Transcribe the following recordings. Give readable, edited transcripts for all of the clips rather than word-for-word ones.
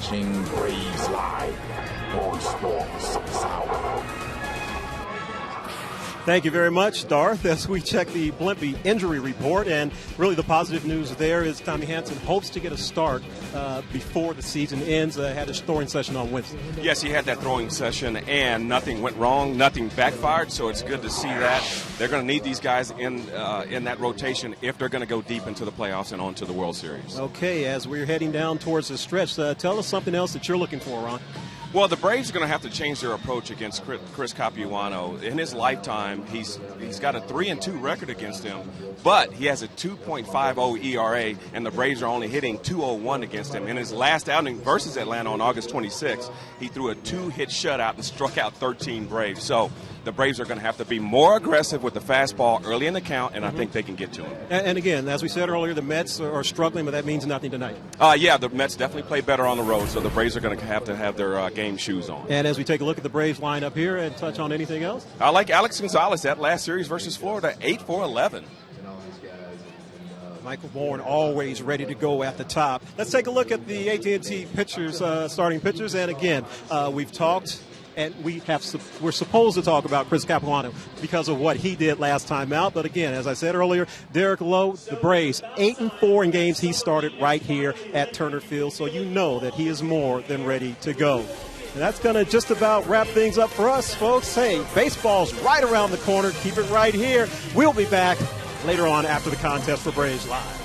watching Braves Live on Sports South. Thank you very much, Darth, as we check the Blimpie injury report. And really the positive news there is Tommy Hanson hopes to get a start before the season ends. Had his throwing session on Wednesday. Yes, he had that throwing session, and nothing went wrong, nothing backfired, so it's good to see that. They're going to need these guys in that rotation if they're going to go deep into the playoffs and on to the World Series. Okay, as we're heading down towards the stretch, tell us something else that you're looking for, Ron. Well, the Braves are going to have to change their approach against Chris Capuano. In his lifetime, he's got a 3-2 record against him, but he has a 2.50 ERA, and the Braves are only hitting .201 against him. In his last outing versus Atlanta on August 26th, he threw a 2-hit shutout and struck out 13 Braves. So the Braves are going to have to be more aggressive with the fastball early in the count, and I think they can get to him. And again, as we said earlier, the Mets are struggling, but that means nothing tonight. Yeah, the Mets definitely play better on the road, so the Braves are going to have their game shoes on. And as we take a look at the Braves lineup here and touch on anything else? I like Alex Gonzalez, that last series versus Florida, 8-for-11. Michael Bourne always ready to go at the top. Let's take a look at the AT&T pitchers, starting pitchers. And again, we've talked, and we're supposed to talk about Chris Capuano because of what he did last time out. But again, as I said earlier, Derek Lowe, the Braves, 8-4 in games he started right here at Turner Field. So you know that he is more than ready to go. And that's going to just about wrap things up for us, folks. Hey, baseball's right around the corner. Keep it right here. We'll be back later on after the contest for Braves Live.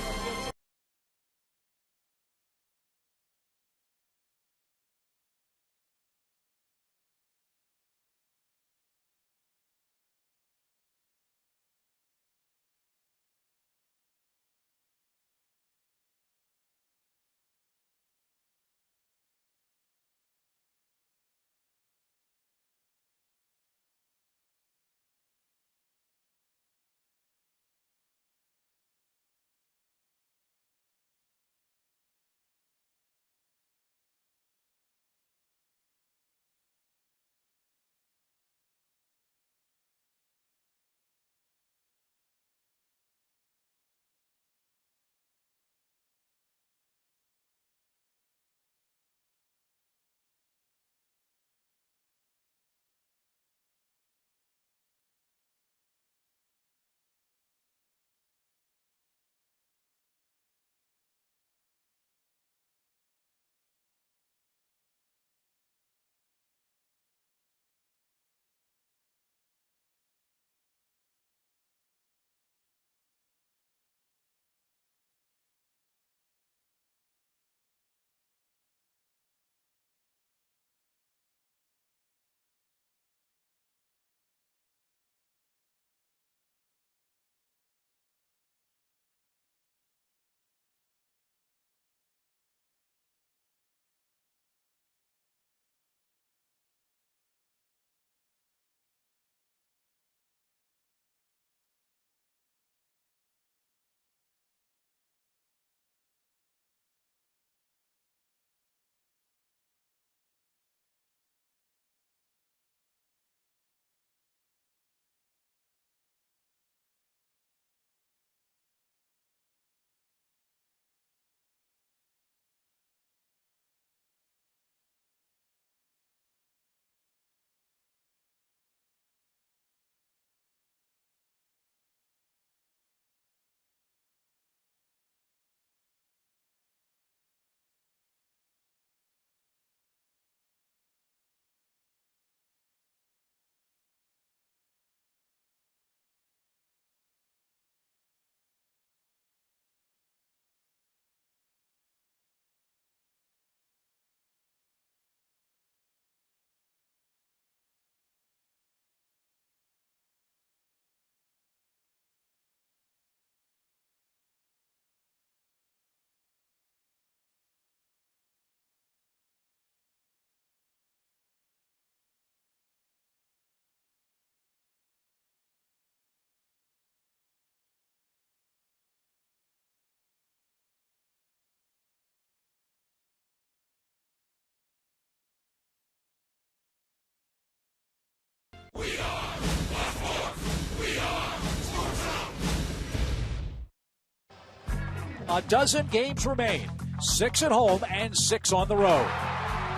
A dozen games remain. 6 at home and 6 on the road.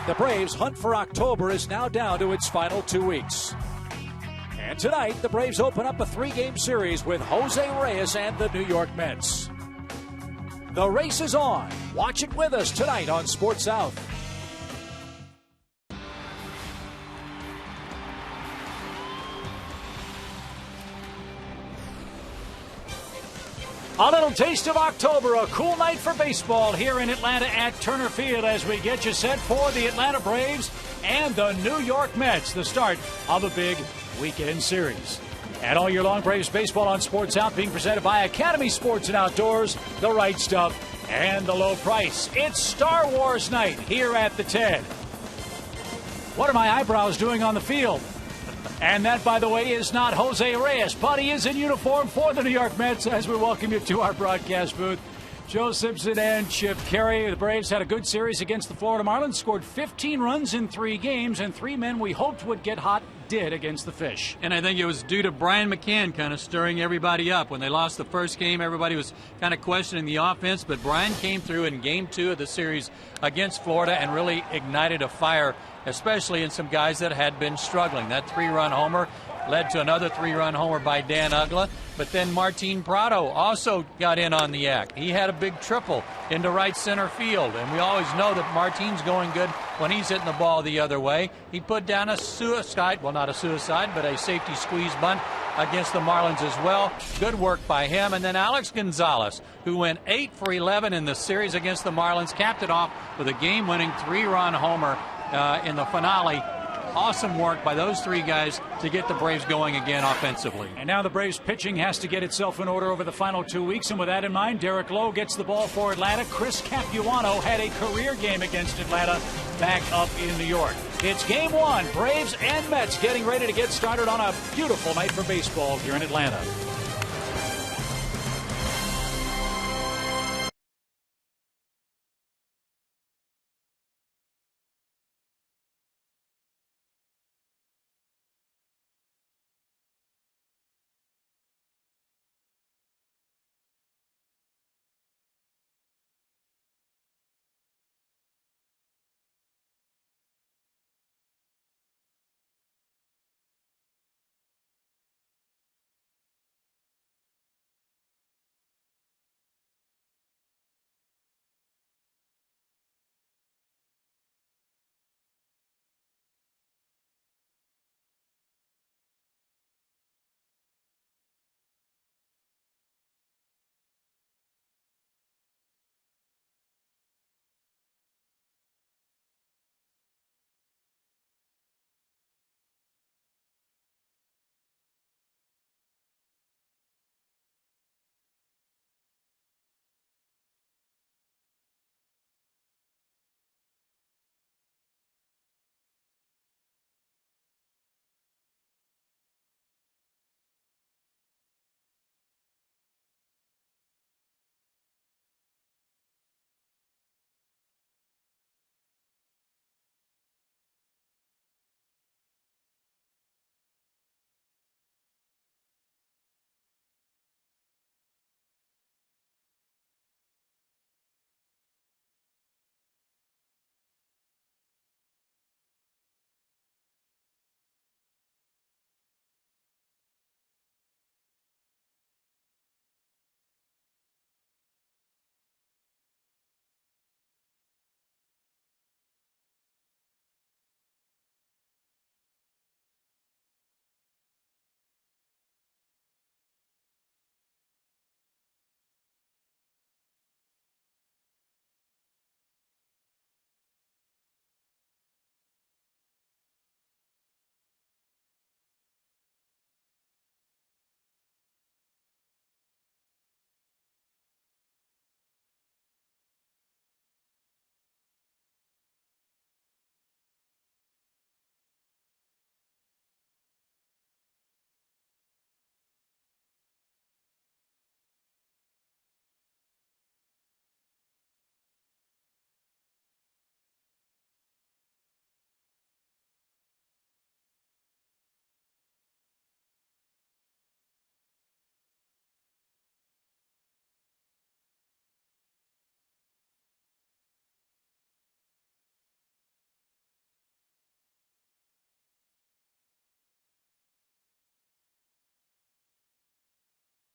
The Braves' hunt for October is now down to its final 2 weeks. And tonight, the Braves open up a 3-game series with Jose Reyes and the New York Mets. The race is on. Watch it with us tonight on Sports South. A little taste of October, a cool night for baseball here in Atlanta at Turner Field as we get you set for the Atlanta Braves and the New York Mets, the start of a big weekend series. And all year long, Braves baseball on Sports South being presented by Academy Sports and Outdoors, the right stuff and the low price. It's Star Wars night here at the TED. What are my eyebrows doing on the field? And that, by the way, is not Jose Reyes, but he is in uniform for the New York Mets as we welcome you to our broadcast booth. Joe Simpson and Chip Carey. The Braves had a good series against the Florida Marlins, scored 15 runs in 3 games, and 3 men we hoped would get hot did against the Fish. And I think it was due to Brian McCann kind of stirring everybody up. When they lost the first game, everybody was kind of questioning the offense, but Brian came through in Game 2 of the series against Florida and really ignited a fire, especially in some guys that had been struggling. That 3-run homer led to another 3-run homer by Dan Ugla, but then Martin Prado also got in on the act. He had a big triple into right center field, and we always know that Martin's going good when he's hitting the ball the other way. He put down a suicide, well, not a suicide, but a safety squeeze bunt against the Marlins as well. Good work by him. And then Alex Gonzalez, who went 8 for 11 in the series against the Marlins, capped it off with a game-winning 3-run homer in the finale. Awesome work by those 3 guys to get the Braves going again offensively. And now the Braves pitching has to get itself in order over the final 2 weeks. And with that in mind, Derek Lowe gets the ball for Atlanta. Chris Capuano had a career game against Atlanta back up in New York. It's Game 1. Braves and Mets getting ready to get started on a beautiful night for baseball here in Atlanta.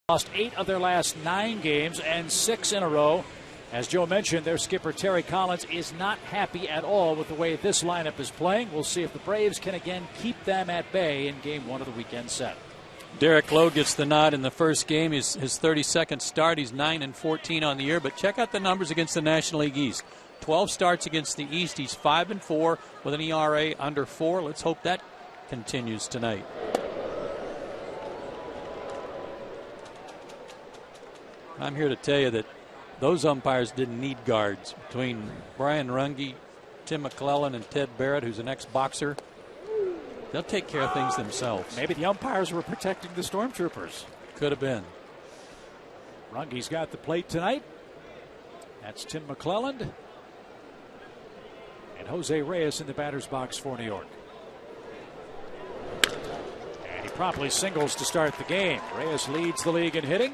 lost 8 of their last 9 games and 6 in a row. As Joe mentioned, their skipper Terry Collins is not happy at all with the way this lineup is playing. We'll see if the Braves can again keep them at bay in Game 1 of the weekend set. Derek Lowe gets the nod in the first game. His 32nd start. He's 9-14 on the year. But check out the numbers against the National League East. 12 starts against the East. He's 5-4 with an ERA under 4. Let's hope that continues tonight. I'm here to tell you that those umpires didn't need guards. Between Brian Runge, Tim McClellan, and Ted Barrett, who's an ex-boxer, they'll take care of things themselves. Maybe the umpires were protecting the Stormtroopers. Could have been. Runge's got the plate tonight. That's Tim McClellan. And Jose Reyes in the batter's box for New York. And he promptly singles to start the game. Reyes leads the league in hitting.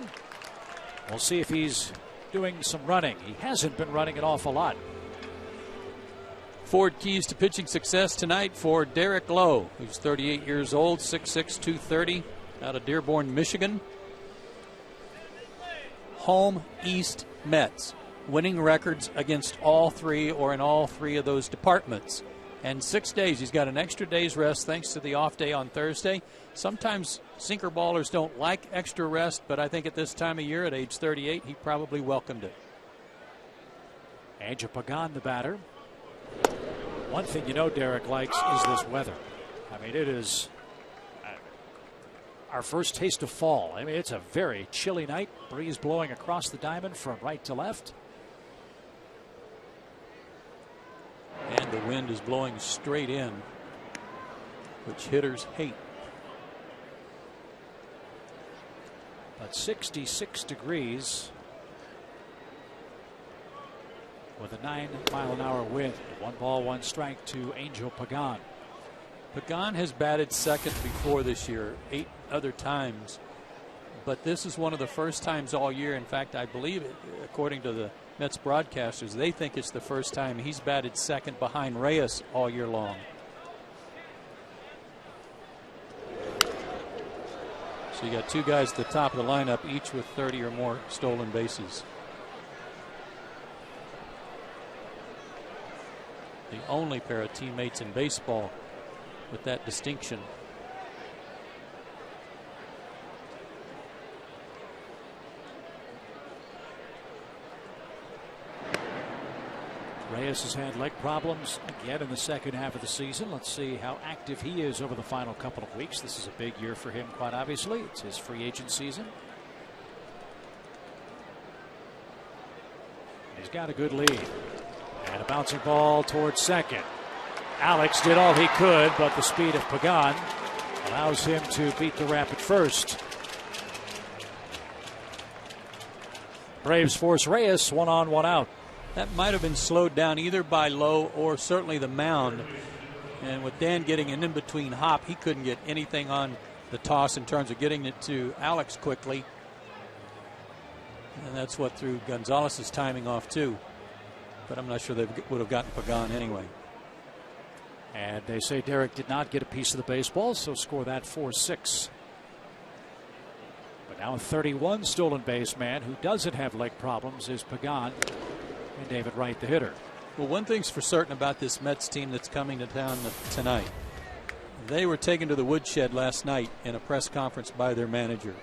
We'll see if he's doing some running. He hasn't been running an awful lot. Ford keys to pitching success tonight for Derek Lowe, who's 38 years old, 6'6", 230, out of Dearborn, Michigan. Home East Mets, winning records against all 3 or in all 3 of those departments. And 6 days, he's got an extra day's rest thanks to the off day on Thursday. Sometimes sinker ballers don't like extra rest, but I think at this time of year, at age 38, he probably welcomed it. Angel Pagan, the batter. One thing you know Derek likes is this weather. I mean, it is our first taste of fall. I mean, it's a very chilly night. Breeze blowing across the diamond from right to left. And the wind is blowing straight in, which hitters hate. But 66 degrees with a 9-mile-an-hour wind. 1 ball, 1 strike to Angel Pagan. Pagan has batted second before this year, 8 other times. But this is one of the first times all year. In fact, I believe it, according to the Mets broadcasters, they think it's the first time he's batted second behind Reyes all year long. So you got 2 guys at the top of the lineup, each with 30 or more stolen bases. The only pair of teammates in baseball with that distinction. Reyes has had leg problems again in the second half of the season. Let's see how active he is over the final couple of weeks. This is a big year for him, quite obviously. It's his free agent season. He's got a good lead. And a bouncing ball towards second. Alex did all he could, but the speed of Pagan allows him to beat the rap at first. Braves force Reyes 1 on, 1 out. That might have been slowed down either by Lowe or certainly the mound. And with Dan getting an in-between hop, he couldn't get anything on the toss in terms of getting it to Alex quickly. And that's what threw Gonzalez's timing off too. But I'm not sure they would have gotten Pagan anyway. And they say Derek did not get a piece of the baseball, so score that 4-6. But now a 31 stolen base man who doesn't have leg problems is Pagan. And David Wright, the hitter. Well, one thing's for certain about this Mets team that's coming to town tonight. They were taken to the woodshed last night in a press conference by their manager,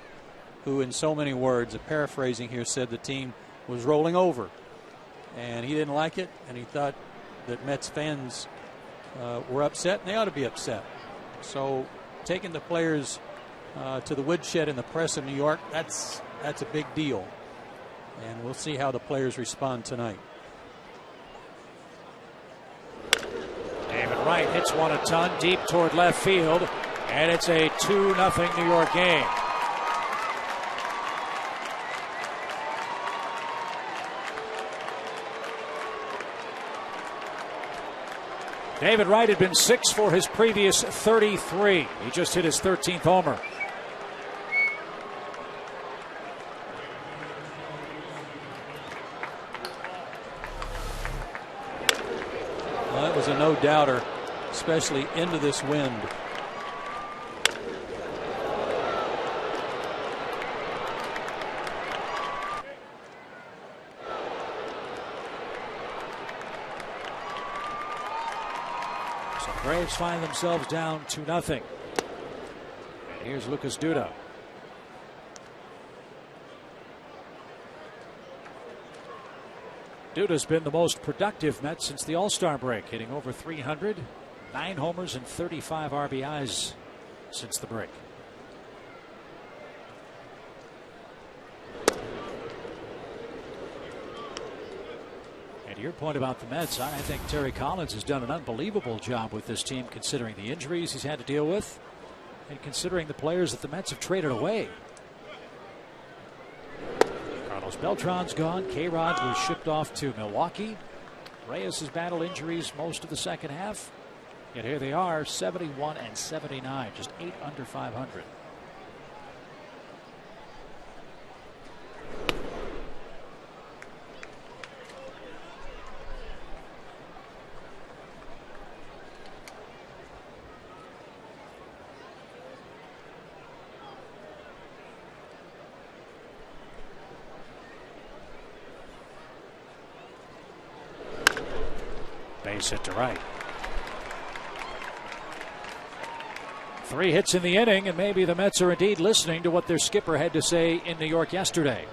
who in so many words, paraphrasing here, said the team was rolling over. And he didn't like it, and he thought that Mets fans were upset, and they ought to be upset. So taking the players to the woodshed in the press in New York, that's a big deal. And we'll see how the players respond tonight. David Wright hits one a ton deep toward left field, and it's a 2-0 New York game. David Wright had been 6 for his previous 33. He just hit his 13th homer. Well, that was a no-doubter, especially into this wind. Braves find themselves down 2-0. And here's Lucas Duda. Duda's been the most productive Met since the All-Star break, hitting over 300, 9 homers and 35 RBIs since the break. And your point about the Mets, I think Terry Collins has done an unbelievable job with this team, considering the injuries he's had to deal with and considering the players that the Mets have traded away. Carlos Beltran's gone. K-Rod was shipped off to Milwaukee. Reyes has battled injuries most of the second half. Yet here they are, 71 and 79, just 8 under 500. Base hit to right. 3 hits in the inning, and maybe the Mets are indeed listening to what their skipper had to say in New York yesterday.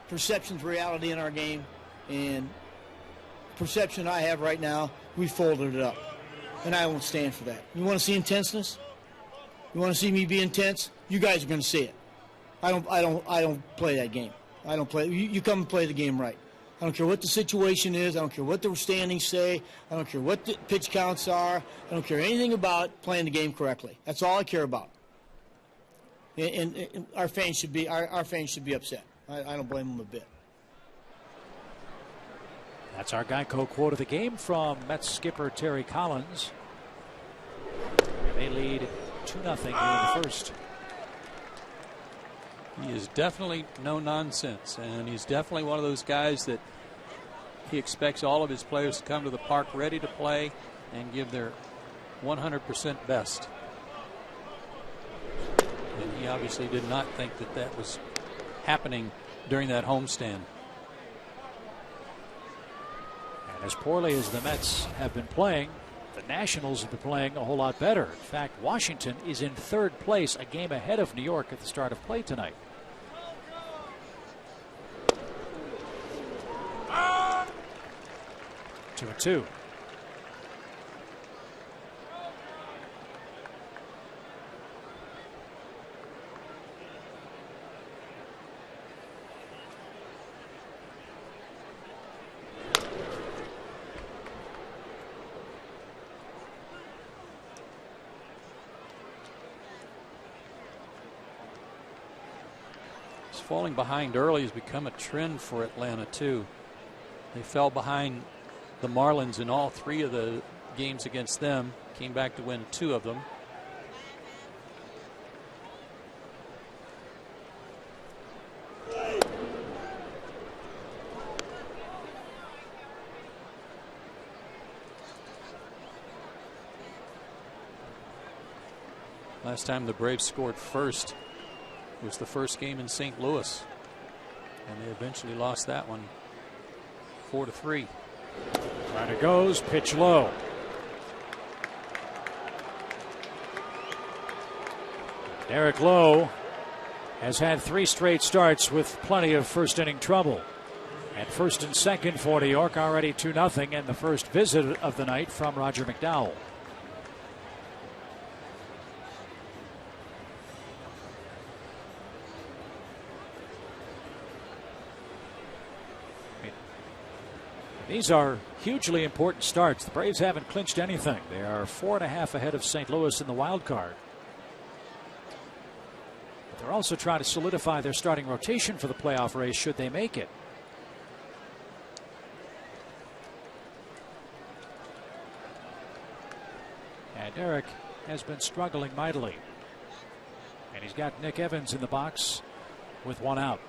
Perception's reality in our game, and perception I have right now, we folded it up, and I won't stand for that. You want to see intenseness? You want to see me be intense? You guys are going to see it. I don't play that game. I don't play. You come and play the game right. I don't care what the situation is. I don't care what the standings say. I don't care what the pitch counts are. I don't care anything about playing the game correctly. That's all I care about. And our fans should be upset. I don't blame them a bit. That's our Geico quote of the game from Mets skipper Terry Collins. They lead 2-0 here in the first. He is definitely no nonsense, and he's definitely one of those guys that he expects all of his players to come to the park ready to play and give their 100% best. And he obviously did not think that that was happening during that homestand. And as poorly as the Mets have been playing, the Nationals have been playing a whole lot better. In fact, Washington is in 3rd place, a game ahead of New York at the start of play tonight. Two and two. Falling behind early has become a trend for Atlanta, too. They fell behind the Marlins in all 3 of the games against them, came back to win 2 of them. Last time the Braves scored first was the first game in St. Louis, and they eventually lost that one 4-3. Runner goes, pitch low. Derek Lowe has had 3 straight starts with plenty of first inning trouble. At first and second for New York, already 2-0, and the first visit of the night from Roger McDowell. These are hugely important starts. The Braves haven't clinched anything. They are 4.5 ahead of St. Louis in the wild card. But they're also trying to solidify their starting rotation for the playoff race should they make it. And Derek has been struggling mightily. And he's got Nick Evans in the box with 1 out.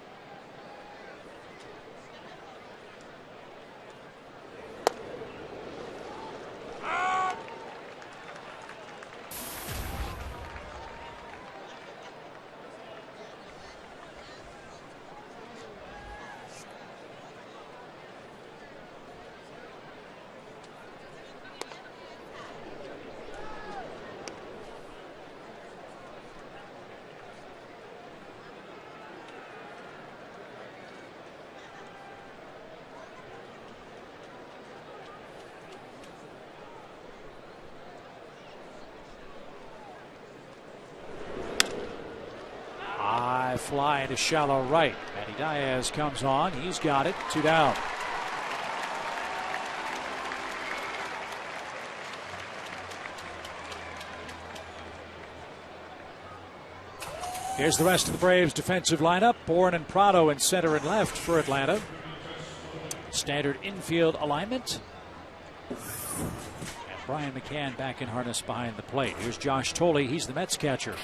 fly to shallow right. Manny Diaz comes on. He's got it. 2 down. Here's the rest of the Braves defensive lineup. Bourne and Prado in center and left for Atlanta. Standard infield alignment. And Brian McCann back in harness behind the plate. Here's Josh Tolley. He's the Mets catcher.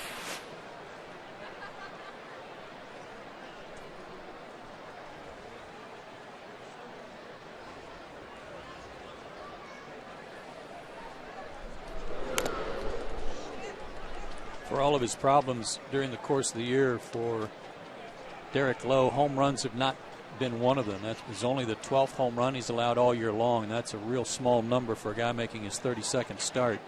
For all of his problems during the course of the year for Derek Lowe, home runs have not been one of them. That is only the 12th home run he's allowed all year long, and that's a real small number for a guy making his 32nd start.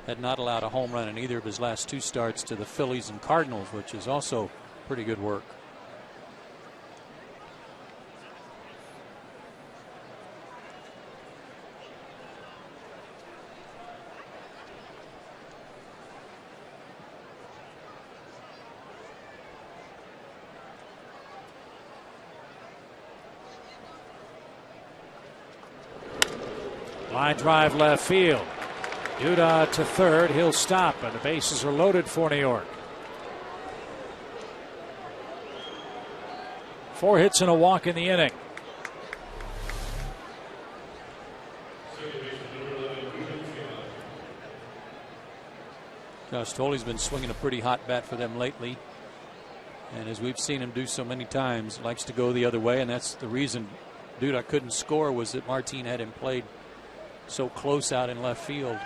Had not allowed a home run in either of his last 2 starts to the Phillies and Cardinals, which is also pretty good work. Line drive left field. Duda to third. He'll stop, and the bases are loaded for New York. 4 hits and a walk in the inning. Josh Tolley's been swinging a pretty hot bat for them lately. And as we've seen him do so many times, likes to go the other way, and that's the reason Duda couldn't score, was that Martin had him played so close out in left field.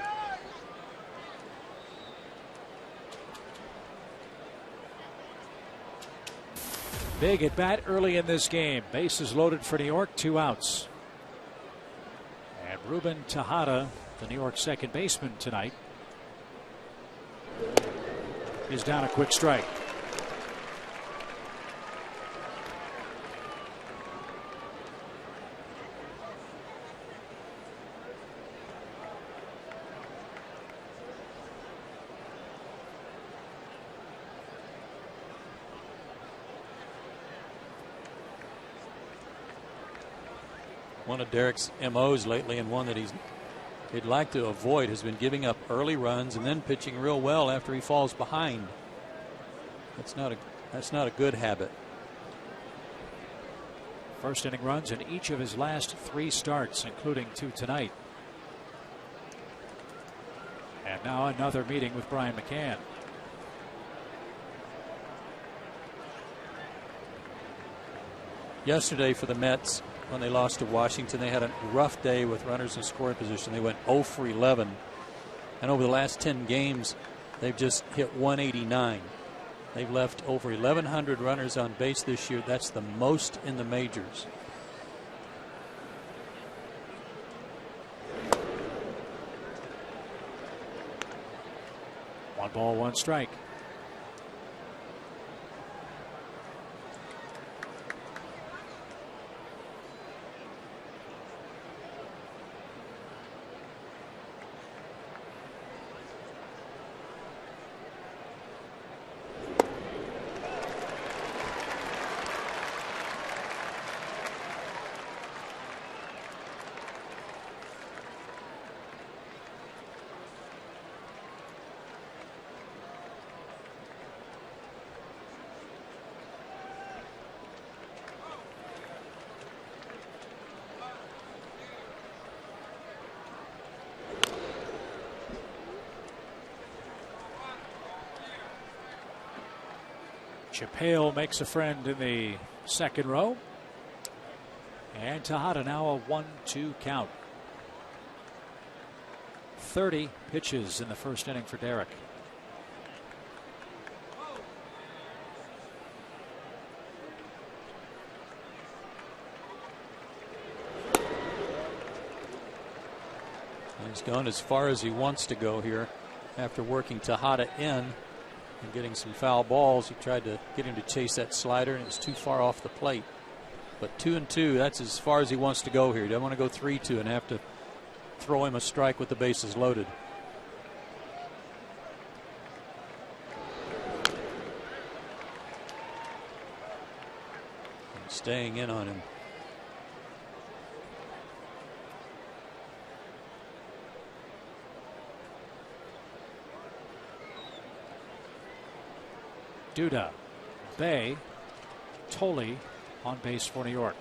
Big at bat early in this game. Bases loaded for New York, 2 outs. And Ruben Tejada, the New York second baseman tonight, is down a quick strike. One of Derek's MOs lately, and one that he'd like to avoid, has been giving up early runs and then pitching real well after he falls behind. That's not a good habit. First inning runs in each of his last 3 starts, including 2 tonight. And now another meeting with Brian McCann. Yesterday for the Mets, when they lost to Washington, they had a rough day with runners in scoring position. They went 0 for 11. And over the last 10 games, they've just hit 189. They've left over 1,100 runners on base this year. That's the most in the majors. One ball, 1 strike. Chappelle makes a friend in the second row. And Tejada now a 1-2 count. 30 pitches in the first inning for Derek. He's gone as far as he wants to go here after working Tejada in and getting some foul balls. He tried to get him to chase that slider, and it was too far off the plate. But 2-2, that's as far as he wants to go here. He doesn't want to go 3-2 and have to throw him a strike with the bases loaded. staying in on him. Duda, Bay, Tolley on base for New York.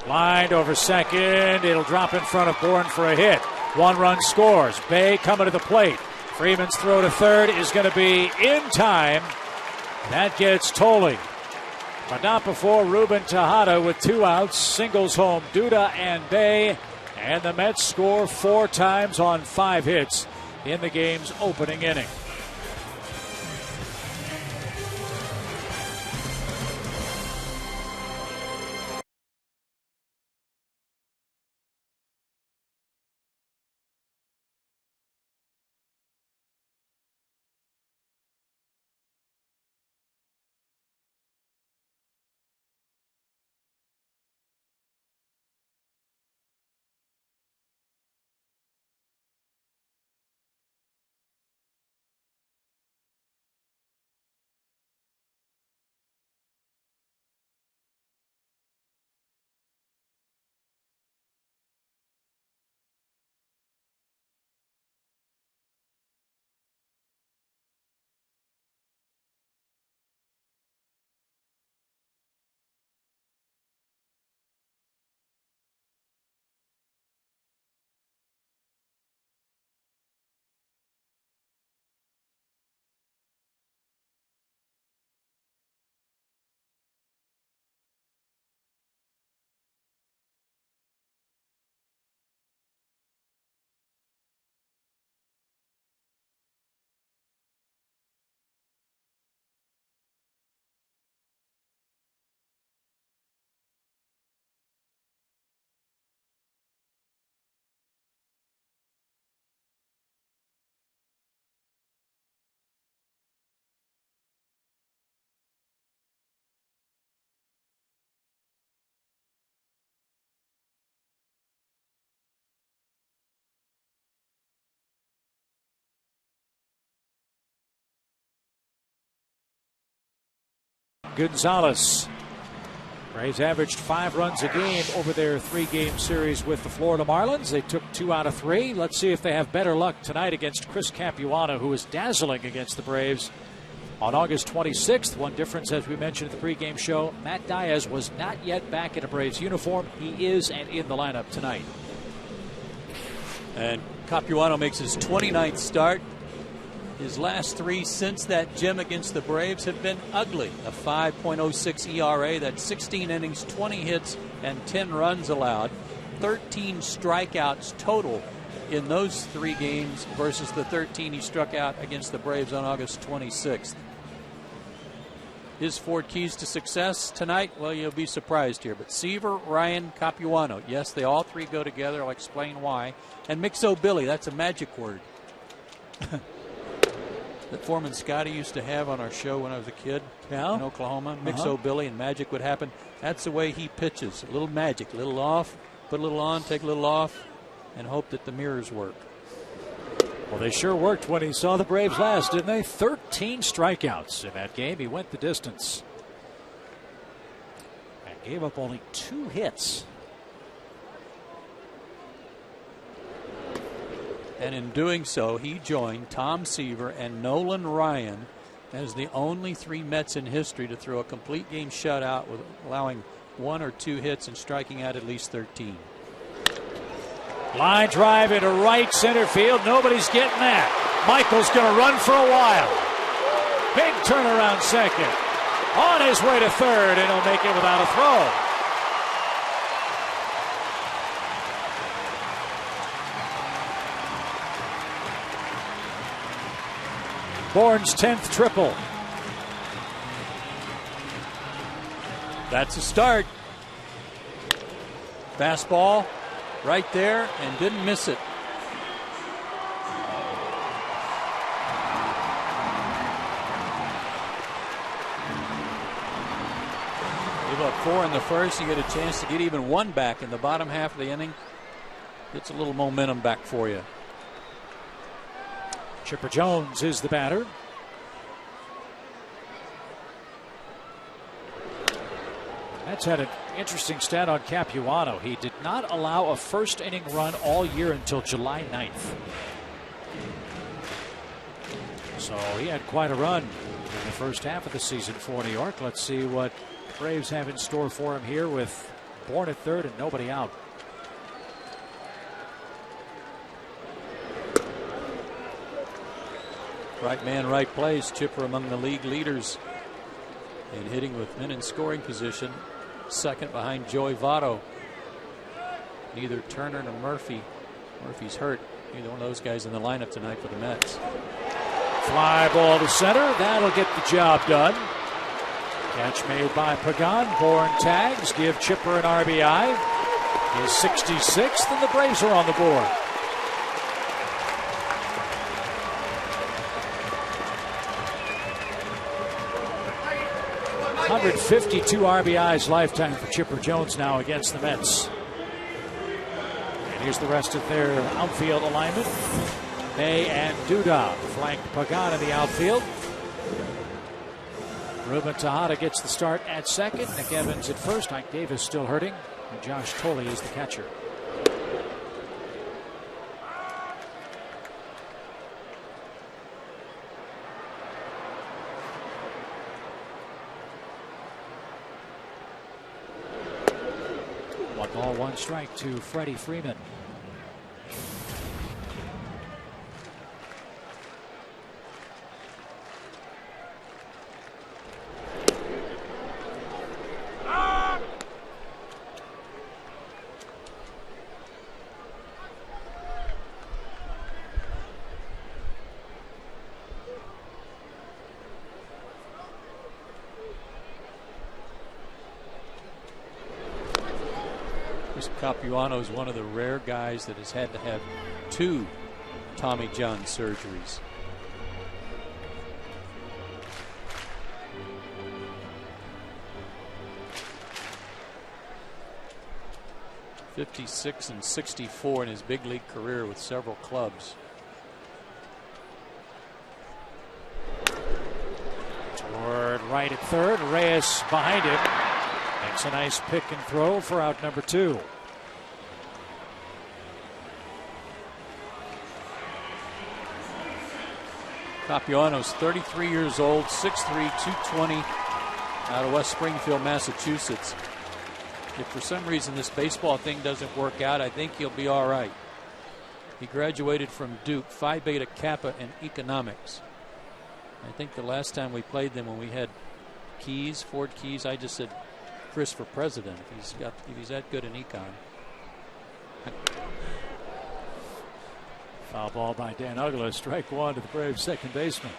Lined over second. It'll drop in front of Bourne for a hit. 1 run scores. Bay coming to the plate. Freeman's throw to third is going to be in time. That gets Tolley. But not before Ruben Tejada with 2 outs. Singles home Duda and Bay. And the Mets score 4 times on 5 hits in the game's opening inning. Gonzalez. Braves averaged 5 runs a game over their 3-game series with the Florida Marlins. They took 2 out of 3. Let's see if they have better luck tonight against Chris Capuano, who was dazzling against the Braves on August 26th. One difference, as we mentioned at the pregame show, Matt Diaz was not yet back in a Braves uniform. He is and in the lineup tonight. And Capuano makes his 29th start. His last 3 since that gem against the Braves have been ugly. A 5.06 ERA, that's 16 innings, 20 hits, and 10 runs allowed. 13 strikeouts total in those 3 games versus the 13 he struck out against the Braves on August 26th. His 4 keys to success tonight, well, you'll be surprised here. But Seaver, Ryan, Capuano, yes, they all 3 go together. I'll explain why. And Mixo-Billy, that's a magic word. That Foreman Scotty used to have on our show when I was a kid in Oklahoma. Mixo-Billy and magic would happen. That's the way he pitches. A little magic, a little off, put a little on, take a little off, and hope that the mirrors work. Well, they sure worked when he saw the Braves last, didn't they? 13 strikeouts in that game. He went the distance and gave up only 2 hits. And in doing so, he joined Tom Seaver and Nolan Ryan as the only 3 Mets in history to throw a complete game shutout with allowing 1 or 2 hits and striking out at least 13. Line drive into right center field. Nobody's getting that. Michael's going to run for a while. Big turnaround second. On his way to third, and he'll make it without a throw. Bourne's 10th triple. That's a start. Fastball right there and didn't miss it. Give up 4 in the first. You get a chance to get even 1 back in the bottom half of the inning. Gets a little momentum back for you. Chipper Jones is the batter. That's had an interesting stat on Capuano. He did not allow a first inning run all year until July 9th. So he had quite a run in the first half of the season for New York. Let's see what Braves have in store for him here with Bourne at third and nobody out. Right man, right place. Chipper among the league leaders in hitting with men in scoring position. Second behind Joey Votto. Neither Turner nor Murphy. Murphy's hurt. Neither one of those guys in the lineup tonight for the Mets. Fly ball to center. That'll get the job done. Catch made by Pagan. Bourne tags. Give Chipper an RBI. His 66th, and the Braves are on the board. .152 RBIs lifetime for Chipper Jones now against the Mets. And here's the rest of their outfield alignment. May and Duda flank Pagan in the outfield. Ruben Tejada gets the start at second. Nick Evans at first. Ike Davis still hurting. And Josh Tolley is the catcher. One ball, one strike to Freddie Freeman. Capuano is one of the rare guys that has had to have 2 Tommy John surgeries. .56 and 64 in his big league career with several clubs. Toward right at third. Reyes behind him. Makes a nice pick and throw for out number 2. Capuano's 33 years old, 6'3", 220, out of West Springfield, Massachusetts. If for some reason this baseball thing doesn't work out, I think he'll be all right. He graduated from Duke, Phi Beta Kappa in economics. I think the last time we played them when we had Keys, Ford Keys, I just said Chris for president if he's that good in econ. Foul ball by Dan Uggla. Strike one to the Braves second baseman.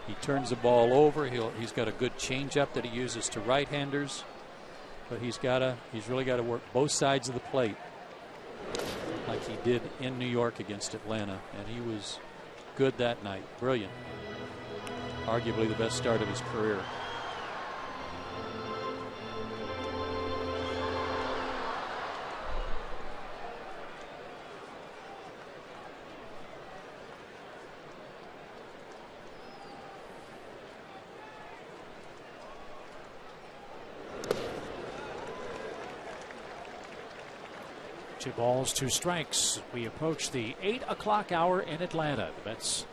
He turns the ball over. He's got a good changeup that he uses to right-handers. But he's really got to work both sides of the plate like he did in New York against Atlanta, and he was good that night. Brilliant. Arguably the best start of his career. Two balls, two strikes. We approach the 8 o'clock hour in Atlanta. The Mets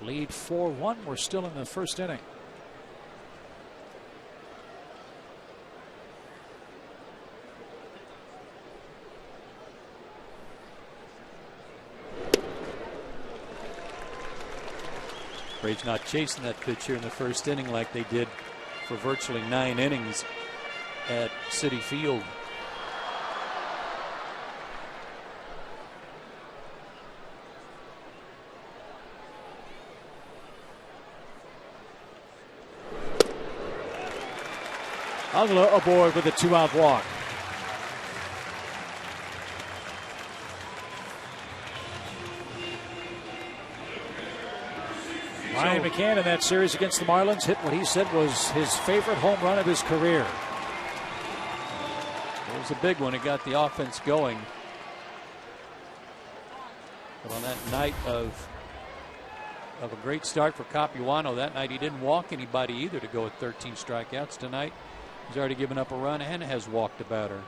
lead 4-1. We're still in the first inning. Braves not chasing that pitch here in the first inning like they did for virtually 9 innings at Citi Field. Ugla aboard with a 2-out walk. Ryan McCann in that series against the Marlins hit what he said was his favorite home run of his career. It was a big one. It got the offense going. But on that night of a great start for Capuano, that night he didn't walk anybody either to go with 13 strikeouts. Tonight he's already given up a run and has walked a batter.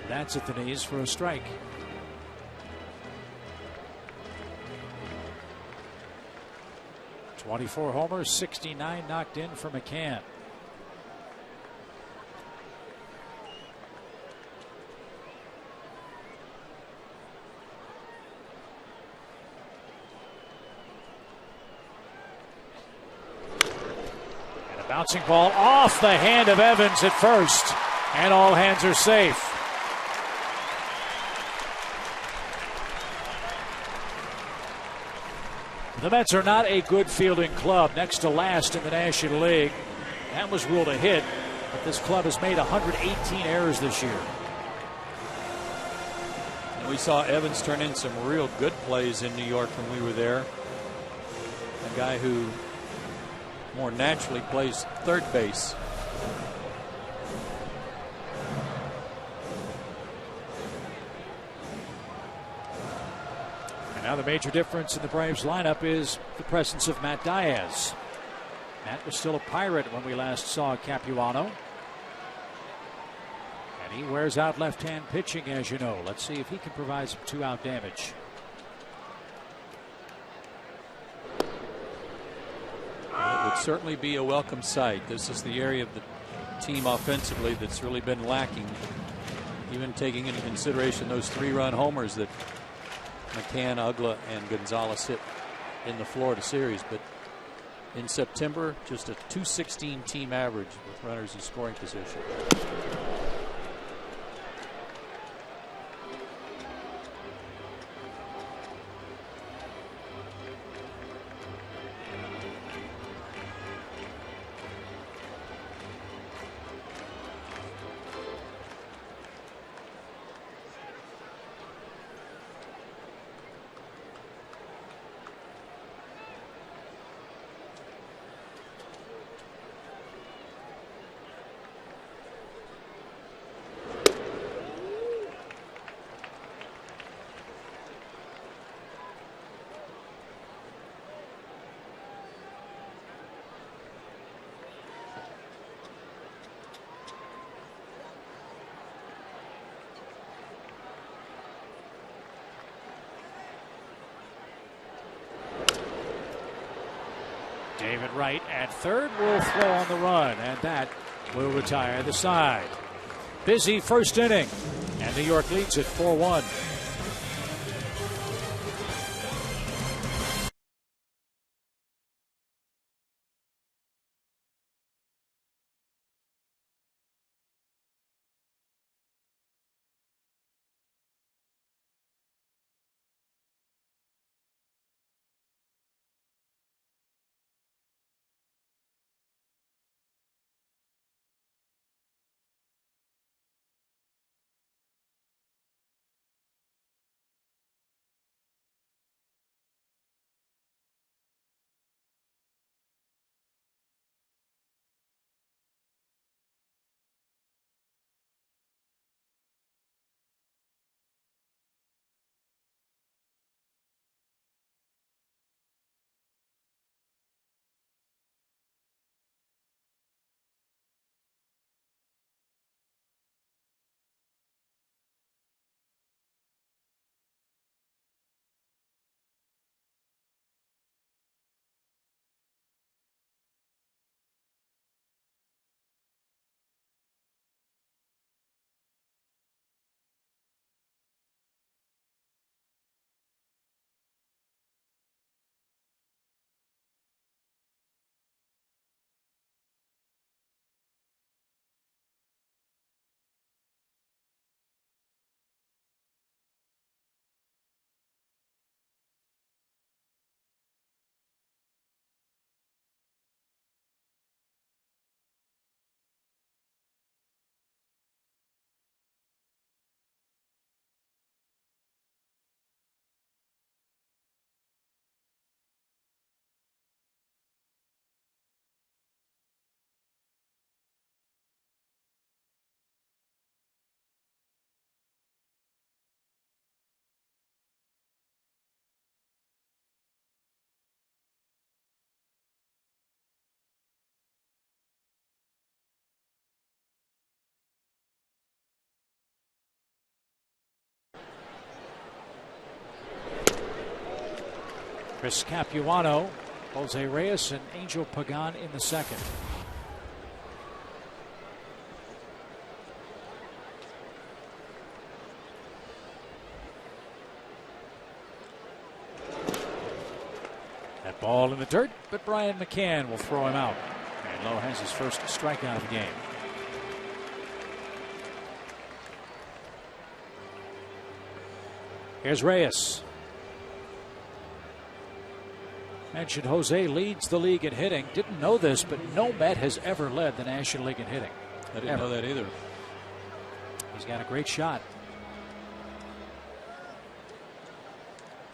That's at the knees for a strike. .24 homers, 69 knocked in for McCann. And a bouncing ball off the hand of Evans at first, and all hands are safe. The Mets are not a good fielding club, next to last in the National League. That was ruled a hit, but this club has made 118 errors this year. And we saw Evans turn in some real good plays in New York when we were there. A guy who more naturally plays third base. Now the major difference in the Braves lineup is the presence of Matt Diaz. Matt was still a Pirate when we last saw Capuano. And he wears out left-hand pitching, as you know. Let's see if he can provide some 2-out damage. Well, it would certainly be a welcome sight. This is the area of the team offensively that's really been lacking, even taking into consideration those 3-run homers that McCann, Ugla, and Gonzalez hit in the Florida series. But in September, just a .216 team average with runners in scoring position. David Wright at third will throw on the run, and that will retire the side. Busy first inning, and New York leads it 4-1. Chris Capuano, Jose Reyes, and Angel Pagan in the second. That ball in the dirt, but Brian McCann will throw him out. And Lowe has his first strikeout of the game. Here's Reyes. Mentioned Jose leads the league in hitting. Didn't know this, but no Met has ever led the National League in hitting. I didn't know that either. He's got a great shot.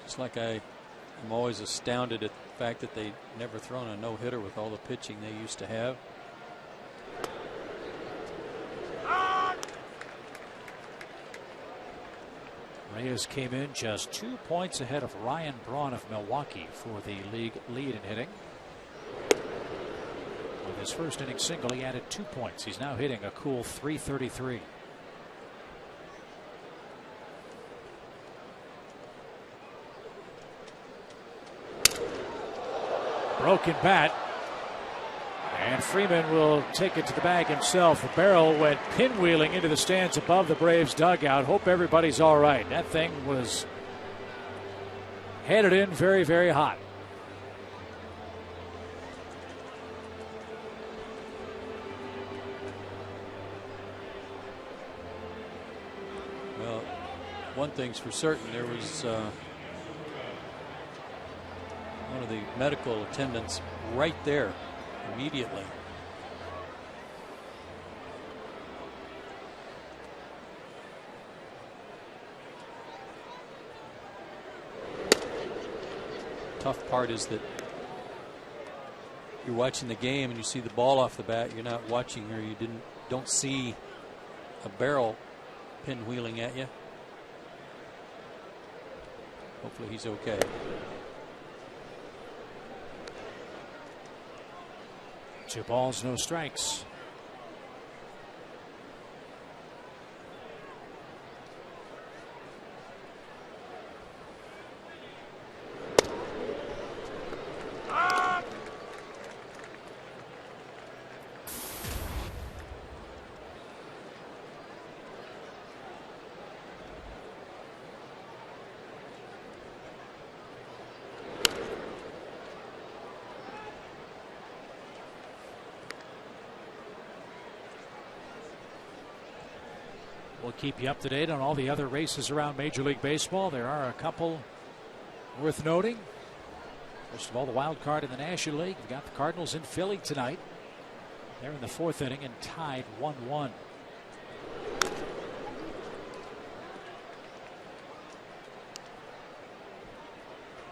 It's like I'm always astounded at the fact that they never thrown a no-hitter with all the pitching they used to have. Reyes came in just 2 points ahead of Ryan Braun of Milwaukee for the league lead in hitting. With his first inning single, he added 2 points. He's now hitting a cool .333. Broken bat. And Freeman will take it to the bag himself. The barrel went pinwheeling into the stands above the Braves dugout. Hope everybody's all right. That thing was headed in very, very hot. Well, one thing's for certain. There was one of the medical attendants right there immediately. Tough part is that you're watching the game and you see the ball off the bat. You're not watching, or you don't see a barrel pinwheeling at you. Hopefully he's okay. Two balls, no strikes. We'll keep you up to date on all the other races around Major League Baseball. There are a couple worth noting. First of all, the wild card in the National League. We've got the Cardinals in Philly tonight. They're in the fourth inning and tied 1-1.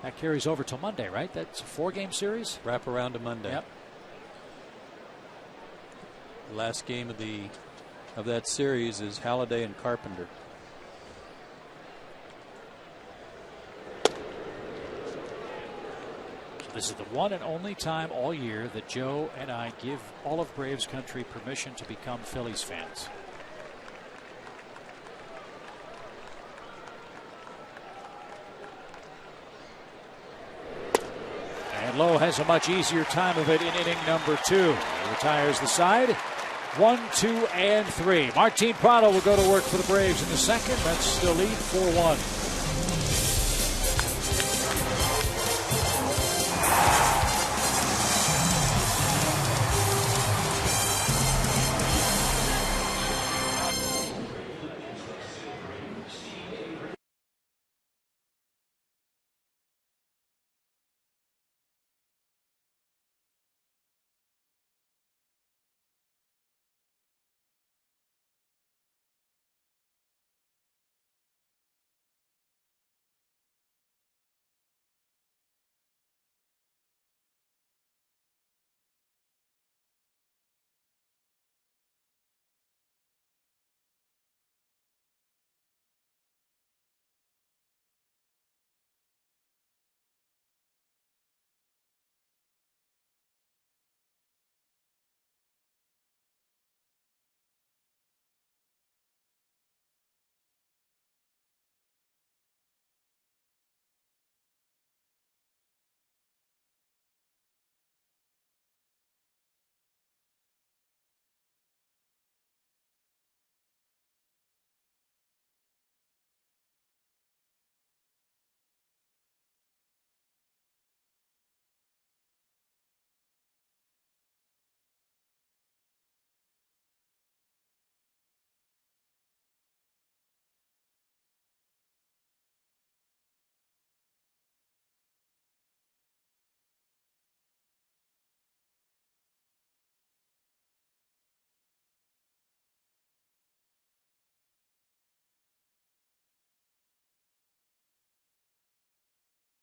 That carries over till Monday, right? That's a 4-game series? Wrap around to Monday. Yep. The last game of that series is Halladay and Carpenter. So this is the one and only time all year that Joe and I give all of Braves country permission to become Phillies fans. And Lowe has a much easier time of it in inning number 2. He retires the side. 1, 2, and 3. Martin Prado will go to work for the Braves in the second. That's still lead 4-1.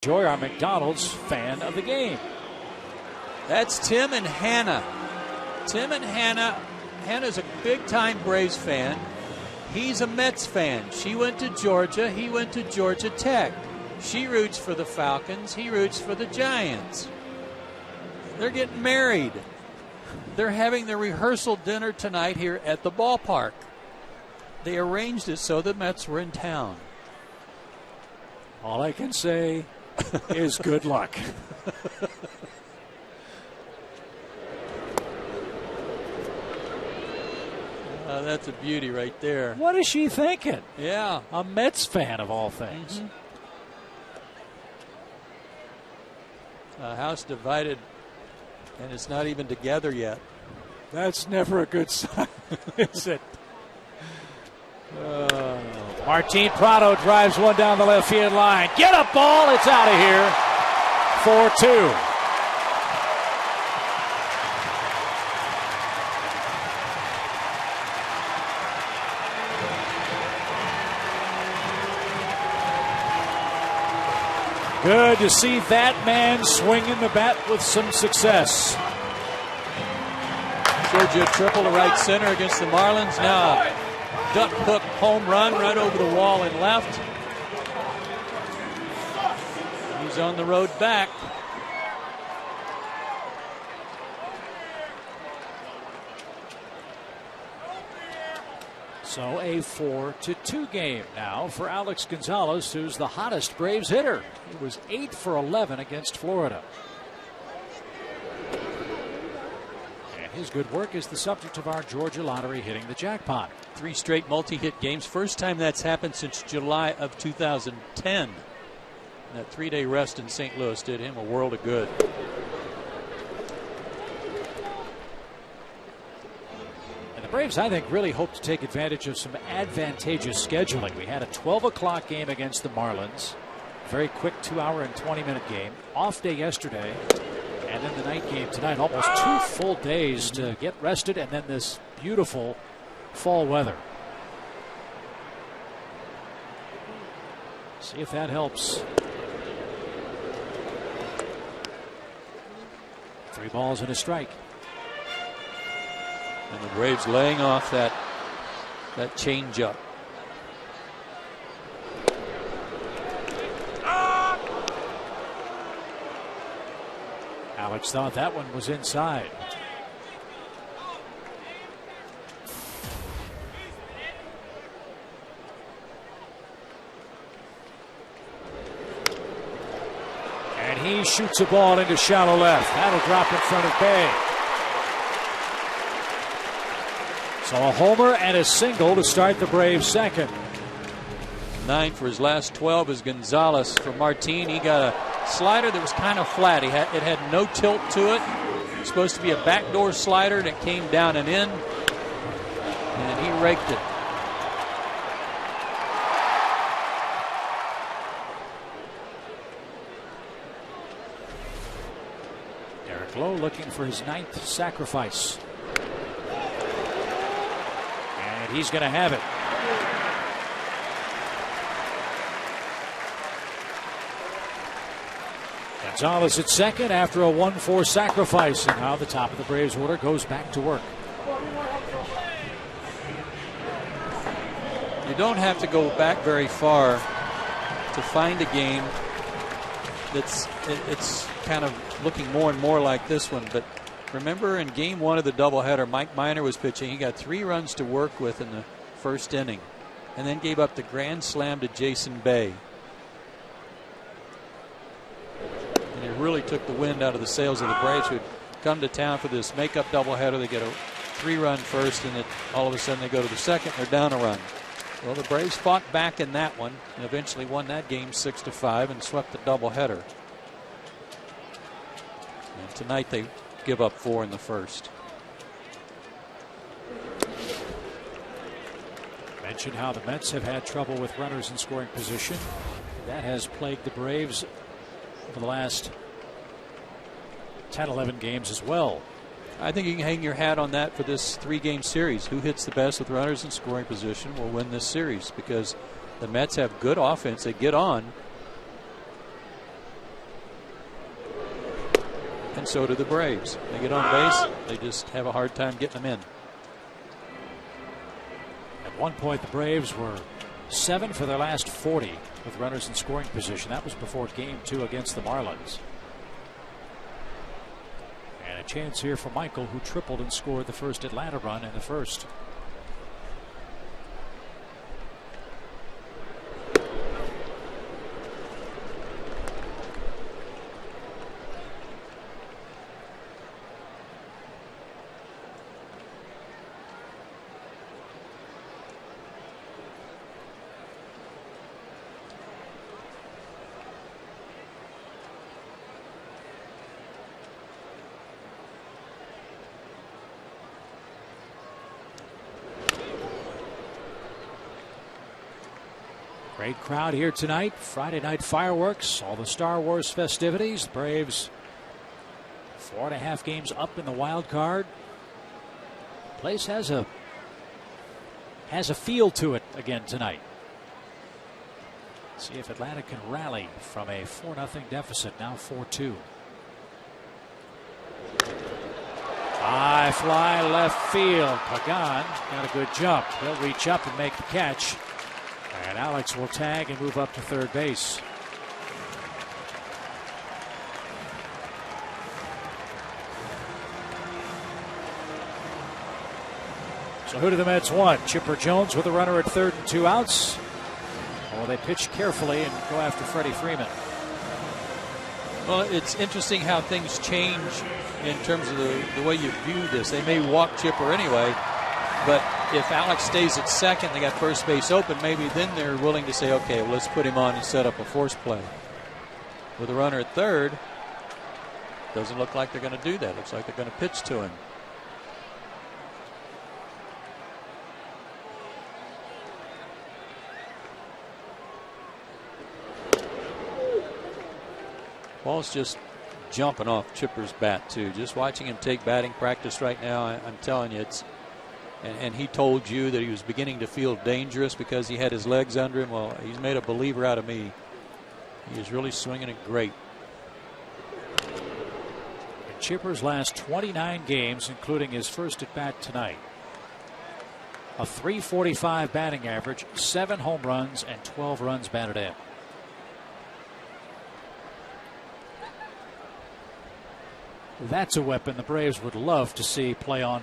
Enjoy our McDonald's fan of the game. That's Tim and Hannah. Tim and Hannah. Hannah's a big-time Braves fan. He's a Mets fan. She went to Georgia. He went to Georgia Tech. She roots for the Falcons. He roots for the Giants. They're getting married. They're having their rehearsal dinner tonight here at the ballpark. They arranged it so the Mets were in town. All I can say is good luck. That's a beauty right there. What is she thinking? Yeah. A Mets fan of all things. A house divided, and it's not even together yet. That's never a good sign, is it? Martin Prado drives one down the left field line. Get a ball. It's out of here. 4-2. Good to see that man swinging the bat with some success. Georgia triple to right center against the Marlins. Now a duck hook home run right over the wall and left. He's on the road back. So a 4-2 game now for Alex Gonzalez, who's the hottest Braves hitter. He was 8 for 11 against Florida. And his good work is the subject of our Georgia lottery hitting the jackpot. 3 straight multi-hit games. First time that's happened since July of 2010. And that 3-day rest in St. Louis did him a world of good. Braves, I think, really hope to take advantage of some advantageous scheduling. We had a 12 o'clock game against the Marlins. Very quick 2-hour and 20-minute game. Off day yesterday. And then the night game tonight. Almost 2 full days to get rested. And then this beautiful fall weather. See if that helps. 3 balls and a strike. And the Braves laying off that changeup. Alex thought that one was inside. And he shoots a ball into shallow left. That'll drop in front of Bay. So a homer and a single to start the Braves second. 9 for his last 12 is Gonzalez. For Martin, he got a slider that was kind of flat. It had no tilt to it. It was supposed to be a backdoor slider, and it came down and in. And he raked it. Derek Lowe looking for his 9th sacrifice. He's going to have it. Gonzalez at second after a 1-4 sacrifice. And now the top of the Braves order goes back to work. You don't have to go back very far to find a game that's it's kind of looking more and more like this one. But remember in game 1 of the doubleheader, Mike Minor was pitching. He got 3 runs to work with in the first inning and then gave up the grand slam to Jason Bay. And it really took the wind out of the sails of the Braves, who had come to town for this makeup doubleheader. They get a 3-run first, and all of a sudden they go to the second. They're down a run. Well, the Braves fought back in that one and eventually won that game 6-5 and swept the doubleheader. And tonight they give up 4 in the first. Mentioned how the Mets have had trouble with runners in scoring position. That has plagued the Braves for the last 10-11 games as well. I think you can hang your hat on that for this 3-game series. Who hits the best with runners in scoring position will win this series, because the Mets have good offense. They get on. and so do the Braves. They get on base, they just have a hard time getting them in. At one point, the Braves were 7 for their last 40 with runners in scoring position. That was before Game 2 against the Marlins. And a chance here for Michael, who tripled and scored the first Atlanta run in the first. Great crowd here tonight. Friday night fireworks, all the Star Wars festivities. Braves 4.5 games up in the wild card. Place has a feel to it again tonight. See if Atlanta can rally from a 4-0 deficit, now 4-2. High fly left field. Pagan got a good jump. He'll reach up and make the catch. And Alex will tag and move up to third base. So who do the Mets want? Chipper Jones with a runner at third and 2 outs. Or they pitch carefully and go after Freddie Freeman. Well, it's interesting how things change in terms of the way you view this. They may walk Chipper anyway, but if Alex stays at second, they got first base open, maybe then they're willing to say, okay, well, let's put him on and set up a force play. With a runner at third, doesn't look like they're going to do that. Looks like they're going to pitch to him. Ball's just jumping off Chipper's bat, too. Just watching him take batting practice right now, I'm telling you, it's. And he told you that he was beginning to feel dangerous because he had his legs under him. Well, he's made a believer out of me. He is really swinging it great. In Chipper's last 29 games, including his first at bat tonight, a .345 batting average, 7 home runs, and 12 runs batted in. That's a weapon the Braves would love to see play on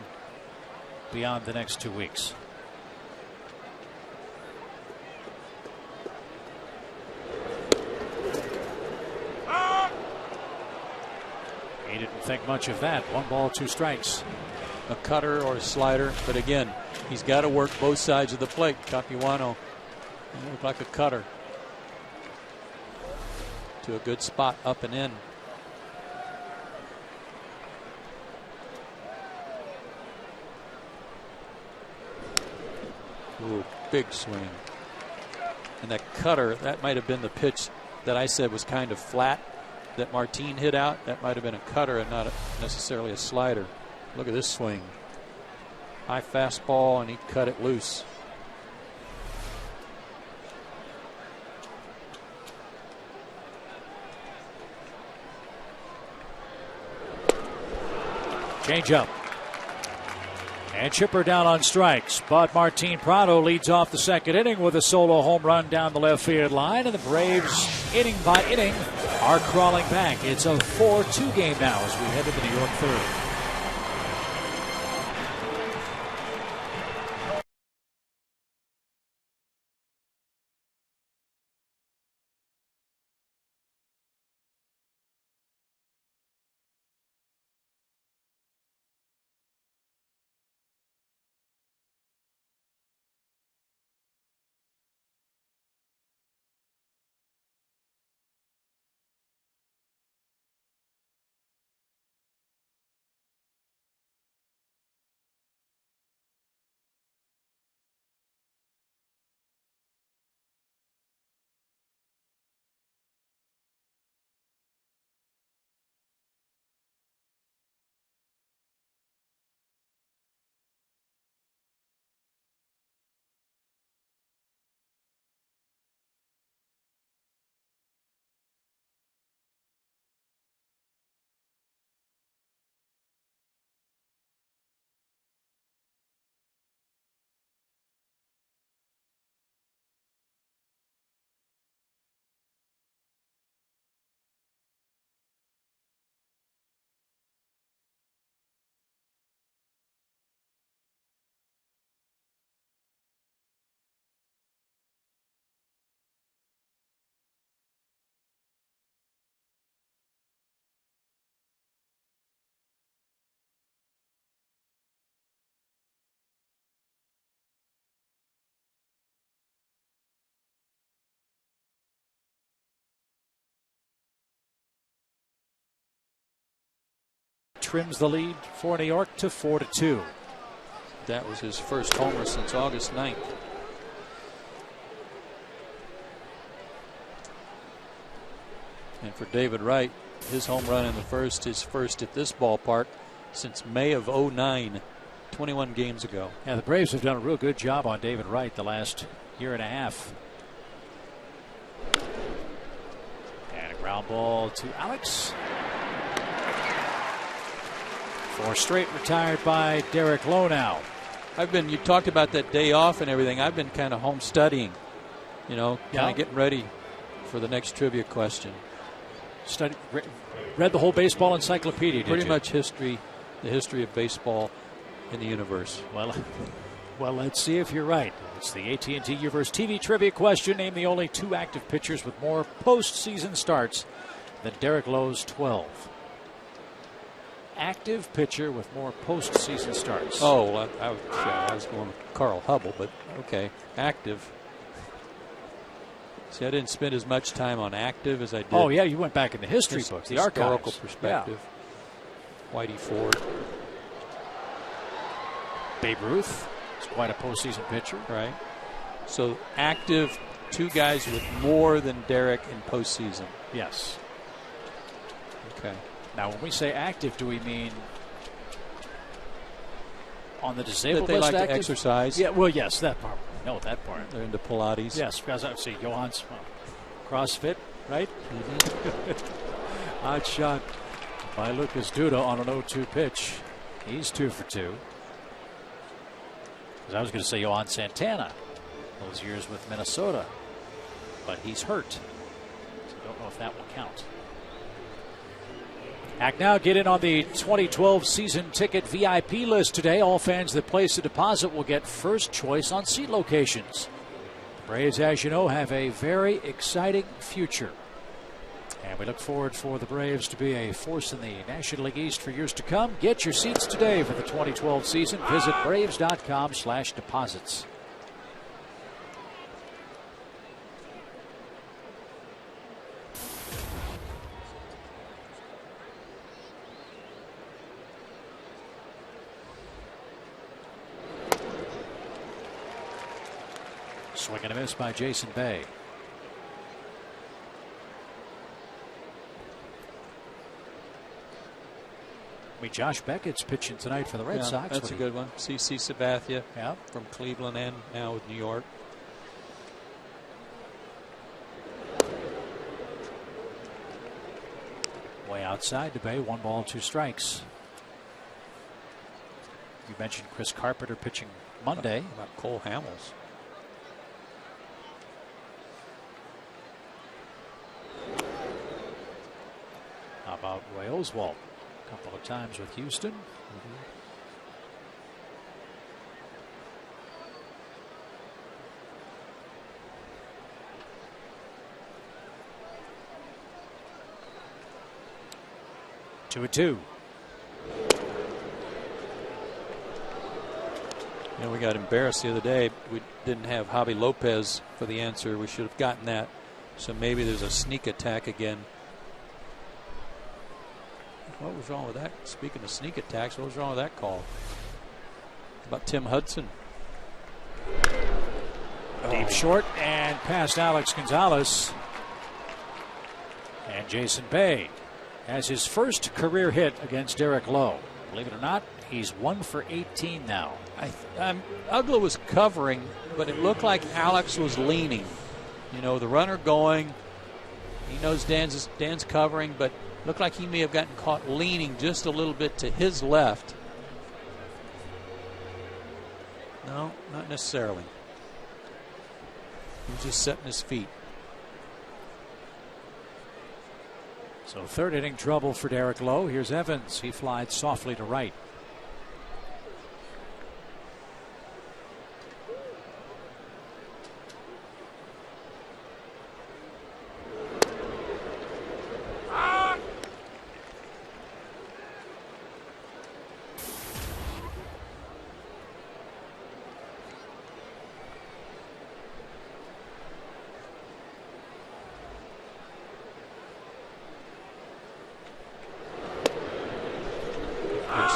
beyond the next 2 weeks. He didn't think much of that. 1 ball, 2 strikes. A cutter or a slider, but again, he's got to work both sides of the plate. Capuano looked like a cutter to a good spot up and in. Ooh, big swing. And that cutter, that might have been the pitch that I said was kind of flat that Martin hit out. That might have been a cutter and not necessarily a slider. Look at this swing. High fastball, and he cut it loose. Change up. And Chipper down on strikes, but Martin Prado leads off the second inning with a solo home run down the left field line, and the Braves, inning by inning, are crawling back. It's a 4-2 game now as we head to the New York third. trims the lead for New York to 4-2. That was his first homer since August 9th. And for David Wright, his home run in the first, his first at this ballpark since May of 09, 21 games ago. Yeah, the Braves have done a real good job on David Wright the last year and a half. And a ground ball to Alex. 4 straight retired by Derek Lowe now. You talked about that day off and everything. I've been kind of home studying, kind of getting ready for the next trivia question. Read the whole baseball encyclopedia, Pretty much the history of baseball in the universe. Well, let's see if you're right. It's the AT&T Universe TV trivia question. Name the only 2 active pitchers with more postseason starts than Derek Lowe's 12. Active pitcher with more postseason starts. Oh, I was going with Carl Hubble, but okay. Active. See, I didn't spend as much time on active as I did. Oh, yeah, you went back in the history books, the historical archives. perspective. Yeah. Whitey Ford. Babe Ruth is quite a postseason pitcher. Right. So active, 2 guys with more than Derek in postseason. Yes. Okay. Now, when we say active, do we mean on the disabled that they list like active? to exercise? Yeah, well, yes, that part. No, that part. They're into Pilates. Yes, because I see Johan's CrossFit, right? Mm-hmm. Odd shot by Lucas Duda on an 0-2 pitch. He's 2 for 2. Because I was going to say Johan Santana, those years with Minnesota, but he's hurt. So I don't know if that will count. Act now, get in on the 2012 season ticket VIP list today. All fans that place a deposit will get first choice on seat locations. The Braves, as you know, have a very exciting future. And we look forward for the Braves to be a force in the National League East for years to come. Get your seats today for the 2012 season. Visit Braves.com/deposits. Swing and a miss by Jason Bay. Josh Beckett's pitching tonight for the Red Sox. That's a good one. CC Sabathia from Cleveland and now with New York. Way outside to Bay. 1 ball, 2 strikes. You mentioned Chris Carpenter pitching Monday. How about Cole Hamels? How about Roy Oswalt? A couple of times with Houston. Mm-hmm. Two and 2. We got embarrassed the other day. We didn't have Javi Lopez for the answer. We should have gotten that. So maybe there's a sneak attack again. What was wrong with that? Speaking of sneak attacks, what was wrong with that call? About Tim Hudson. Deep short and past Alex Gonzalez. And Jason Bay has his first career hit against Derek Lowe. Believe it or not, he's 1 for 18 now. Ugla was covering, but it looked like Alex was leaning. The runner going. He knows Dan's covering, but looked like he may have gotten caught leaning just a little bit to his left. No, not necessarily. He was just setting his feet. So 3rd inning trouble for Derek Lowe. Here's Evans. He flied softly to right.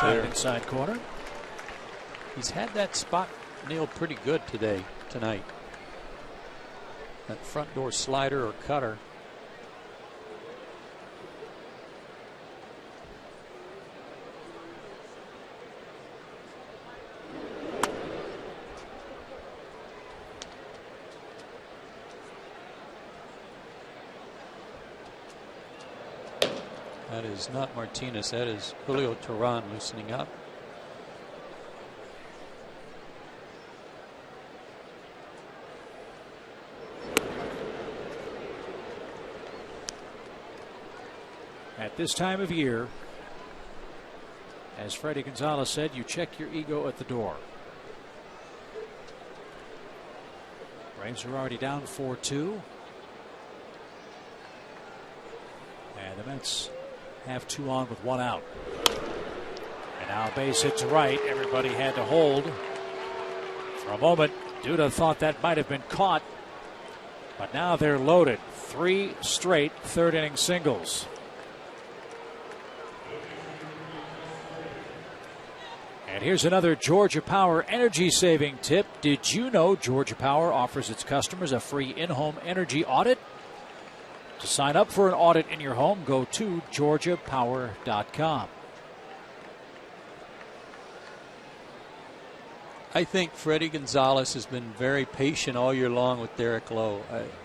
Inside, inside corner. He's had that spot nailed pretty good tonight. That front door slider or cutter. That is not Martinez. That is Julio Teheran loosening up. At this time of year, as Freddie Gonzalez said, you check your ego at the door. Braves are already down 4-2. And the Mets have 2 on with 1 out. And now base hit to right. Everybody had to hold. For a moment, Duda thought that might have been caught. But now they're loaded. 3 straight third-inning singles. And here's another Georgia Power energy-saving tip. Did you know Georgia Power offers its customers a free in-home energy audit? To sign up for an audit in your home, go to georgiapower.com. I think Freddie Gonzalez has been very patient all year long with Derek Lowe.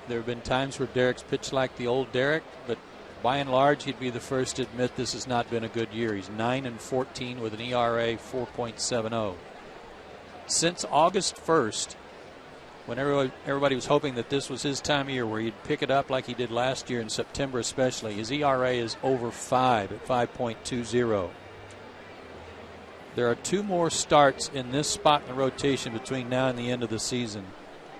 There have been times where Derek's pitched like the old Derek, but by and large, he'd be the first to admit this has not been a good year. He's 9-14 with an ERA 4.70. Since August 1st, when everybody was hoping that this was his time of year where he'd pick it up like he did last year in September especially, his ERA is over 5 at 5.20. There are 2 more starts in this spot in the rotation between now and the end of the season.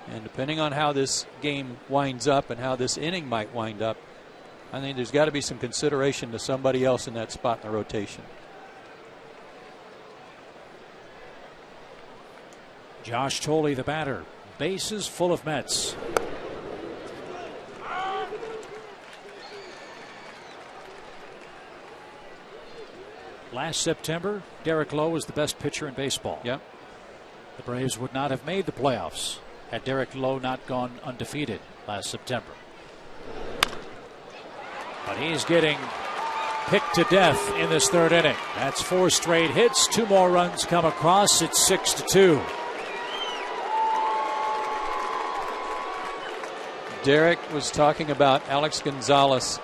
And depending on how this game winds up and how this inning might wind up, I think there's got to be some consideration to somebody else in that spot in the rotation. Josh Tolley, the batter. Bases full of Mets. Last September, Derek Lowe was the best pitcher in baseball. Yep. The Braves would not have made the playoffs had Derek Lowe not gone undefeated last September. But he's getting picked to death in this third inning. That's 4 straight hits. 2 more runs come across. It's 6-2. Derek was talking about Alex Gonzalez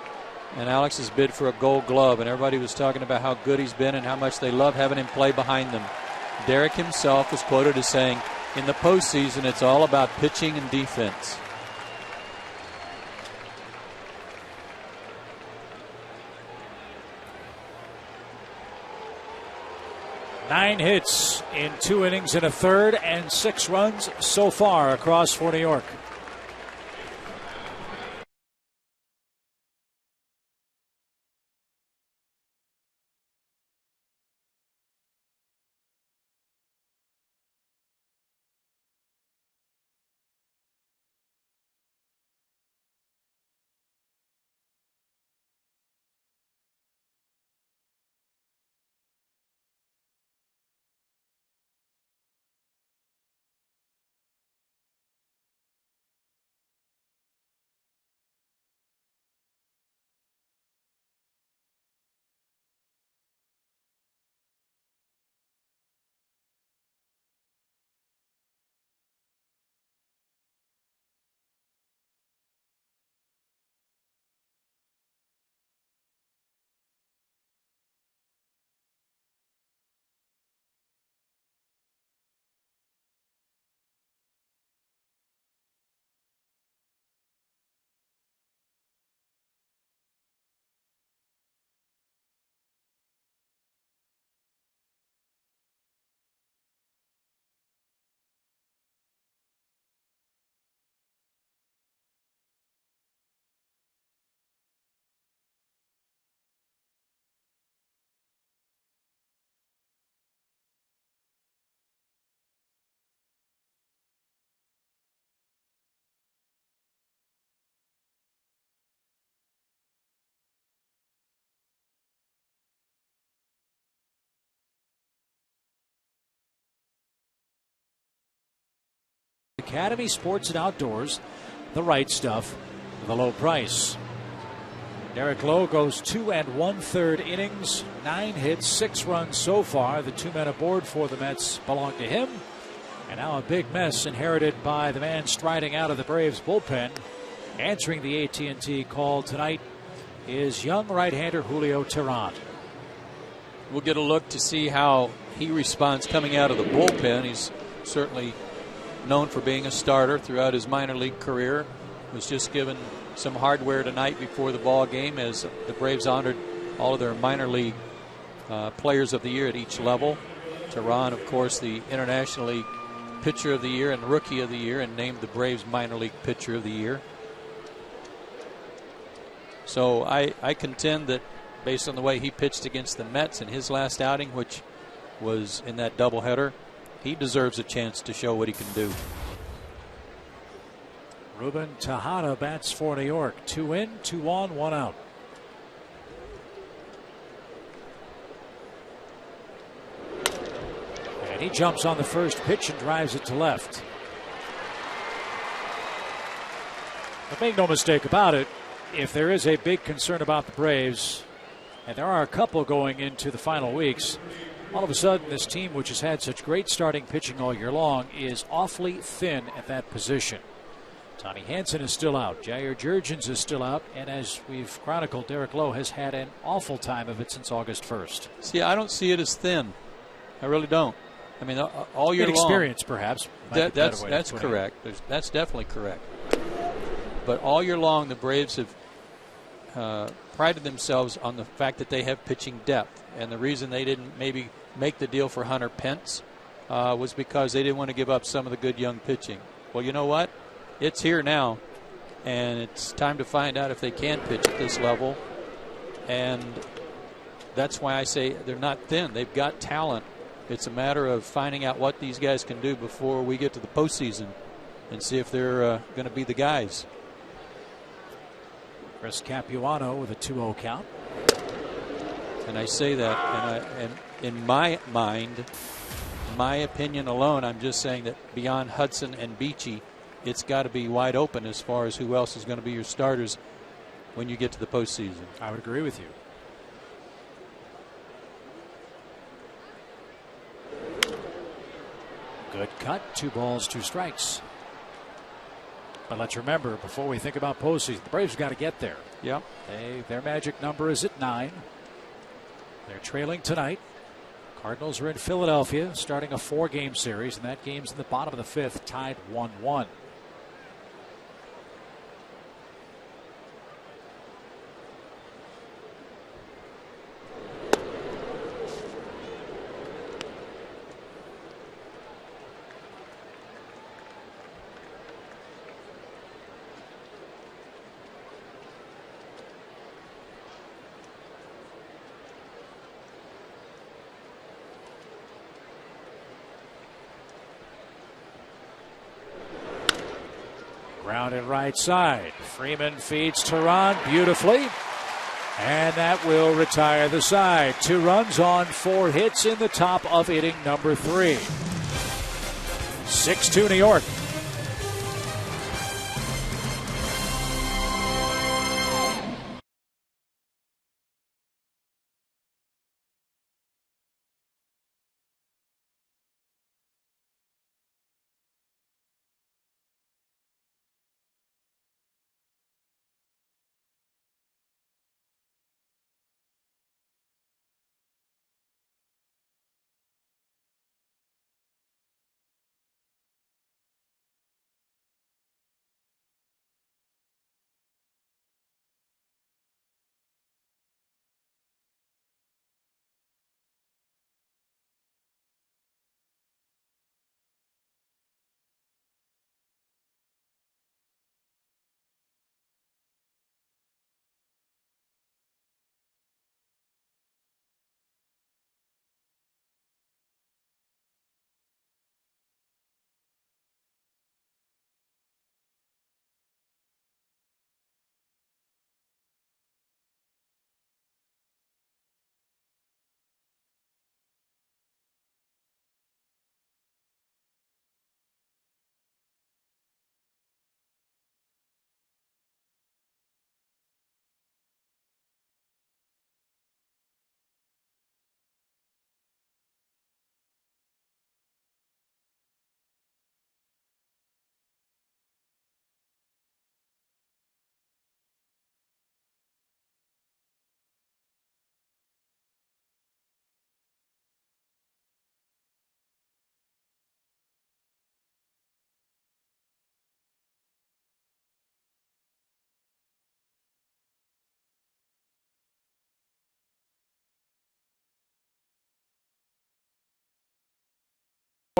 and Alex's bid for a Gold Glove, and everybody was talking about how good he's been and how much they love having him play behind them. Derek himself was quoted as saying, in the postseason, it's all about pitching and defense. Nine hits in 2 innings and a third, and 6 runs so far across for New York. Academy Sports and Outdoors, the right stuff with a low price. Derek Lowe goes 2 1/3 innings, 9 hits, 6 runs so far. The 2 men aboard for the Mets belong to him. And now a big mess inherited by the man striding out of the Braves bullpen. Answering the AT&T call tonight is young right-hander Julio Teheran. We'll get a look to see how he responds coming out of the bullpen. He's certainly known for being a starter throughout his minor league career. Was just given some hardware tonight before the ball game as the Braves honored all of their minor league players of the year at each level. Teheran, of course, the International League Pitcher of the Year and Rookie of the Year, and named the Braves Minor League Pitcher of the Year. So I contend that based on the way he pitched against the Mets in his last outing, which was in that doubleheader, he deserves a chance to show what he can do. Ruben Tejada bats for New York. 2 in, 2 on, 1 out. And he jumps on the first pitch and drives it to left. But make no mistake about it, if there is a big concern about the Braves, and there are a couple going into the final weeks, all of a sudden this team, which has had such great starting pitching all year long, is awfully thin at that position. Tony Hansen is still out. Jair Jurgens is still out. And as we've chronicled, Derek Lowe has had an awful time of it since August 1st. See, I don't see it as thin. I really don't. I mean, all year long. Inexperience, perhaps. That's correct. That's definitely correct. But all year long, the Braves have prided themselves on the fact that they have pitching depth. And the reason they didn't maybe make the deal for Hunter Pence was because they didn't want to give up some of the good young pitching. Well, you know what? It's here now, and it's time to find out if they can pitch at this level. And that's why I say they're not thin. They've got talent. It's a matter of finding out what these guys can do before we get to the postseason and see if they're going to be the guys. Chris Capuano with a 2-0 count. And I say that, and in my mind, my opinion alone, I'm just saying that beyond Hudson and Beachy, it's got to be wide open as far as who else is going to be your starters when you get to the postseason. I would agree with you. Good cut. 2 balls, 2 strikes. But let's remember, before we think about postseason, the Braves got to get there. Yeah. Their magic number is at 9. They're trailing tonight. Cardinals are in Philadelphia, starting a 4-game series, and that game's in the bottom of the 5th, tied 1-1. Grounded right side. Freeman feeds Teheran beautifully. And that will retire the side. 2 runs on 4 hits in the top of inning number 3. 6-2 New York.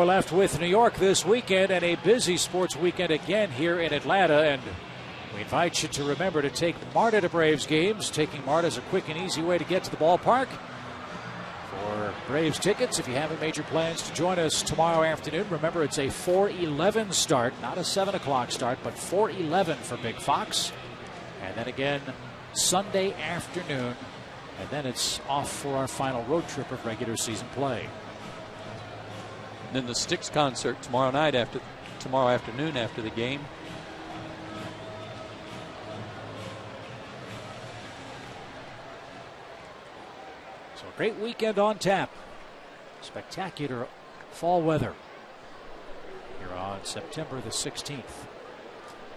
left with New York this weekend, and a busy sports weekend again here in Atlanta. And we invite you to remember to take MARTA to Braves games. Taking MARTA is a quick and easy way to get to the ballpark. For Braves tickets, if you haven't made your plans to join us tomorrow afternoon, remember it's a 4:11 start, not a 7 o'clock start, but 4:11 for Big Fox. And then again Sunday afternoon, and then it's off for our final road trip of regular season play. And then the Styx concert tomorrow afternoon after the game. So a great weekend on tap. Spectacular fall weather here on September the 16th.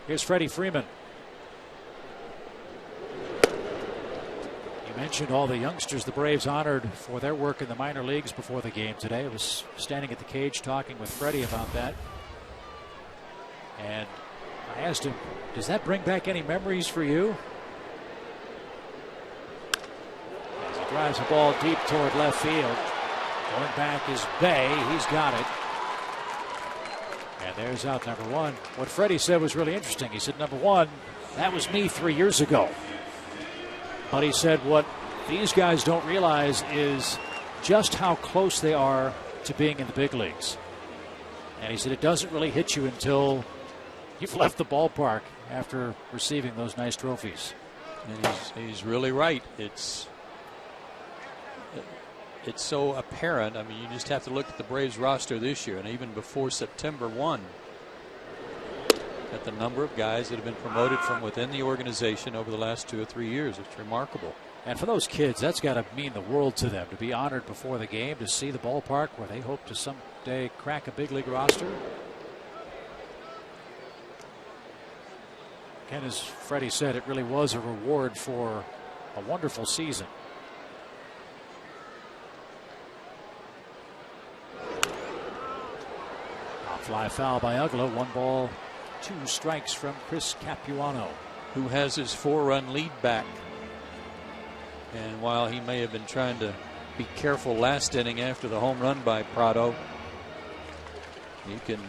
Here's Freddie Freeman. You mentioned all the youngsters the Braves honored for their work in the minor leagues before the game today. I was standing at the cage talking with Freddie about that. And I asked him, does that bring back any memories for you? As he drives the ball deep toward left field. Going back is Bay. He's got it. And there's out number one. What Freddie said was really interesting. He said, number one, that was me 3 years ago. But he said what these guys don't realize is just how close they are to being in the big leagues. And he said it doesn't really hit you until you've left the ballpark after receiving those nice trophies. And he's really right. It's so apparent. I mean, you just have to look at the Braves roster this year, and even before September 1, at the number of guys that have been promoted from within the organization over the last 2 or 3 years. It's remarkable. And for those kids, that's got to mean the world to them, to be honored before the game, to see the ballpark where they hope to someday crack a big league roster. And as Freddie said, it really was a reward for a wonderful season. Fly foul by Ugla. 1 ball, 2 strikes from Chris Capuano, who has his 4-run lead back. And while he may have been trying to be careful last inning after the home run by Prado, he can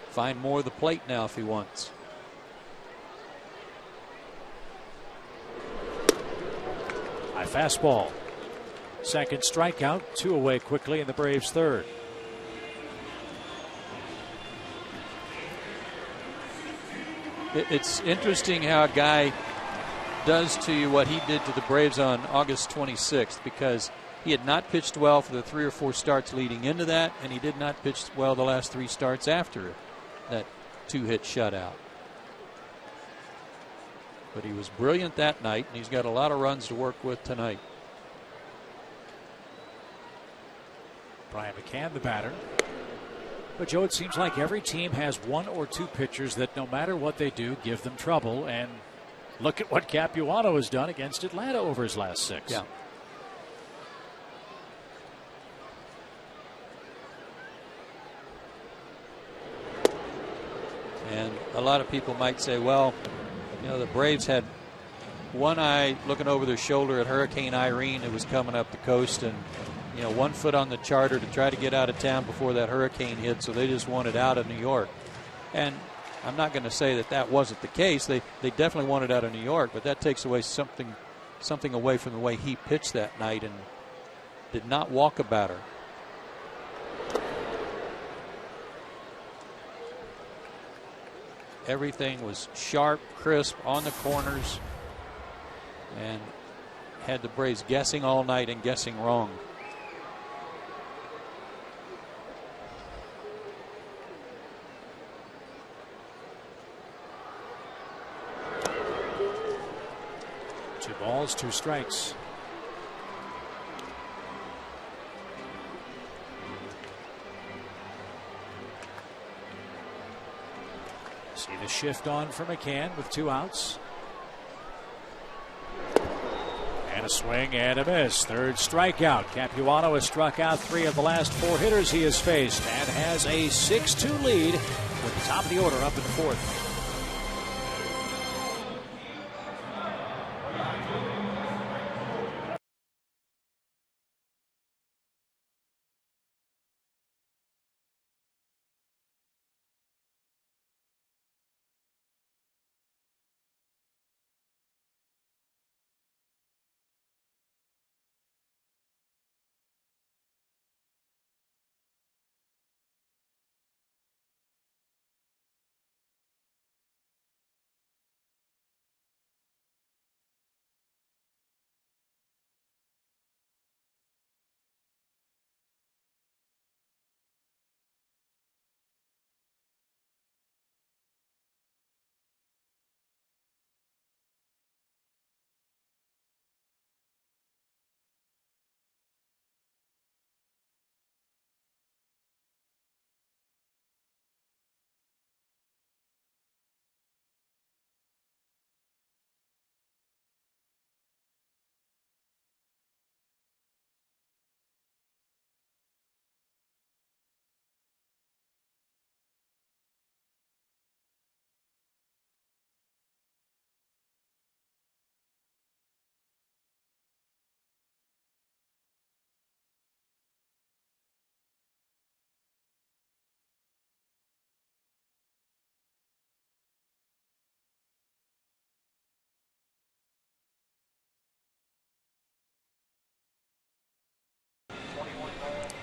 find more of the plate now if he wants. High fastball. Second strikeout, 2 away quickly in the Braves' third. It's interesting how a guy does to you what he did to the Braves on August 26th, because he had not pitched well for the 3 or 4 starts leading into that, and he did not pitch well the last 3 starts after that 2-hit shutout. But he was brilliant that night, and he's got a lot of runs to work with tonight. Brian McCann, the batter. But, Joe, it seems like every team has 1 or 2 pitchers that no matter what they do, give them trouble. And look at what Capuano has done against Atlanta over his last 6. Yeah. And a lot of people might say, well, you know, the Braves had one eye looking over their shoulder at Hurricane Irene that was coming up the coast, and you know, 1 foot on the charter to try to get out of town before that hurricane hit, so they just wanted out of New York. And I'm not going to say that that wasn't the case. They definitely wanted out of New York, but that takes away something away from the way he pitched that night and did not walk a batter. Everything was sharp, crisp, on the corners, and had the Braves guessing all night and guessing wrong. Two balls, 2 strikes. See the shift on for McCann with 2 outs. And a swing and a miss. 3rd strikeout. Capuano has struck out 3 of the last 4 hitters he has faced and has a 6-2 lead with the top of the order up in the 4th.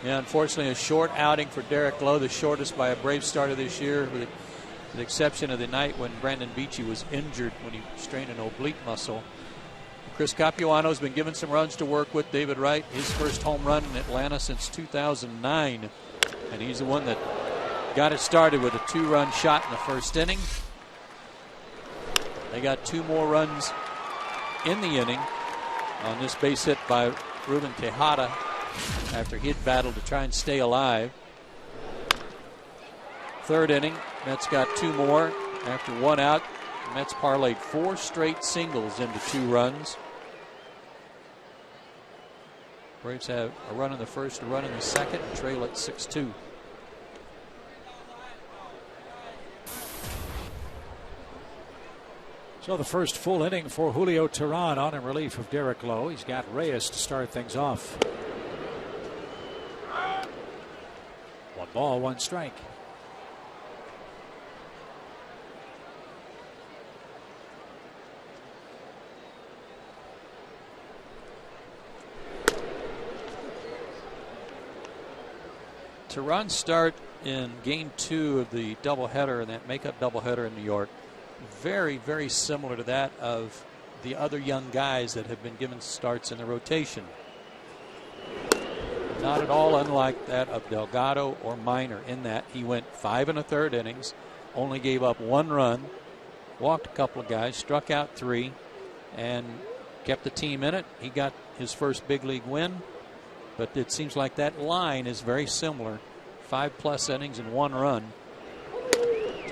Yeah, unfortunately, a short outing for Derek Lowe, the shortest by a Brave starter this year, with the exception of the night when Brandon Beachy was injured when he strained an oblique muscle. Chris Capuano's been given some runs to work with. David Wright, his first home run in Atlanta since 2009. And he's the one that got it started with a 2-run shot in the first inning. They got 2 more runs in the inning on this base hit by Ruben Tejada after he had battled to try and stay alive. 3rd inning, Mets got 2 more. After 1 out, the Mets parlayed 4 straight singles into 2 runs. Braves have a run in the first, a run in the second, and trail at 6-2. So the first full inning for Julio Teheran on in relief of Derek Lowe. He's got Reyes to start things off. 1 ball, 1 strike. Teheran's start in game 2 of the doubleheader, and that makeup doubleheader in New York, very, very similar to that of the other young guys that have been given starts in the rotation. Not at all unlike that of Delgado or Minor, in that he went 5 1/3 innings, only gave up 1 run, walked a couple of guys, struck out 3, and kept the team in it. He got his first big league win, but it seems like that line is very similar. 5+ innings and 1 run.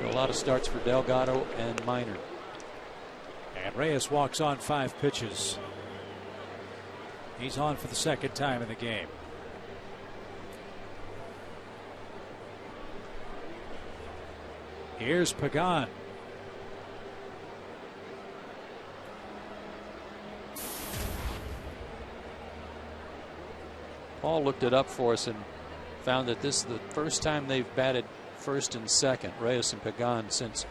A lot of starts for Delgado and Minor. And Reyes walks on 5 pitches. He's on for the 2nd time in the game. Here's Pagan. Paul looked it up for us and found that this is the first time they've batted first and second, Reyes and Pagan, since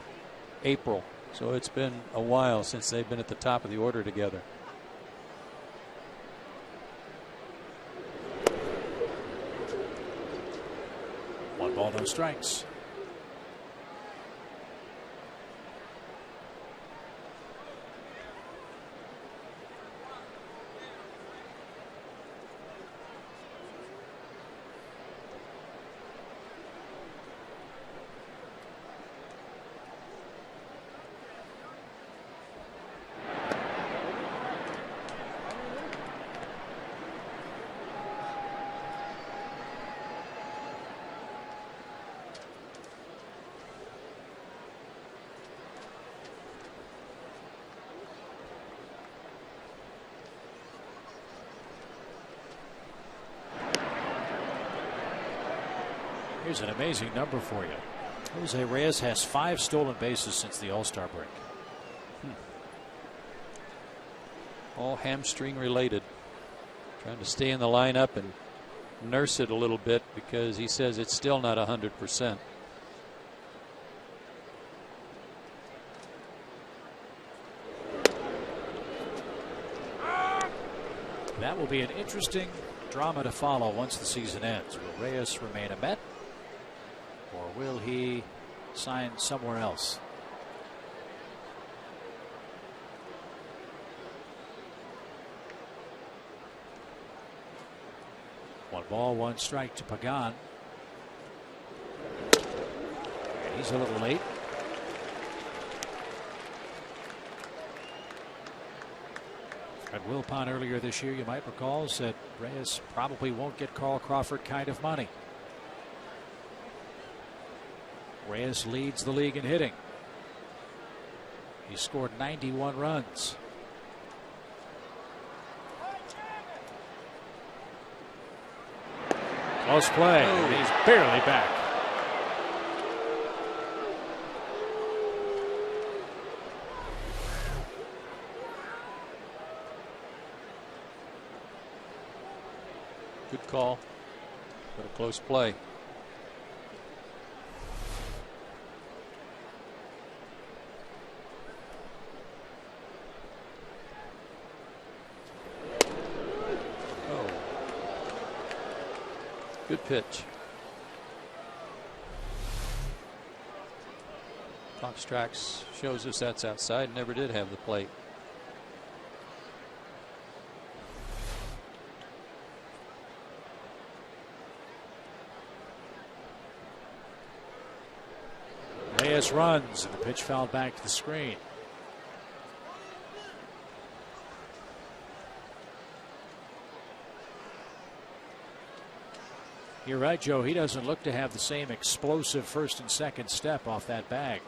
April. So it's been a while since they've been at the top of the order together. One ball, no strikes. Here's an amazing number for you. Jose Reyes has 5 stolen bases since the All-Star break. All hamstring related. Trying to stay in the lineup and nurse it a little bit because he says it's still not 100%. That will be an interesting drama to follow once the season ends. Will Reyes remain a Met, or will he sign somewhere else? One ball, 1 strike to Pagan. He's a little late. Fred Wilpon earlier this year, you might recall, said Reyes probably won't get Carl Crawford kind of money. Reyes leads the league in hitting. He scored 91 runs. Close play. And he's barely back. Good call, but a close play. Good pitch. Fox Tracks shows us that's outside. Never did have the plate. Reyes runs, and the pitch fouled back to the screen. You're right, Joe. He doesn't look to have the same explosive first and second step off that bag.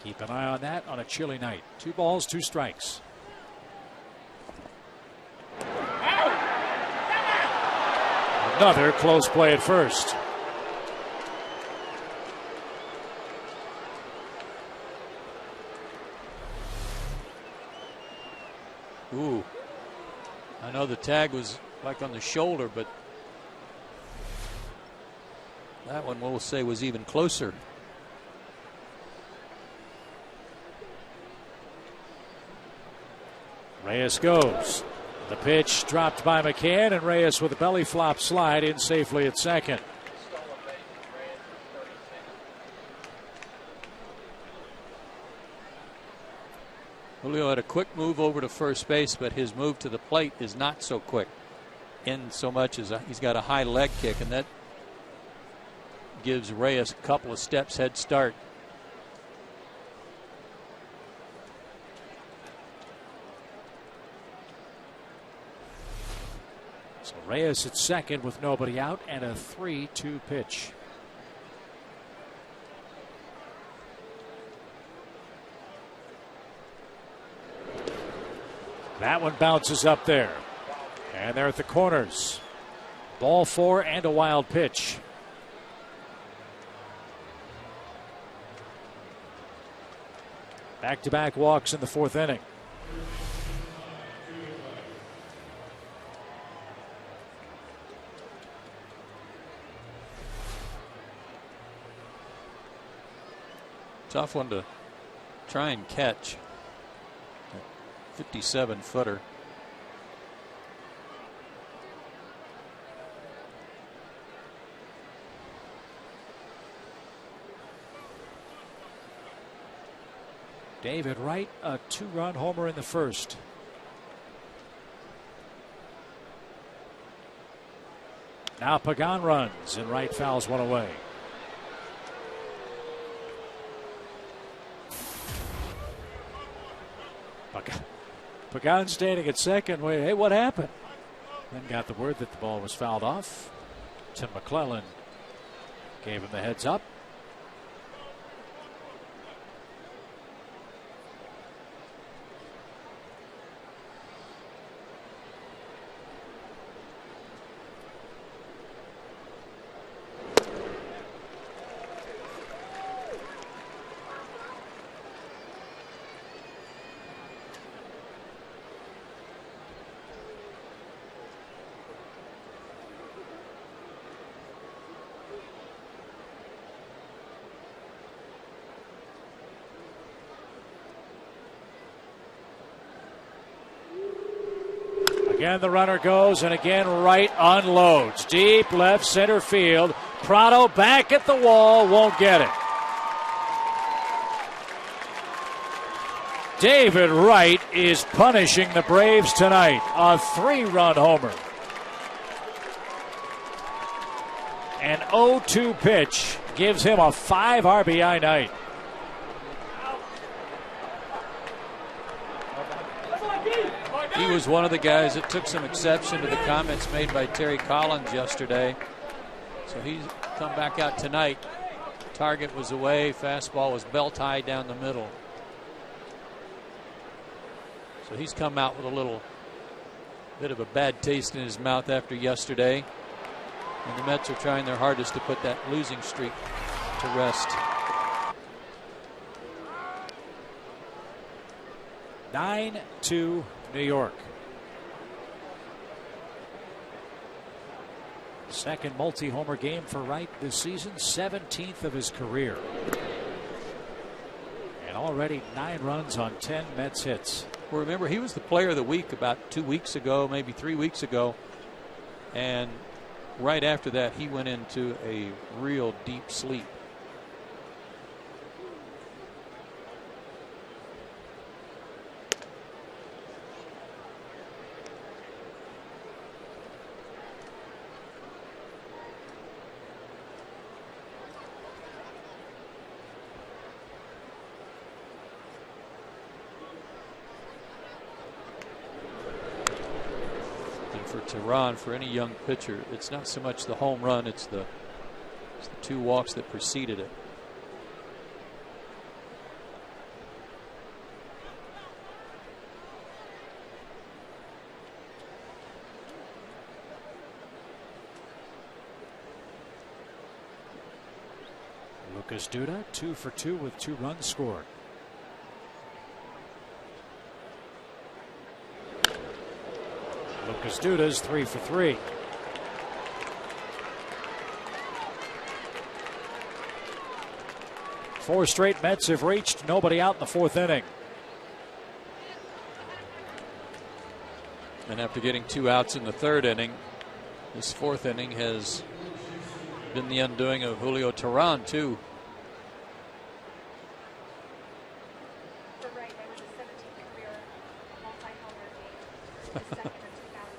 Keep an eye on that on a chilly night. 2 balls, 2 strikes. Another close play at first. Ooh. I know the tag was like on the shoulder, but that one we'll say was even closer. Reyes goes. The pitch dropped by McCann, and Reyes with a belly flop slide in safely at second. Julio had a quick move over to first base, but his move to the plate is not so quick, in so much as he's got a high leg kick, and that gives Reyes a couple of steps head start. So Reyes at second with nobody out, and a 3-2 pitch. That one bounces up there. And they're at the corners. Ball 4 and a wild pitch. Back-to-back walks in the 4th inning. Tough one to try and catch. 57-footer. David Wright, a 2-run homer in the first. Now Pagan runs, and Wright fouls one away. Pagan standing at second. Wait, hey, what happened? Then got the word that the ball was fouled off. Tim McClellan gave him the heads up. Again, the runner goes, and again, Wright unloads. Deep left center field. Prado back at the wall, won't get it. David Wright is punishing the Braves tonight. A 3-run homer. An 0-2 pitch gives him a 5 RBI night. He was one of the guys that took some exception to the comments made by Terry Collins yesterday. So he's come back out tonight. Target was away. Fastball was belt high down the middle. So he's come out with a little bit of a bad taste in his mouth after yesterday. And the Mets are trying their hardest to put that losing streak to rest. 9-2 New York. Second multi-homer game for Wright this season, 17th of his career. And already 9 runs on 10 Mets hits. Well, remember, he was the player of the week about 2 weeks ago, maybe 3 weeks ago. And right after that, he went into a real deep sleep. Tehran, for any young pitcher, it's not so much the home run, it's the 2 walks that preceded it. Lucas Duda 2 for 2 with 2 runs scored. Lucas Duda's 3 for 3. Four straight Mets have reached nobody out in the 4th inning. And after getting 2 outs in the 3rd inning, this 4th inning has been the undoing of Julio Tehran, too.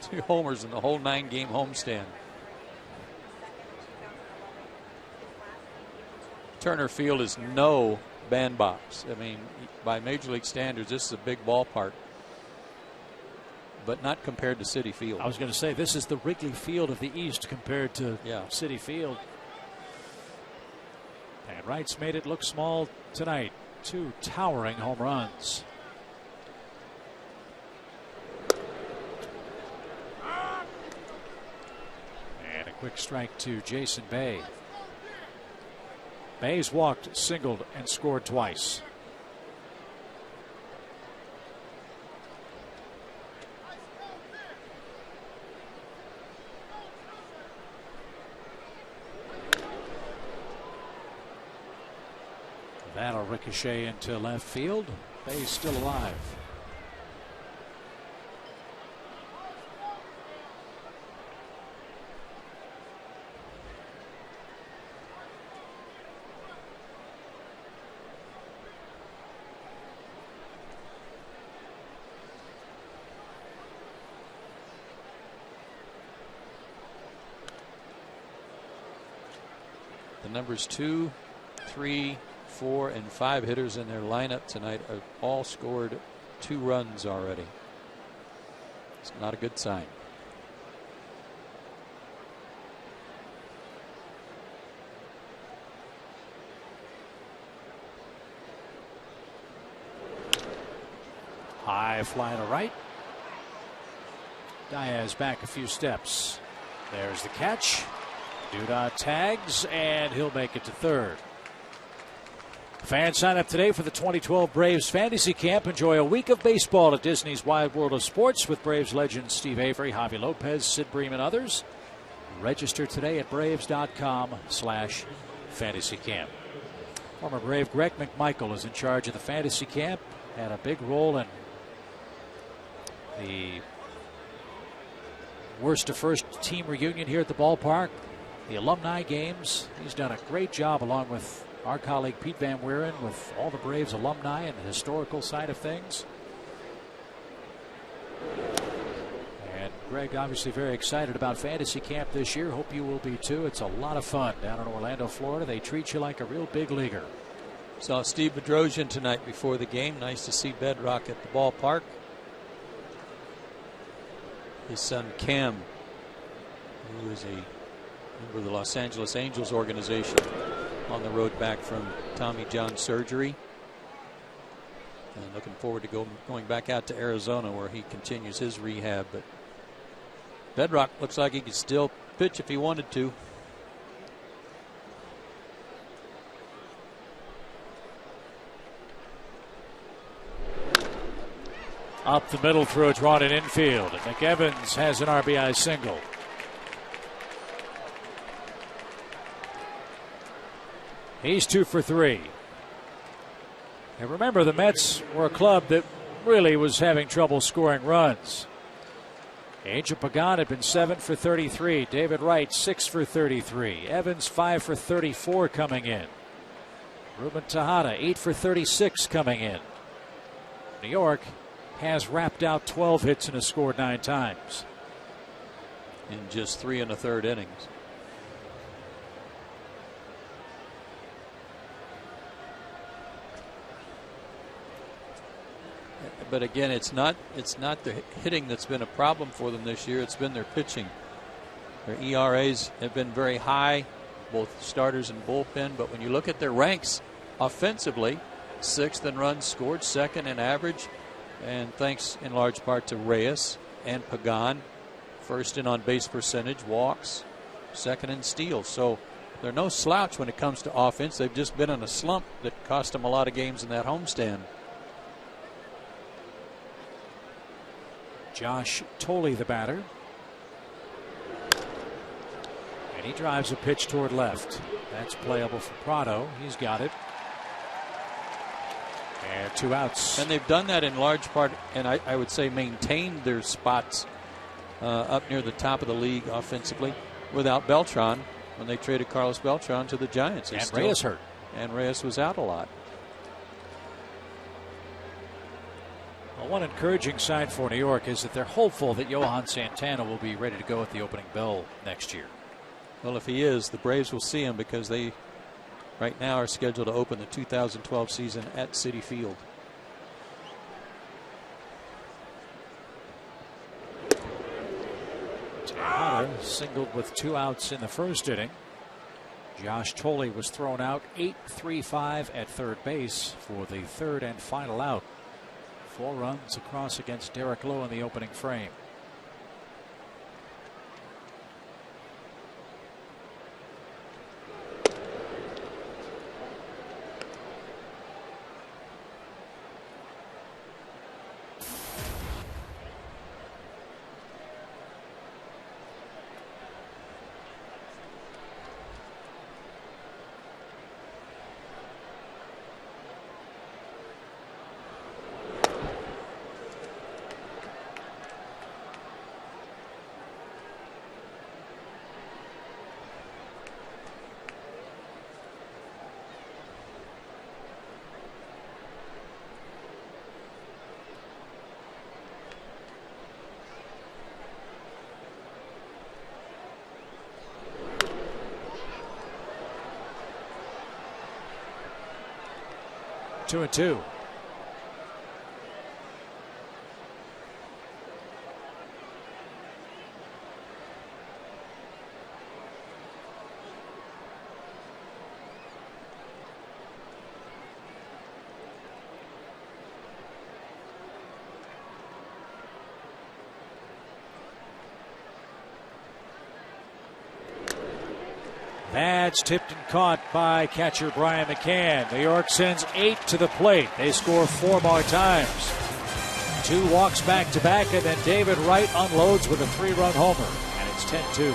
Two homers in the whole 9-game homestand. Turner Field is no bandbox. I mean, by Major League standards, this is a big ballpark, but not compared to Citi Field. I was going to say, this is the Wrigley Field of the East compared to Citi Field. And Wright's made it look small tonight. 2 towering home runs. Quick strike to Jason Bay. Bay's walked, singled, and scored twice. That'll ricochet into left field. Bay's still alive. The numbers 2, 3, 4, and 5 hitters in their lineup tonight have all scored 2 runs already. It's not a good sign. High fly to right. Diaz back a few steps. There's the catch. Duda tags, and he'll make it to 3rd. Fans sign up today for the 2012 Braves Fantasy Camp. Enjoy a week of baseball at Disney's Wide World of Sports with Braves legends Steve Avery, Javi Lopez, Sid Bream, and others. Register today at Braves.com/fantasycamp. Former Brave Greg McMichael is in charge of the Fantasy Camp. Had a big role in the worst to first team reunion here at the ballpark. The alumni games. He's done a great job along with our colleague Pete Van Wieren with all the Braves alumni and the historical side of things. And Greg obviously very excited about Fantasy Camp this year. Hope you will be too. It's a lot of fun down in Orlando, Florida. They treat you like a real big leaguer. Saw Steve Bedrosian tonight before the game. Nice to see Bedrock at the ballpark. His son Cam, who is a member of the Los Angeles Angels organization, on the road back from Tommy John surgery. And looking forward to going back out to Arizona where he continues his rehab. But Bedrock looks like he could still pitch if he wanted to. Up the middle through a drawn in infield. And McEvans has an RBI single. He's 2 for 3. And remember, the Mets were a club that really was having trouble scoring runs. Angel Pagan had been 7 for 33. David Wright 6 for 33. Evans 5 for 34 coming in. Ruben Tejada 8 for 36 coming in. New York has wrapped out 12 hits and has scored 9 times. In just 3 1/3 innings. But again, it's not the hitting that's been a problem for them this year. It's been their pitching. Their ERAs have been very high, both starters and bullpen. But when you look at their ranks offensively, 6th in runs scored, 2nd in average, and thanks in large part to Reyes and Pagan, 1st in on base percentage, walks, 2nd in steals. So they're no slouch when it comes to offense. They've just been in a slump that cost them a lot of games in that homestand. Josh Thole, the batter. And he drives a pitch toward left. That's playable for Prado. He's got it. And 2 outs. And they've done that in large part, and I would say maintained their spots up near the top of the league offensively without Beltran when they traded Carlos Beltran to the Giants. And Reyes hurt. And Reyes was out a lot. Well, one encouraging sign for New York is that they're hopeful that Johan Santana will be ready to go at the opening bell next year. Well, if he is, the Braves will see him because they right now are scheduled to open the 2012 season at Citi Field. Tejada singled with 2 outs in the first inning. Josh Thole was thrown out. 8-3-5 at third base for the 3rd and final out. 4 runs across against Derek Lowe in the opening frame. Two and two. That's tipped and caught by catcher Brian McCann. New York sends 8 to the plate. They score 4 more times. 2 walks back to back, and then David Wright unloads with a 3-run homer. And it's 10-2.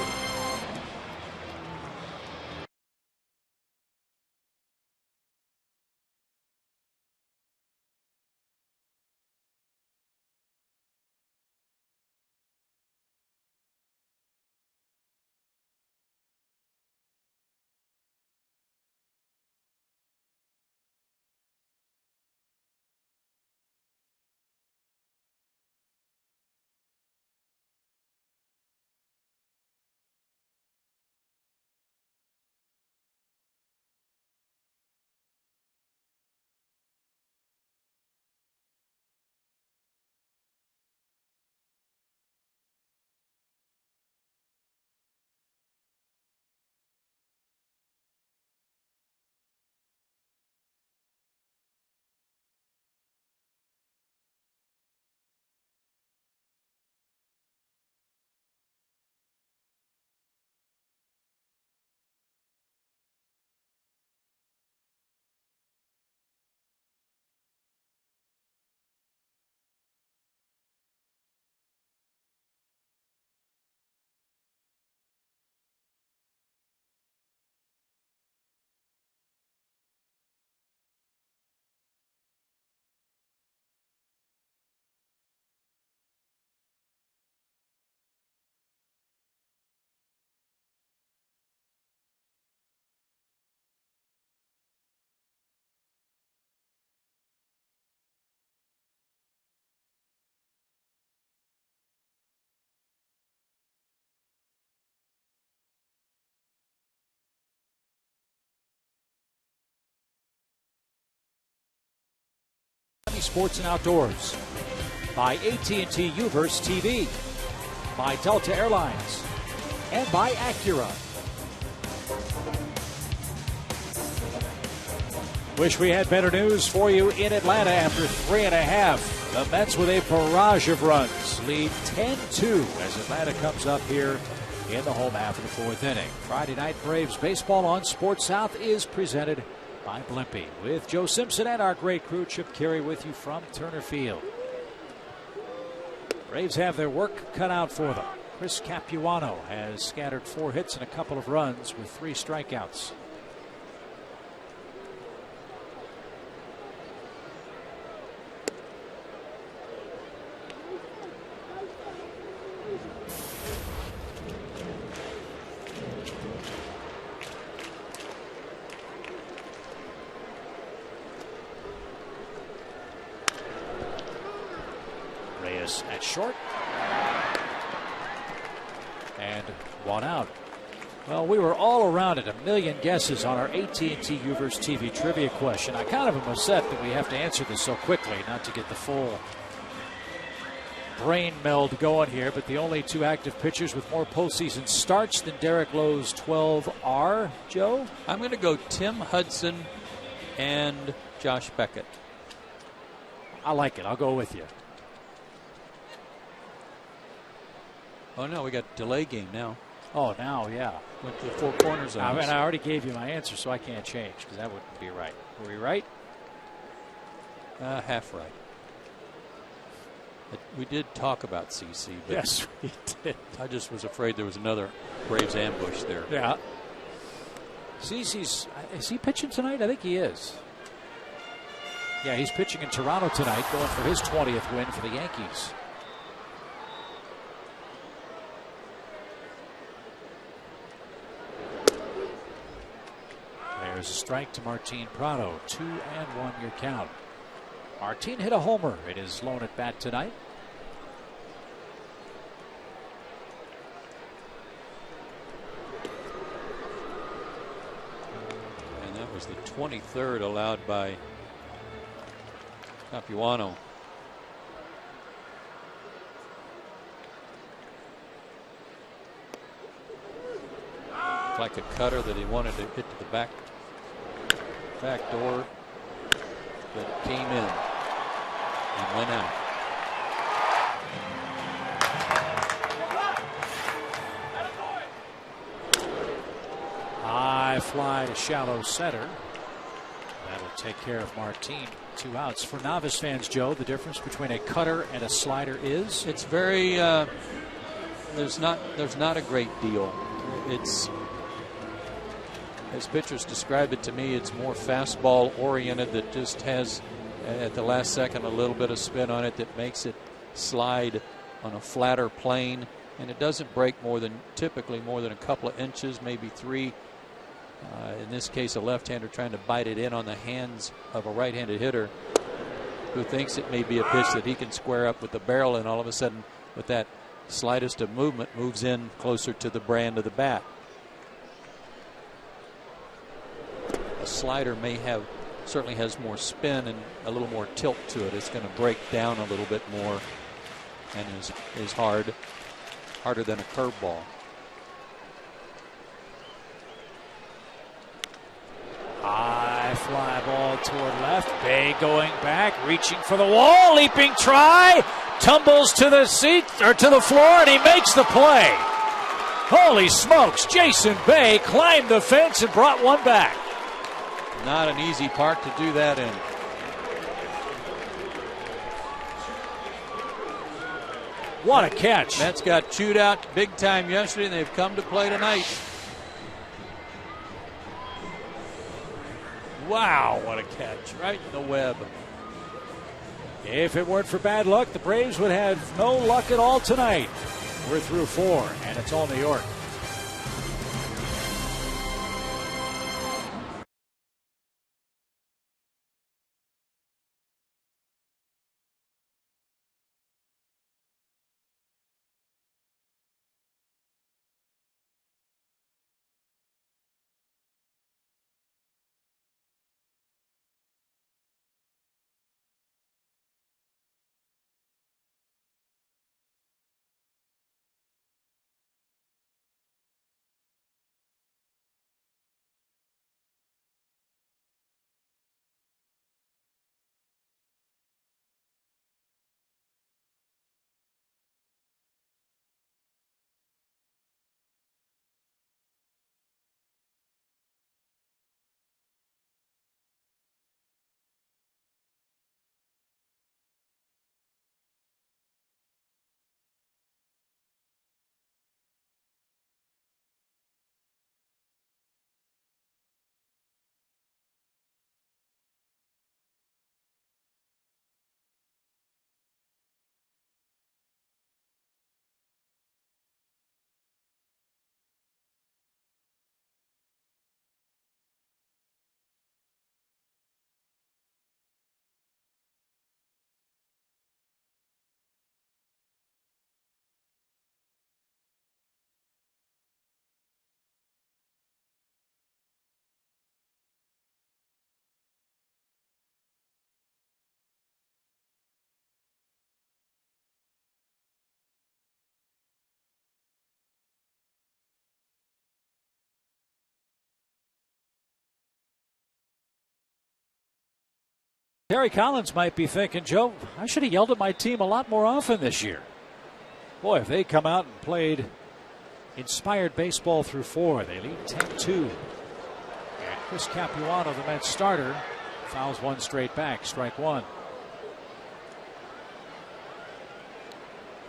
Sports and Outdoors, by AT&T Uverse TV, by Delta Airlines, and by Acura. Wish we had better news for you in Atlanta after 3.5. The Mets with a barrage of runs lead 10-2 as Atlanta comes up here in the home half of the fourth inning. Friday night Braves baseball on Sports South is presented by Blimpie, with Joe Simpson and our great crew. Chip Carey with you from Turner Field. Braves have their work cut out for them. Chris Capuano has scattered 4 hits and a couple of runs with 3 strikeouts. At short, and 1 out. Well, we were all around it, a million guesses on our AT&T Uverse TV trivia question. I kind of am upset that we have to answer this so quickly, not to get the full brain meld going here, but the only 2 active pitchers with more postseason starts than Derek Lowe's 12 are, Joe? I'm going to go Tim Hudson and Josh Beckett. I like it. I'll go with you. Oh, no, we got delay game now. Oh, now, yeah. Went to the 4 corners. I mean, I already gave you my answer, so I can't change because that wouldn't be right. Were we right? Half right. But we did talk about CC. But yes, we did. I just was afraid there was another Braves ambush there. Yeah. CC's, is he pitching tonight? I think he is. Yeah, he's pitching in Toronto tonight, going for his 20th win for the Yankees. There's a strike to Martin Prado. 2-1 your count. Martin hit a homer in his lone at bat tonight. And that was the 23rd allowed by Capuano. It's like a cutter that he wanted to hit to the back door, but it came in and went out. High fly to shallow center. That'll take care of Martin. 2 outs. For novice fans, Joe, the difference between a cutter and a slider is? It's very there's not a great deal. It's, as pitchers describe it to me, it's more fastball oriented, that just has at the last second a little bit of spin on it that makes it slide on a flatter plane, and it doesn't break typically more than a couple of inches, maybe 3. In this case, a left-hander trying to bite it in on the hands of a right-handed hitter who thinks it may be a pitch that he can square up with the barrel, and all of a sudden with that slightest of movement moves in closer to the brand of the bat. A slider certainly has more spin and a little more tilt to it. It's going to break down a little bit more and is harder than a curveball. High fly ball toward left. Bay going back, reaching for the wall, leaping try, tumbles to the seat or to the floor, and he makes the play. Holy smokes! Jason Bay climbed the fence and brought one back. Not an easy park to do that in. What a catch. Mets got chewed out big time yesterday, and they've come to play tonight. Wow, what a catch. Right in the web. If it weren't for bad luck, the Braves would have no luck at all tonight. We're through 4, and it's all New York. Terry Collins might be thinking, Joe, I should have yelled at my team a lot more often this year. Boy, if they come out and played inspired baseball through 4, they lead 10-2. And Chris Capuano, the Mets starter, fouls one straight back, strike one.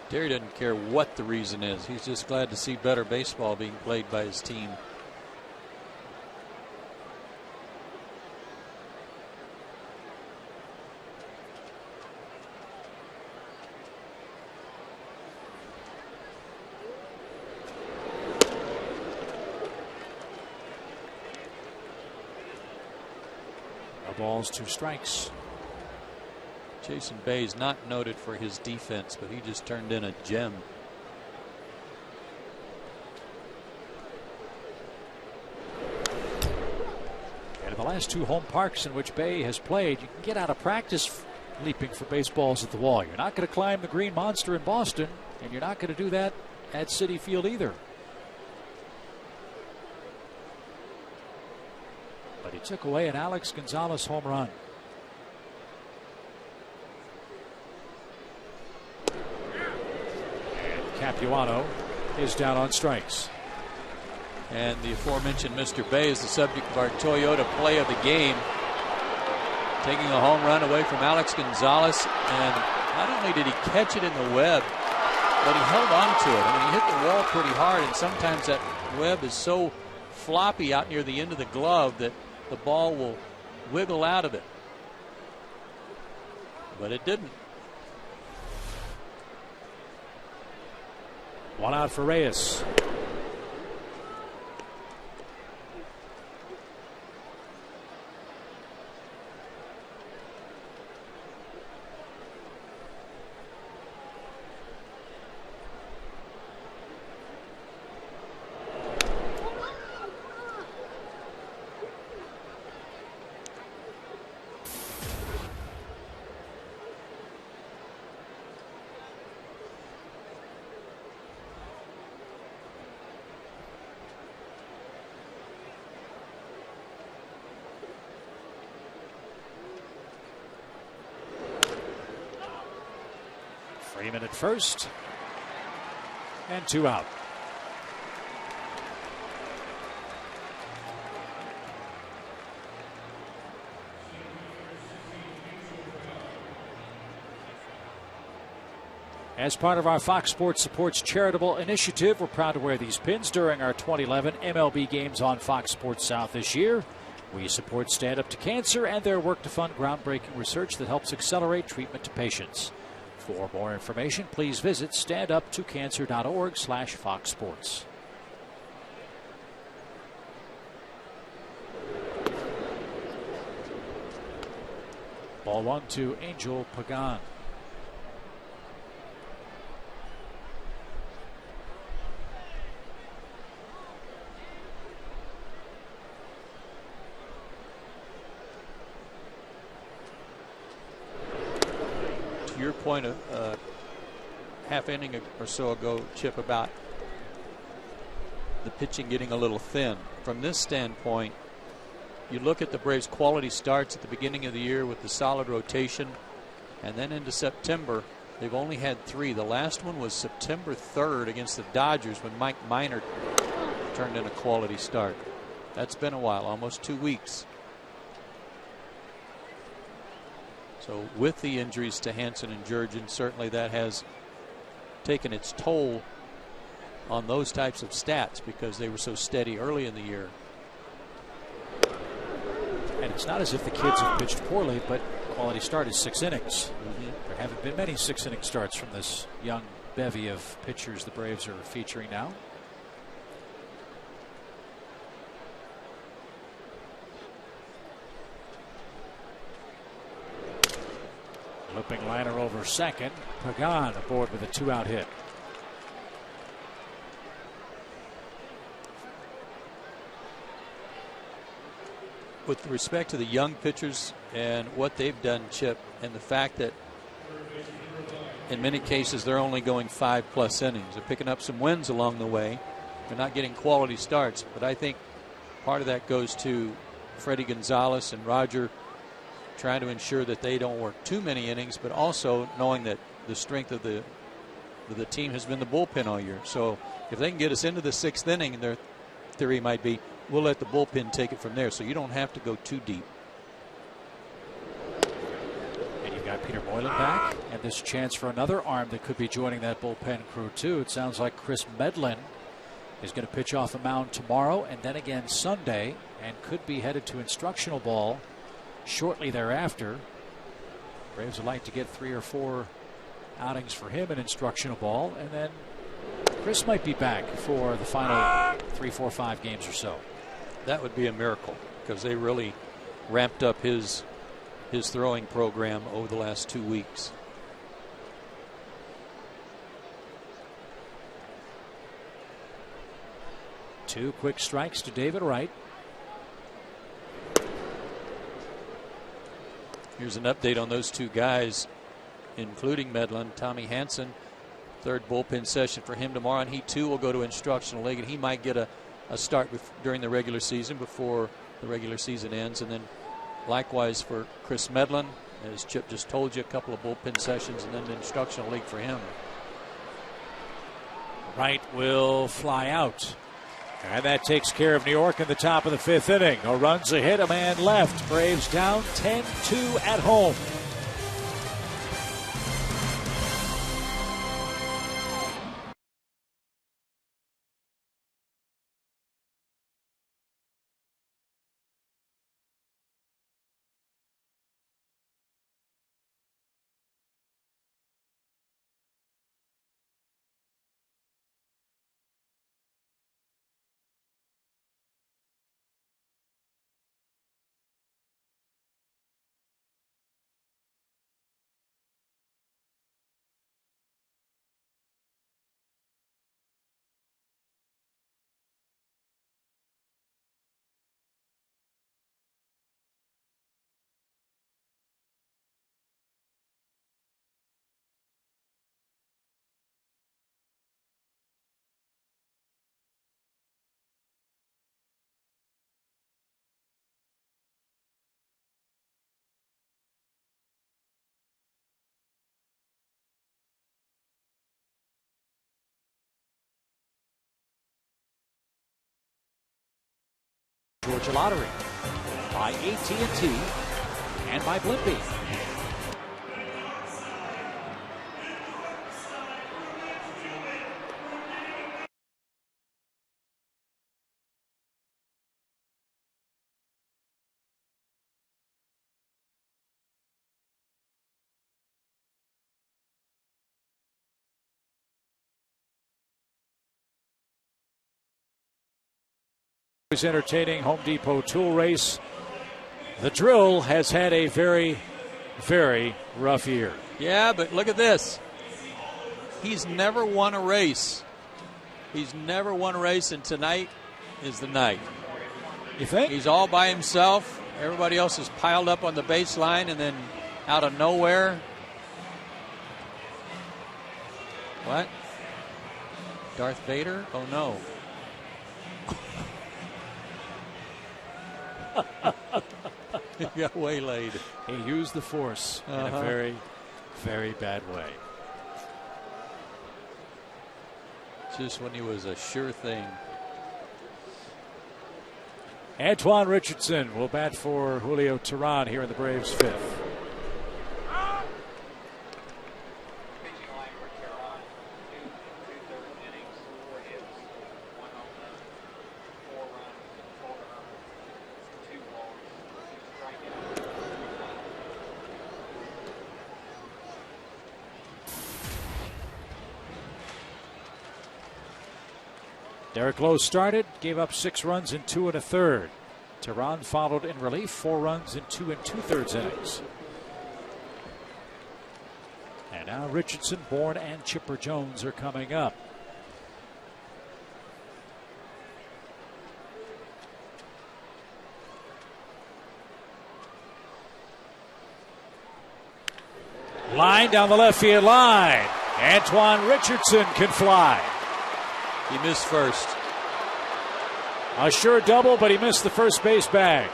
Terry doesn't care what the reason is. He's just glad to see better baseball being played by his team. Balls, 2 strikes. Jason Bay is not noted for his defense, but he just turned in a gem. And in the last 2 home parks in which Bay has played, you can get out of practice leaping for baseballs at the wall. You're not going to climb the Green Monster in Boston, and you're not going to do that at Citi Field either. But he took away an Alex Gonzalez home run. And Capuano is down on strikes. And the aforementioned Mr. Bay is the subject of our Toyota play of the game. Taking a home run away from Alex Gonzalez. And not only did he catch it in the web, but he held on to it. I mean, he hit the wall pretty hard, and sometimes that web is so floppy out near the end of the glove that the ball will wiggle out of it. But it didn't. 1 out for Reyes. Freeman at first, and 2 out. As part of our Fox Sports Supports charitable initiative, we're proud to wear these pins during our 2011 MLB games on Fox Sports South this year. We support Stand Up to Cancer and their work to fund groundbreaking research that helps accelerate treatment to patients. For more information, please visit standuptocancer.org/Fox Sports. Ball 1 to Angel Pagan. Your point a half inning or so ago, Chip, about the pitching getting a little thin. From this standpoint, you look at the Braves' quality starts at the beginning of the year with the solid rotation, and then into September, they've only had 3. The last one was September 3rd against the Dodgers when Mike Minor turned in a quality start. That's been a while, almost 2 weeks. So with the injuries to Hansen and Jurgen, certainly that has taken its toll on those types of stats because they were so steady early in the year. And it's not as if the kids have pitched poorly, but quality start is 6 innings. There haven't been many 6-inning starts from this young bevy of pitchers the Braves are featuring now. Looping liner over second. Pagan aboard with a 2-out hit. With respect to the young pitchers and what they've done, Chip, and the fact that in many cases they're only going 5+ innings. They're picking up some wins along the way. They're not getting quality starts, but I think part of that goes to Freddie Gonzalez and Roger trying to ensure that they don't work too many innings, but also knowing that the strength of the team has been the bullpen all year. So if they can get us into the 6th inning, their theory might be, we'll let the bullpen take it from there, so you don't have to go too deep. And you've got Peter Moylan back, and this chance for another arm that could be joining that bullpen crew too. It sounds like Chris Medlin is going to pitch off the mound tomorrow and then again Sunday, and could be headed to instructional ball shortly thereafter. Braves would like to get 3 or 4 outings for him in instructional ball, and then Chris might be back for the final 3, 4, 5 games or so. That would be a miracle, because they really ramped up his throwing program over the last 2 weeks. Two quick strikes to David Wright. Here's an update on those 2 guys, including Medlin. Tommy Hansen, 3rd bullpen session for him tomorrow, and he too will go to instructional league, and he might get a start during the regular season before the regular season ends. And then likewise for Chris Medlin, as Chip just told you, a couple of bullpen sessions and then the instructional league for him. Wright will fly out. And that takes care of New York in the top of the 5th inning. No runs, a hit, a man left. Braves down 10-2 at home. Georgia Lottery by AT&T and by Blimpie. Entertaining Home Depot tool race. The drill has had a very, very rough year. Yeah, but look at this. He's never won a race. He's never won a race, and tonight is the night. You think? He's all by himself. Everybody else is piled up on the baseline, and then out of nowhere. What? Darth Vader? Oh, no. He got waylaid. He used the force in a very, very bad way. Just when he was a sure thing. Antoine Richardson will bat for Julio Teheran here in the Braves' 5th. Derek Lowe started, gave up 6 runs in 2 1/3. Teheran followed in relief, 4 runs in 2 2/3 innings. And now Richardson, Bourne, and Chipper Jones are coming up. Line down the left field line. Antoine Richardson can fly. He missed first. A sure double, but he missed the first base bag.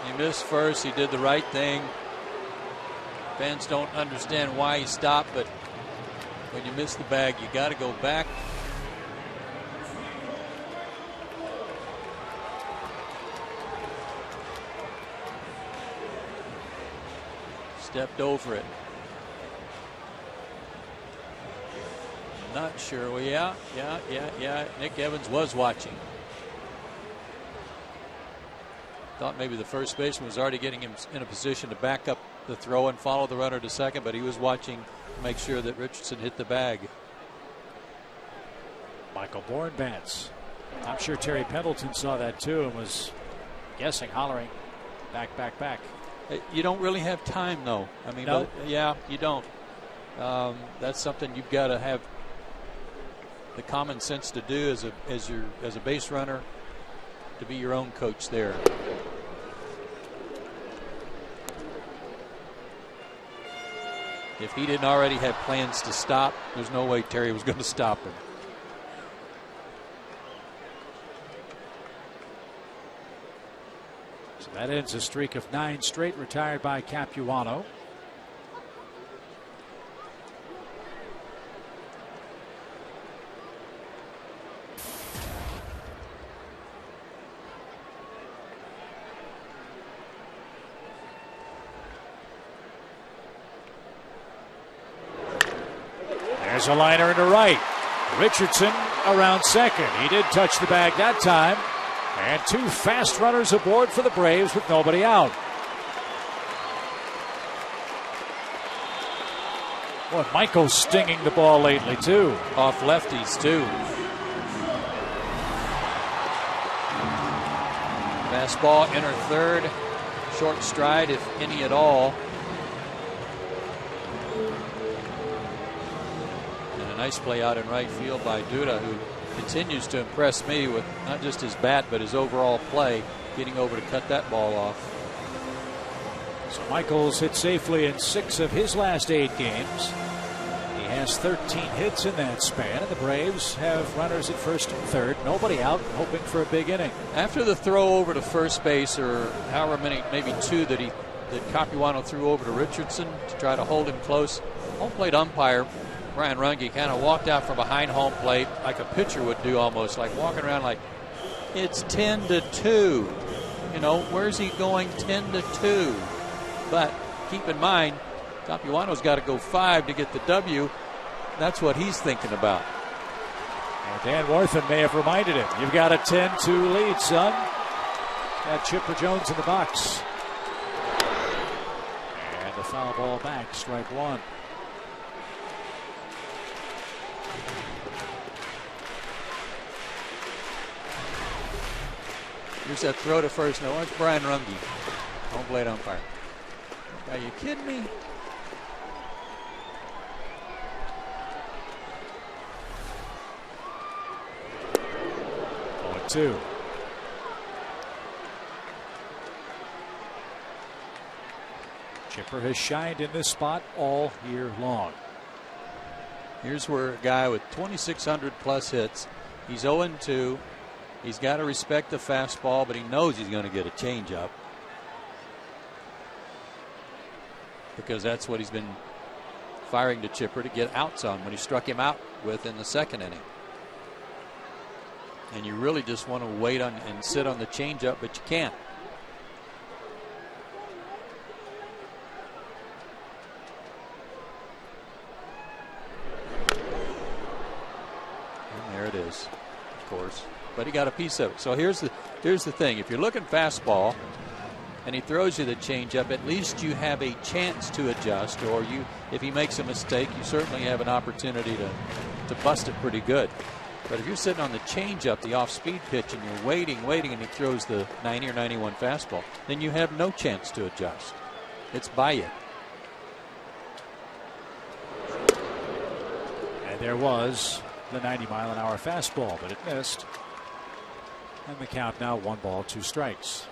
He missed first. He did the right thing. Fans don't understand why he stopped, but when you miss the bag, you got to go back. Stepped over it. Not sure. Well, yeah. Nick Evans was watching. Thought maybe the first baseman was already getting him in a position to back up the throw and follow the runner to second, but he was watching to make sure that Richardson hit the bag. Michael Bourne bats. I'm sure Terry Pendleton saw that too and was guessing, hollering, back. You don't really have time, though. I mean, no. Yeah, you don't. That's something you've got to have the common sense to do as a base runner, to be your own coach there. If he didn't already have plans to stop, there's no way Terry was going to stop him. So that ends a streak of 9 straight retired by Capuano. There's a liner into right. Richardson around second. He did touch the bag that time. And 2 fast runners aboard for the Braves with nobody out. Boy, Michael's stinging the ball lately, too. Off lefties, too. Fastball, inner third. Short stride, if any at all. And a nice play out in right field by Duda, who continues to impress me with not just his bat, but his overall play, getting over to cut that ball off. So Michael's hit safely in 6 of his last 8 games. He has 13 hits in that span, and the Braves have runners at first and third. Nobody out, hoping for a big inning. After the throw over to first base, or however many, maybe 2 that Capuano threw over to Richardson to try to hold him close, home plate umpire Brian Runge kind of walked out from behind home plate like a pitcher would do, almost like walking around like it's 10-2. You know, where's he going 10-2? But keep in mind, Capuano's got to go 5 to get the W. That's what he's thinking about. And Dan Warthen may have reminded him, you've got a 10-2 lead, son. Got Chipper Jones in the box. And the foul ball back, strike 1. Here's that throw to first. Now, it's Brian Runge, home plate umpire. Are you kidding me? Oh, 2. Chipper has shined in this spot all year long. Here's where a guy with 2,600 plus hits, he's 0-2. He's got to respect the fastball, but he knows he's going to get a changeup, because that's what he's been firing to Chipper to get outs on when he struck him out with in the second inning. And you really just want to wait on and sit on the changeup, but you can't. And there it is, of course. But he got a piece of it. So here's the thing. If you're looking fastball and he throws you the changeup, at least you have a chance to adjust, or if he makes a mistake, you certainly have an opportunity to bust it pretty good. But if you're sitting on the changeup, the off-speed pitch, and you're waiting, and he throws the 90 or 91 fastball, then you have no chance to adjust. It's by you. And there was the 90-mile-an-hour fastball, but it missed. And the count now 1 ball, 2 strikes.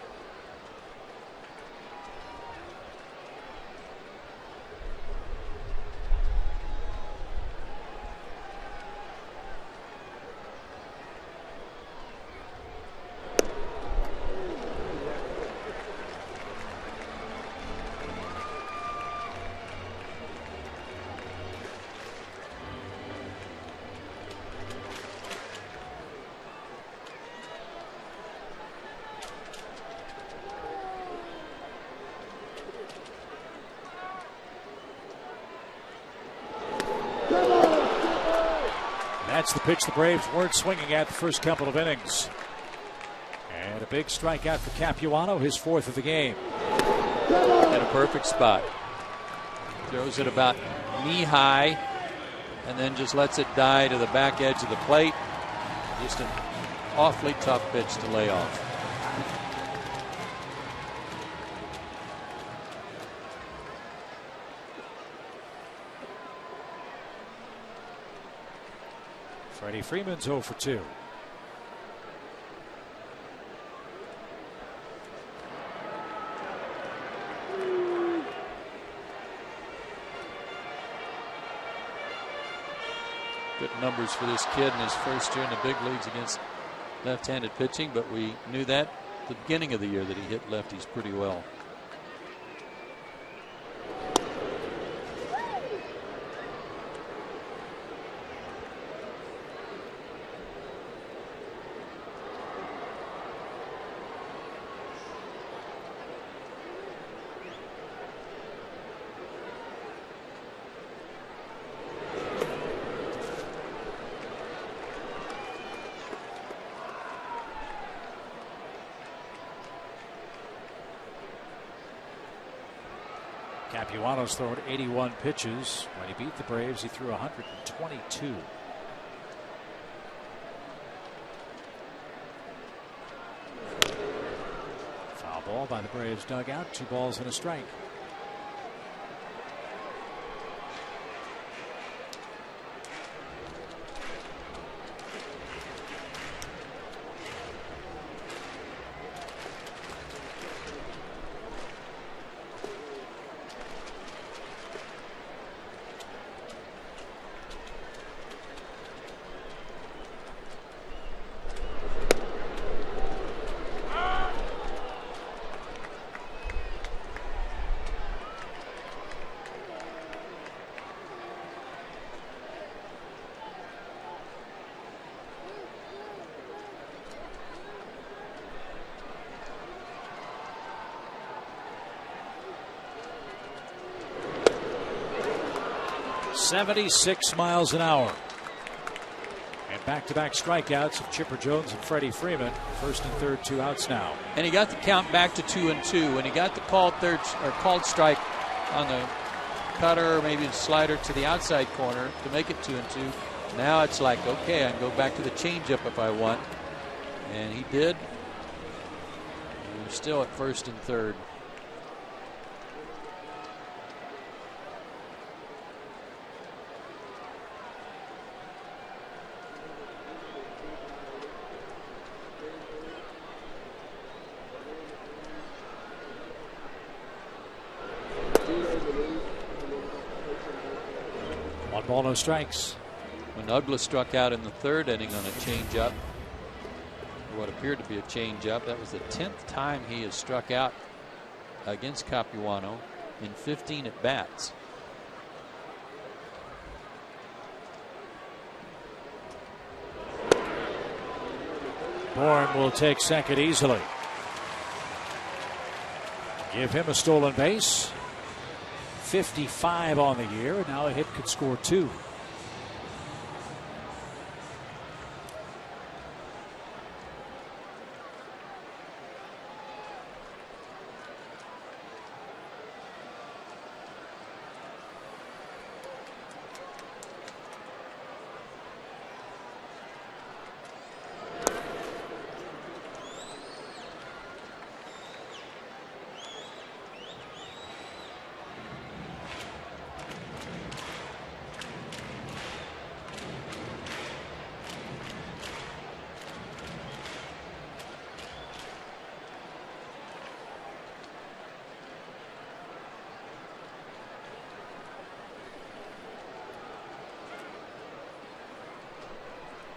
That's the pitch the Braves weren't swinging at the first couple of innings. And a big strikeout for Capuano, his 4th of the game. At a perfect spot. Throws it about knee-high and then just lets it die to the back edge of the plate. Just an awfully tough pitch to lay off. Freddie Freeman's 0 for 2. Good numbers for this kid in his first year in the big leagues against left-handed pitching, but we knew that at the beginning of the year that he hit lefties pretty well. Capuano's thrown 81 pitches. When he beat the Braves, he threw 122. Foul ball by the Braves dugout. 2 balls and a strike. .76 miles an hour. And back-to-back strikeouts of Chipper Jones and Freddie Freeman. First and third, 2 outs now. And he got the count back to 2-2. When he got the called called strike on the cutter, or maybe the slider to the outside corner to make it 2-2. Now it's like, okay, I can go back to the changeup if I want. And he did. And we're still at first and third. Ball, no strikes. When Douglas struck out in the 3rd inning on a changeup, what appeared to be a changeup, that was the 10th time he has struck out against Capuano in 15 at bats. Bourne will take second easily. Give him a stolen base. 55 on the year, and now a hit could score 2.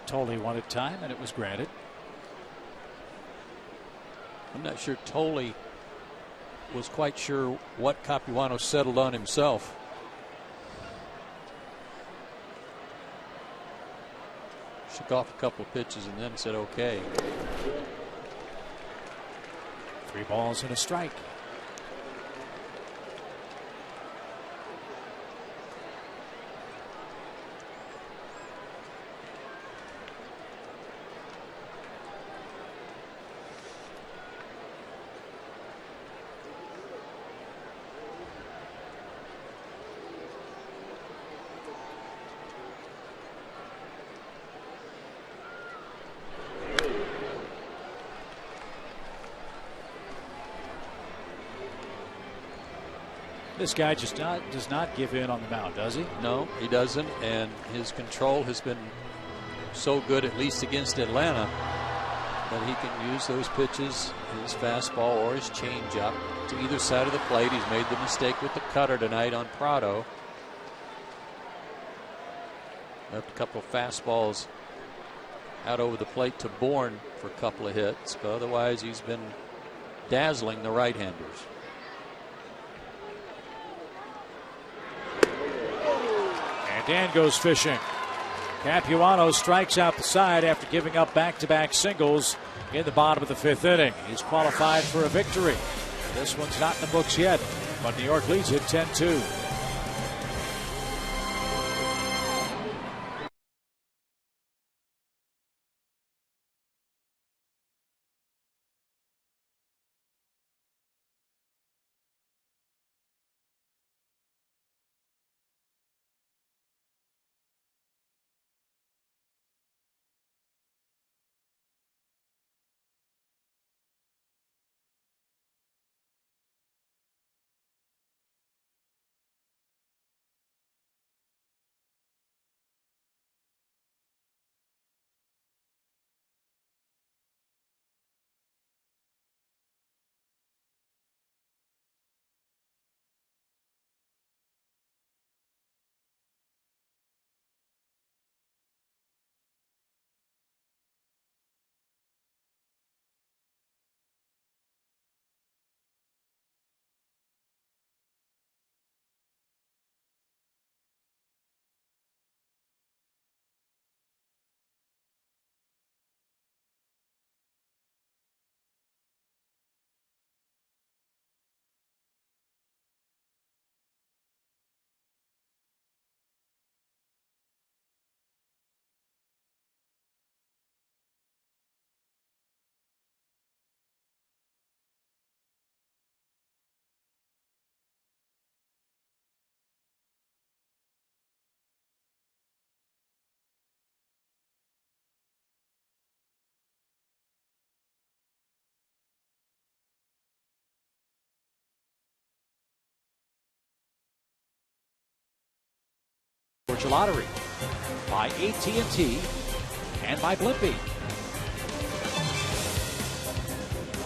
Tolley wanted time, and it was granted. I'm not sure Tolley was quite sure what Capuano settled on himself. Shook off a couple of pitches and then said, okay. 3 balls and a strike. This guy just does not give in on the mound, does he? No, he doesn't, and his control has been so good, at least against Atlanta, that he can use those pitches, his fastball or his changeup, to either side of the plate. He's made the mistake with the cutter tonight on Prado. Left a couple of fastballs out over the plate to Bourne for a couple of hits, but otherwise he's been dazzling the right-handers. And Dan goes fishing. Capuano strikes out the side after giving up back-to-back singles in the bottom of the 5th inning. He's qualified for a victory. This one's not in the books yet, but New York leads it 10-2. Georgia Lottery by AT&T and by Blimpie.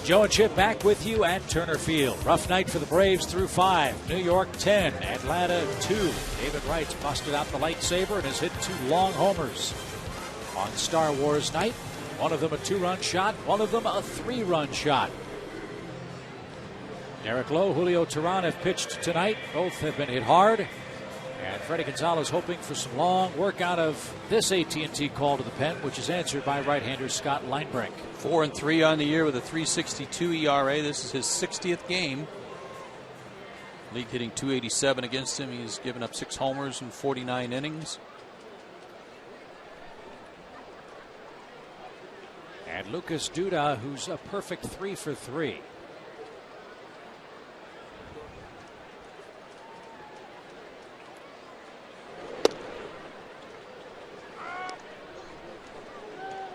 Joe and Chip back with you at Turner Field. Rough night for the Braves through 5. New York 10, Atlanta 2. David Wright's busted out the lightsaber and has hit 2 long homers. On Star Wars night, one of them a 2-run shot, one of them a 3-run shot. Derek Lowe, Julio Teheran have pitched tonight. Both have been hit hard. And Freddie Gonzalez hoping for some long work out of this AT&T call to the pen, which is answered by right-hander Scott Linebrink. 4-3 on the year with a 3.62 ERA. This is his 60th game. League hitting .287 against him. He's given up 6 homers in 49 innings. And Lucas Duda, who's a perfect 3 for 3.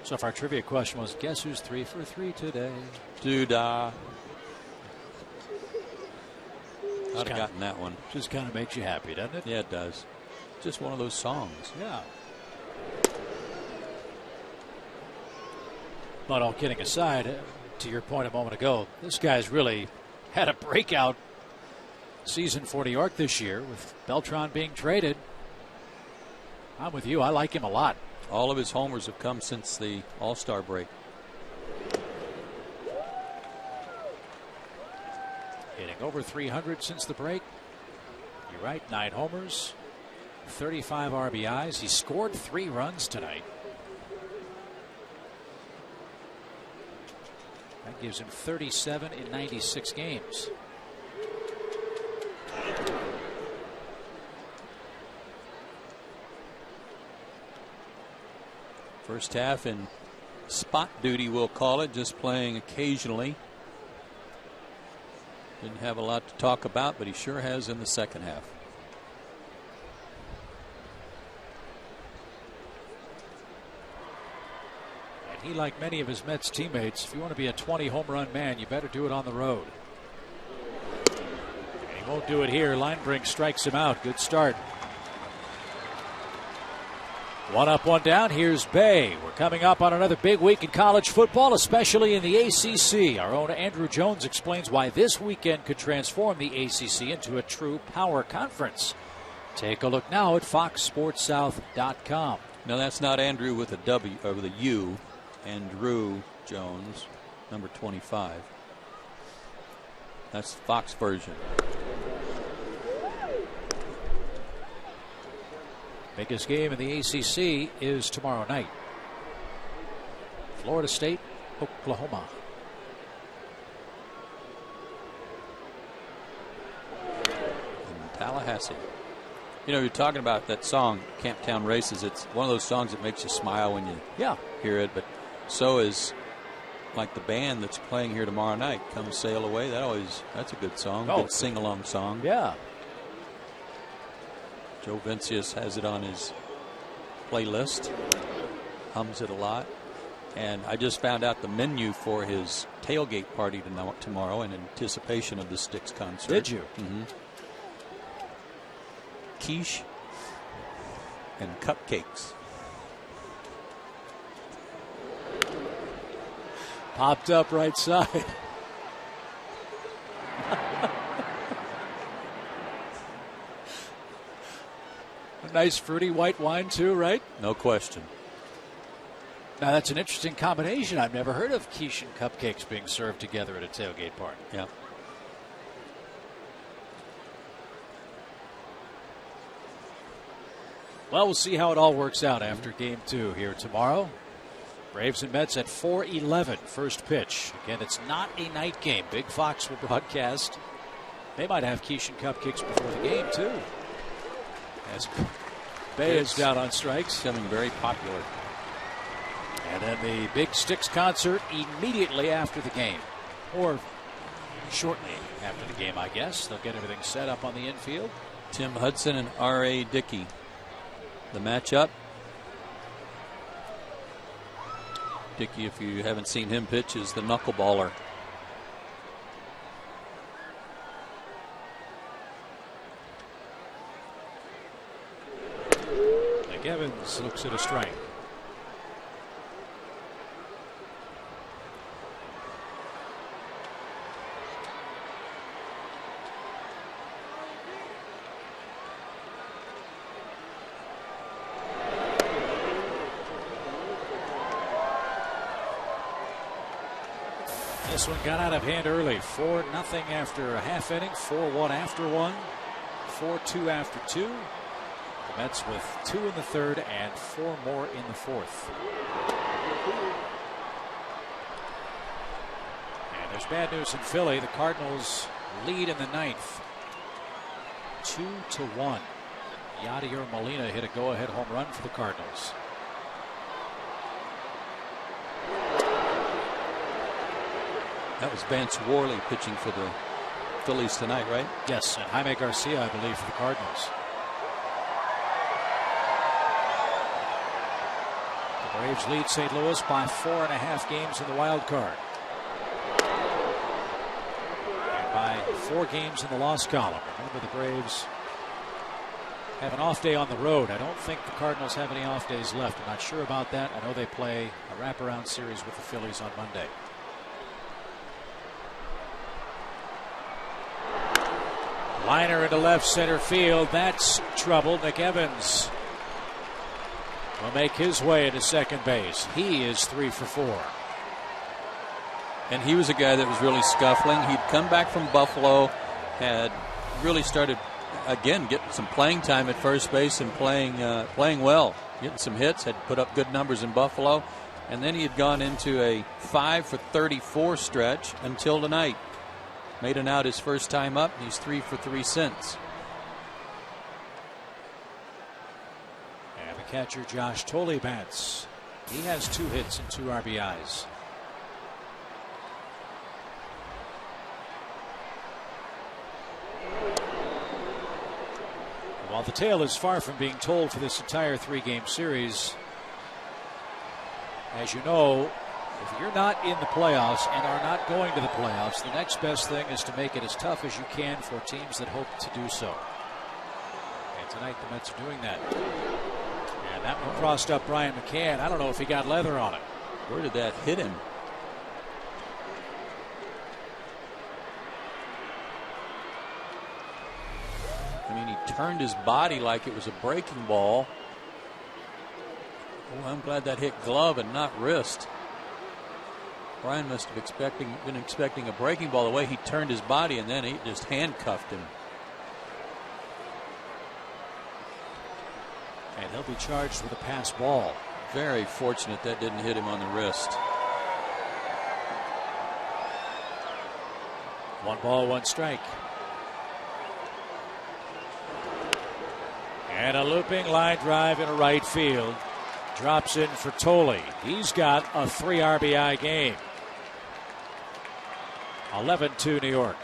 So if our trivia question was, guess who's 3 for 3 today? Duda. I'd have gotten that one. Just kind of makes you happy, doesn't it? Yeah, it does. Just one of those songs. Yeah. But all kidding aside, to your point a moment ago, this guy's really had a breakout season for New York this year with Beltran being traded. I'm with you. I like him a lot. All of his homers have come since the All-Star break. Hitting over 300 since the break. You're right, 9 homers, 35 RBIs. He scored 3 runs tonight. That gives him 37 in 96 games. First half in spot duty, we'll call it, just playing occasionally. Didn't have a lot to talk about, but he sure has in the second half. And he, like many of his Mets teammates, if you want to be a 20 home run man, you better do it on the road. And he He won't do it here. Linebrink strikes him out. Good start. 1 up, 1 down. Here's Bay. We're coming up on another big week in college football, especially in the ACC. Our own Andrew Jones explains why this weekend could transform the ACC into a true power conference. Take a look now at FoxSportsSouth.com. No, that's not Andrew with a W or with a U. Andrew Jones, number 25. That's Fox version. Biggest game in the ACC is tomorrow night. Florida State, Oklahoma. In Tallahassee. You know, you're talking about that song, Camptown Races. It's one of those songs that makes you smile when you hear it. But so is like the band that's playing here tomorrow night, Come Sail Away. That's a good song. Good sing-along song. Yeah. Joe Vincius has it on his playlist, hums it a lot. And I just found out the menu for his tailgate party tomorrow in anticipation of the Styx concert. Did you? Mm-hmm. Quiche and cupcakes. Popped up right side. A nice fruity white wine too, right? No question. Now that's an interesting combination. I've never heard of quiche and cupcakes being served together at a tailgate party. Yeah. Well, we'll see how it all works out after game 2 here tomorrow. Braves and Mets at 4:11, first pitch. Again, it's not a night game. Big Fox will broadcast. They might have quiche and cupcakes before the game, too. As Bay is down on strikes. Becoming very popular. And then the big Styx concert immediately after the game. Or shortly after the game, I guess. They'll get everything set up on the infield. Tim Hudson and R.A. Dickey. The matchup. Dickey, if you haven't seen him pitch, is the knuckleballer. Nick Evans looks at a strike. This one got out of hand early. 4-0 after a half inning, 4-1 after one, 4-2 after two. The Mets with 2 in the third and 4 more in the fourth. And there's bad news in Philly. The Cardinals lead in the ninth, 2-1. Yadier Molina hit a go-ahead home run for the Cardinals. That was Vance Worley pitching for the Phillies tonight, right? Yes, and Jaime Garcia, I believe, for the Cardinals. The Braves lead St. Louis by 4.5 games in the wild card. And by 4 games in the loss column. Remember, the Braves have an off day on the road. I don't think the Cardinals have any off days left. I'm not sure about that. I know they play a wraparound series with the Phillies on Monday. Liner into left center field. That's trouble. Nick Evans will make his way into second base. He is 3 for 4. And he was a guy that was really scuffling. He'd come back from Buffalo, had really started, again, getting some playing time at first base and playing well, getting some hits, had put up good numbers in Buffalo. And then he had gone into a 5 for 34 stretch until tonight. Made an out his first time up, and he's 3 for 3 since. And the catcher, Josh Tolley, bats. He has 2 hits and 2 RBIs. While the tale is far from being told for this entire 3-game series, as you know, If you're not in the playoffs and are not going to the playoffs, the next best thing is to make it as tough as you can for teams that hope to do so. And tonight the Mets are doing that. And that one crossed up Brian McCann. I don't know if he got leather on it. Where did that hit him? I mean, he turned his body like it was a breaking ball. Oh, I'm glad that hit glove and not wrist. Brian must have been expecting a breaking ball the way he turned his body, and then he just handcuffed him. And he'll be charged with a pass ball. Very fortunate that didn't hit him on the wrist. 1 ball, 1 strike. And a looping line drive in right field. Drops in for Tolley. He's got a 3 RBI game. 11-2 New York.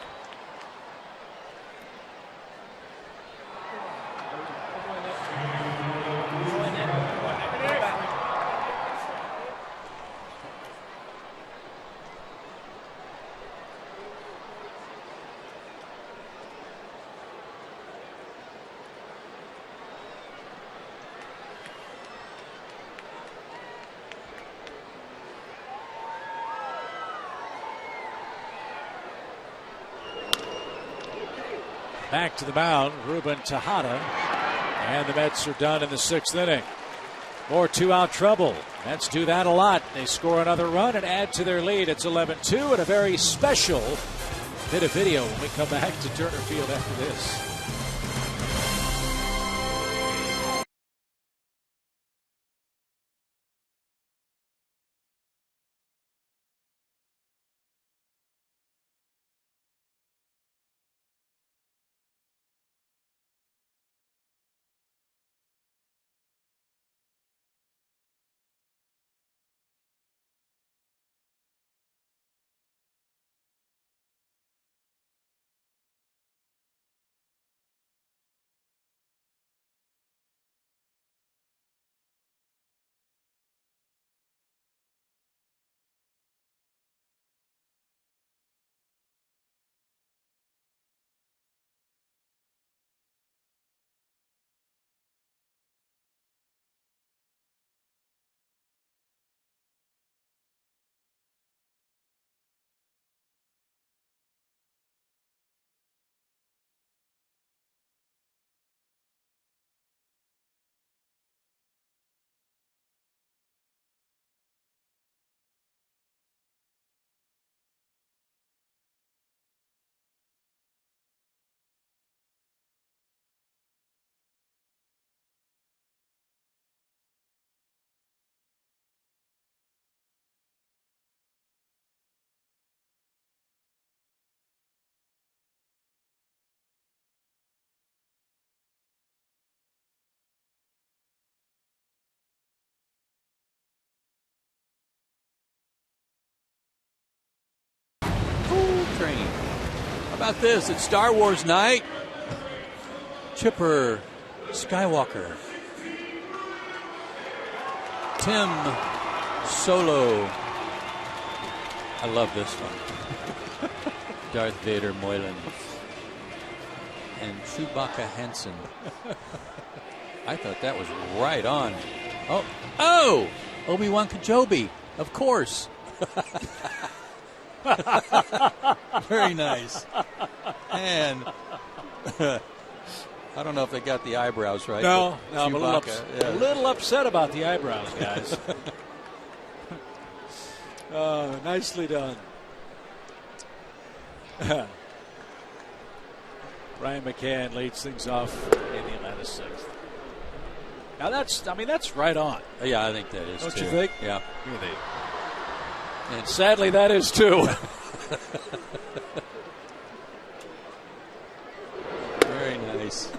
Back to the mound, Ruben Tejada, and the Mets are done in the 6th inning. More 2-out trouble. Mets do that a lot. They score another run and add to their lead. It's 11-2 and a very special bit of video when we come back to Turner Field after this. Train. How about this? It's Star Wars night. Chipper Skywalker. Tim Solo. I love this one. Darth Vader Moylan. And Chewbacca Hansen. I thought that was right on. Oh! Obi-Wan Kenobi, of course. Very nice. And I don't know if they got the eyebrows right. No, I'm a little upset about the eyebrows, guys. Nicely done. Brian McCann leads things off in the Atlanta 6th. Now that's right on. Yeah, I think that is. Don't too. you think? Yeah. And sadly, that is too. Very nice.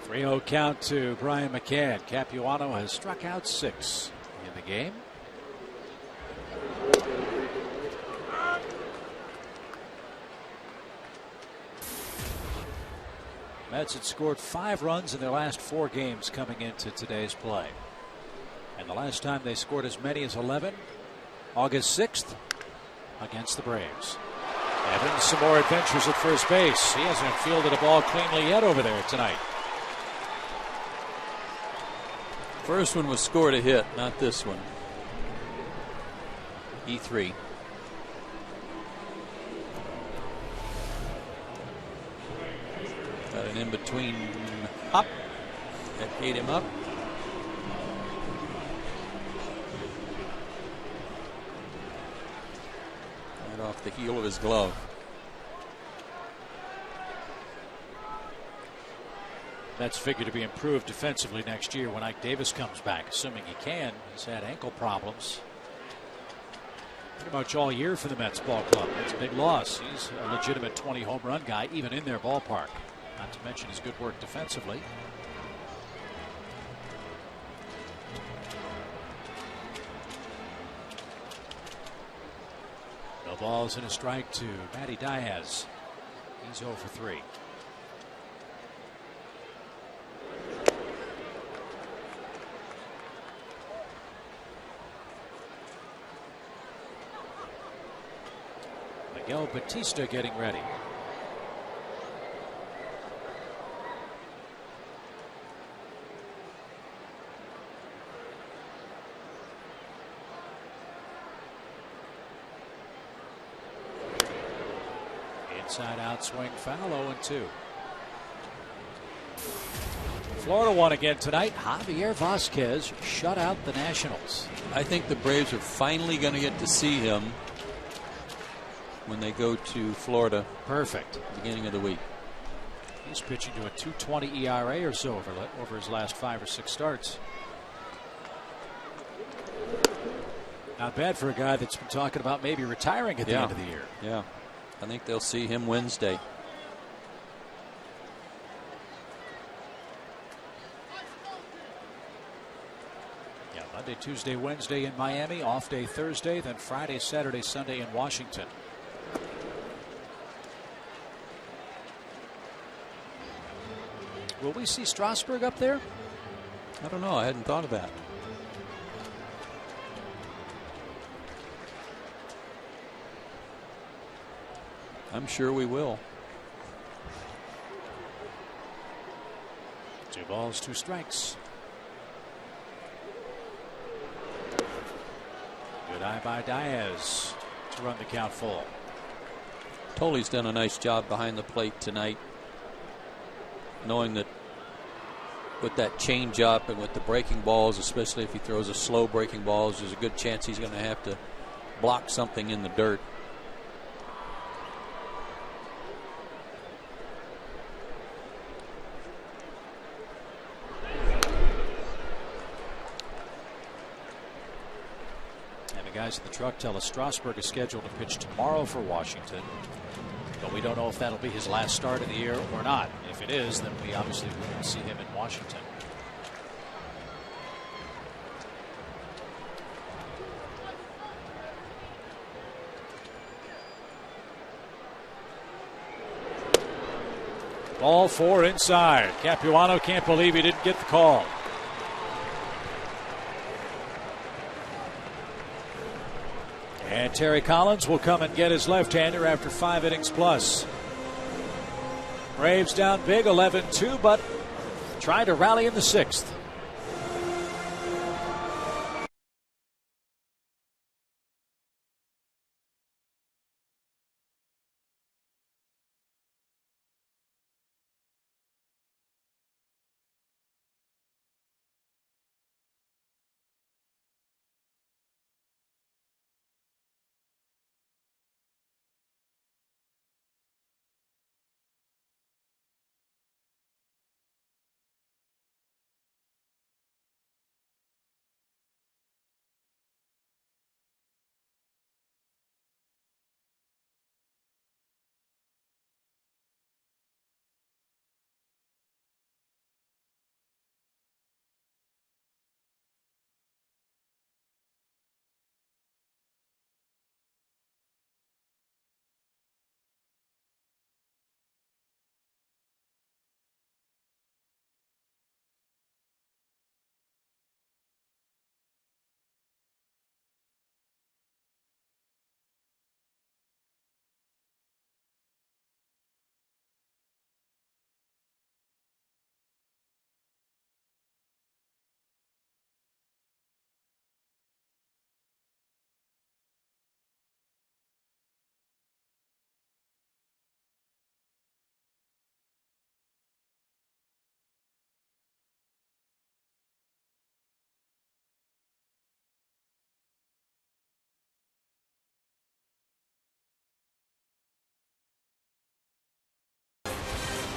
3-0 count to Brian McCann. Capuano has struck out 6 in the game. Mets had scored 5 runs in their last 4 games coming into today's play. And the last time they scored as many as 11, August 6th, against the Braves. Evans, some more adventures at first base. He hasn't fielded a ball cleanly yet over there tonight. First one was scored a hit, not this one. E3. Got an in-between hop that ate him up. Right off the heel of his glove. That's figured to be improved defensively next year when Ike Davis comes back, assuming he can. He's had ankle problems pretty much all year for the Mets ball club. That's a big loss. He's a legitimate 20 home run guy, even in their ballpark. Not to mention his good work defensively. No balls and a strike to Matty Diaz. He's 0 for 3. Miguel Batista getting ready. Inside out swing foul, 0-2. Florida won again tonight. Javier Vasquez shut out the Nationals. I think the Braves are finally going to get to see him when they go to Florida. Perfect. At the beginning of the week. He's pitching to a 2.20 ERA or so over his last 5 or 6 starts. Not bad for a guy that's been talking about maybe retiring at the end of the year. Yeah. I think they'll see him Wednesday. Yeah, Monday, Tuesday, Wednesday in Miami, off day Thursday, then Friday, Saturday, Sunday in Washington. Will we see Strasburg up there? I don't know. I hadn't thought of that. I'm sure we will. 2 balls, 2 strikes. Good eye by Diaz to run the count full. Toley's done a nice job behind the plate tonight, knowing that with that change up and with the breaking balls, especially if he throws a slow breaking balls, there's a good chance he's going to have to block something in the dirt. Guys at the truck tell us Strasburg is scheduled to pitch tomorrow for Washington, but we don't know if that'll be his last start of the year or not. If it is, then we obviously won't see him in Washington. Ball 4 inside. Capuano can't believe he didn't get the call. And Terry Collins will come and get his left-hander after 5 innings plus. Braves down big, 11-2, but trying to rally in the 6th.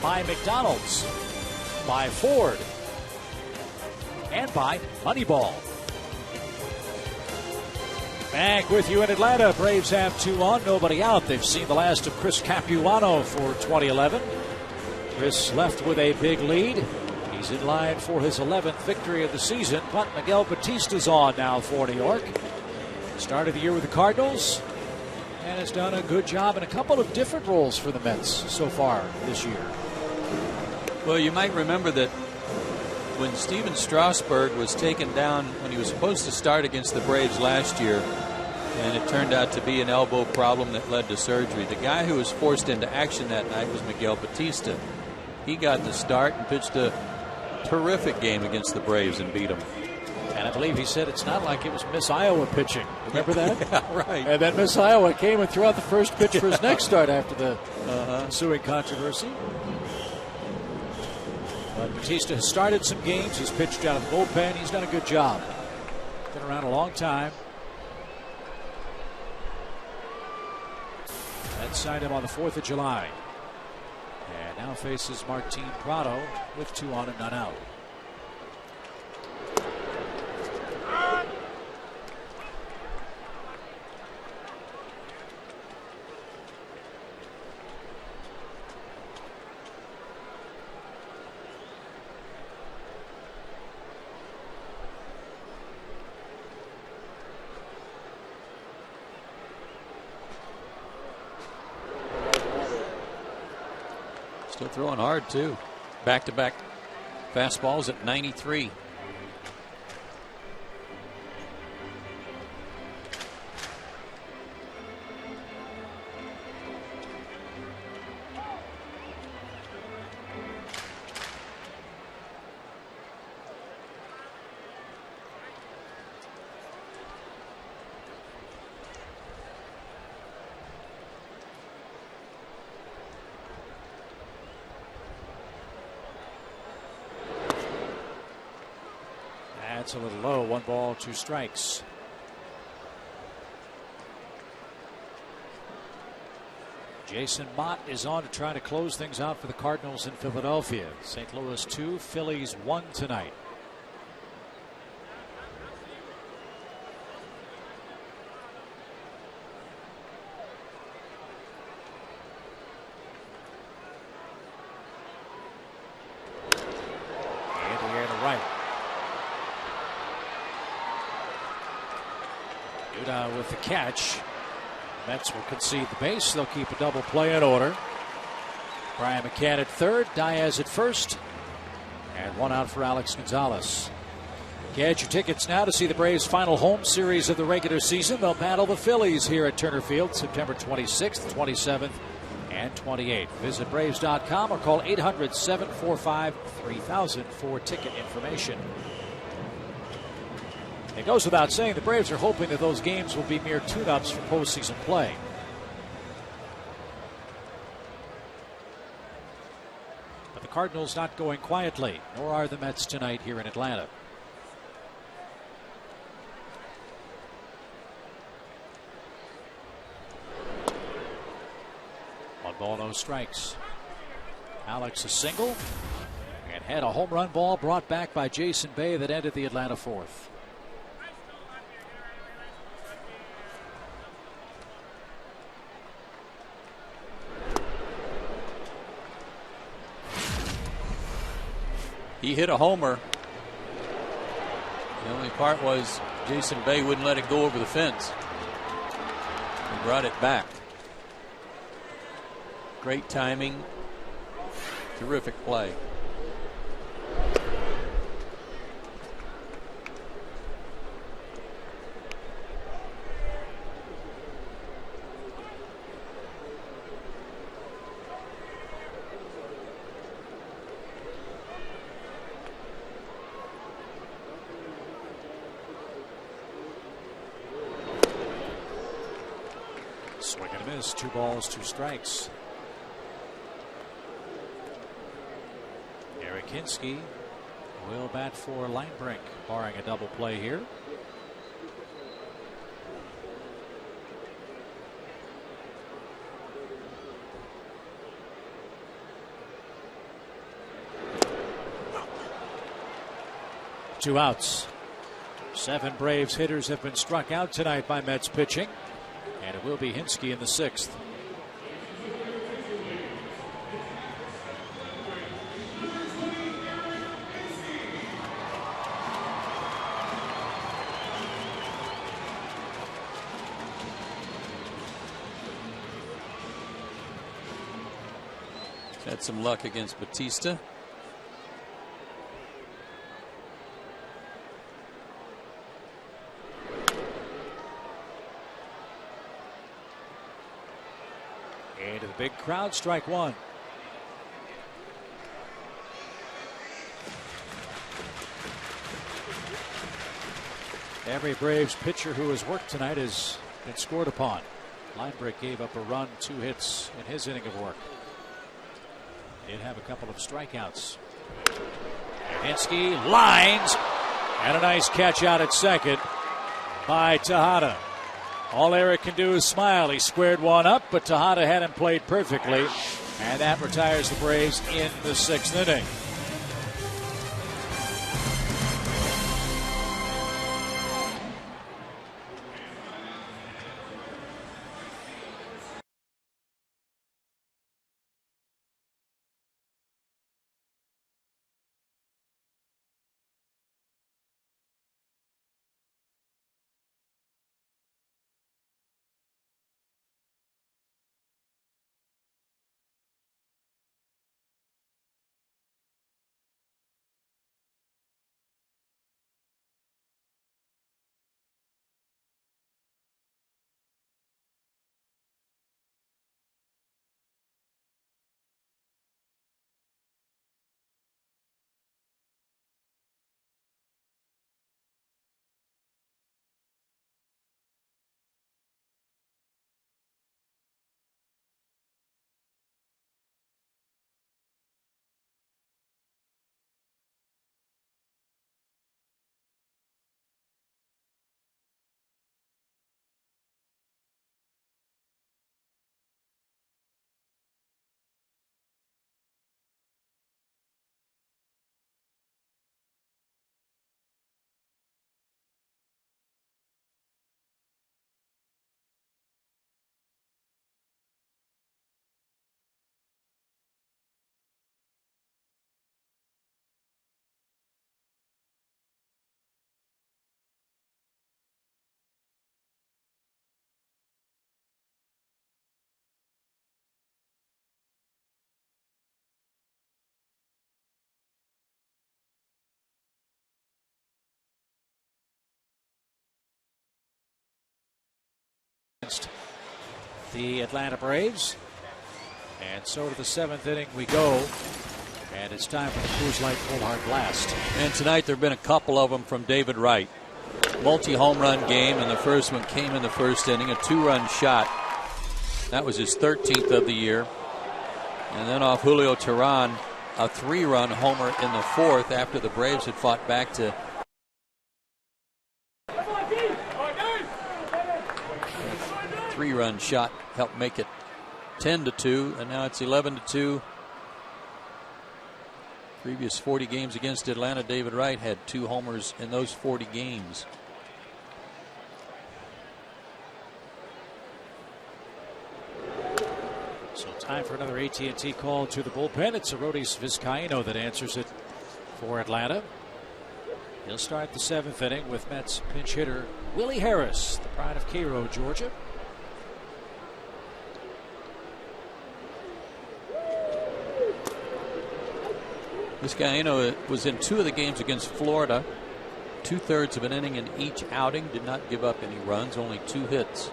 by McDonald's, by Ford, and by Moneyball. Back with you in Atlanta. Braves have 2 on, nobody out. They've seen the last of Chris Capuano for 2011. Chris left with a big lead. He's in line for his 11th victory of the season, but Miguel Batista's on now for New York. Started the year with the Cardinals and has done a good job in a couple of different roles for the Mets so far this year. Well, you might remember that when Steven Strasburg was taken down when he was supposed to start against the Braves last year, and it turned out to be an elbow problem that led to surgery, the guy who was forced into action that night was Miguel Batista. He got the start and pitched a terrific game against the Braves and beat them. And I believe he said it's not like it was Miss Iowa pitching. Remember that? Yeah, right. And then Miss Iowa came and threw out the first pitch for his next start after the ensuing controversy. But Batista has started some games. He's pitched out of the bullpen. He's done a good job. Been around a long time. That signed him on the 4th of July. And now faces Martin Prado with 2 on and none out. Still throwing hard, too. Back-to-back fastballs at 93. That's a little low. 1 ball, 2 strikes. Jason Mott is on to try to close things out for the Cardinals in Philadelphia. St. Louis 2, Phillies 1 tonight. With the catch, Mets will concede the base. They'll keep a double play in order. Brian McCann at third, Diaz at first, and 1 out for Alex Gonzalez. Get your tickets now to see the Braves' final home series of the regular season. They'll battle the Phillies here at Turner Field September 26th, 27th, and 28th. Visit Braves.com or call 800-745-3000 for ticket information. It goes without saying the Braves are hoping that those games will be mere tune-ups for postseason play. But the Cardinals not going quietly, nor are the Mets tonight here in Atlanta. One ball, no strikes. Alex a single and had a home run ball brought back by Jason Bay that ended the Atlanta 4th. He hit a homer. The only part was Jason Bay wouldn't let it go over the fence. He brought it back. Great timing. Terrific play. Swing and a miss. 2 balls, 2 strikes. Eric Hinsky will bat for Linebrink, barring a double play here. 2 outs. 7 Braves hitters have been struck out tonight by Mets pitching, and it will be Hinske in the 6th. Had some luck against Batista. Into the big crowd, strike 1. Every Braves pitcher who has worked tonight has been scored upon. Linebrick gave up a run, 2 hits in his inning of work. Did have a couple of strikeouts. Hinske lines, and a nice catch out at second by Tejada. All Eric can do is smile. He squared one up, but Tejada hadn't played perfectly, and that retires the Braves in the 6th inning. The Atlanta Braves, and so to the 7th inning we go, and it's time for the Coors Light Full Hard Blast. And tonight there have been a couple of them from David Wright. Multi-home run game, and the first one came in the 1st inning, a 2-run shot. That was his 13th of the year. And then off Julio Teheran, a 3-run homer in the 4th after the Braves had fought back to 3-run shot helped make it 10-2, and now it's 11-2. Previous 40 games against Atlanta, David Wright had 2 homers in those 40 games. So time for another AT&T call to the bullpen. It's Arodys Vizcaíno that answers it for Atlanta. He'll start the 7th inning with Mets pinch hitter Willie Harris, the pride of Cairo, Georgia. Vizcaíno was in 2 of the games against Florida. 2/3 of an inning in each outing. Did not give up any runs, only 2 hits.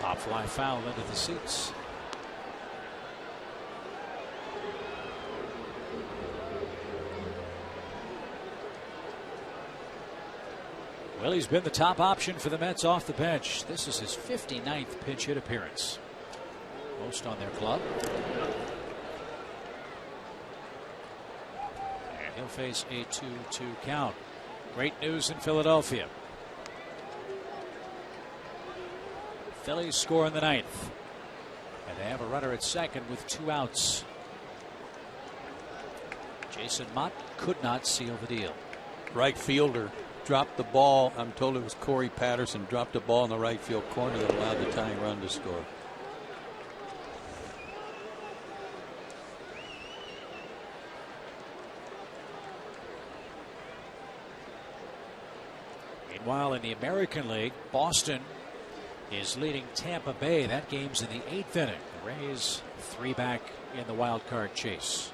Pop fly foul into the seats. Willie's been the top option for the Mets off the bench. This is his 59th pinch hit appearance, most on their club. And he'll face a 2-2 count. Great news in Philadelphia. Phillies score in the 9th, and They have a runner at second with 2 outs. Jason Mott could not seal the deal. Right fielder dropped the ball. I'm told it was Corey Patterson dropped the ball in the right field corner that allowed the tying run to score. Meanwhile, in the American League, Boston is leading Tampa Bay. That game's in the 8th inning. The Rays 3 back in the wild card chase.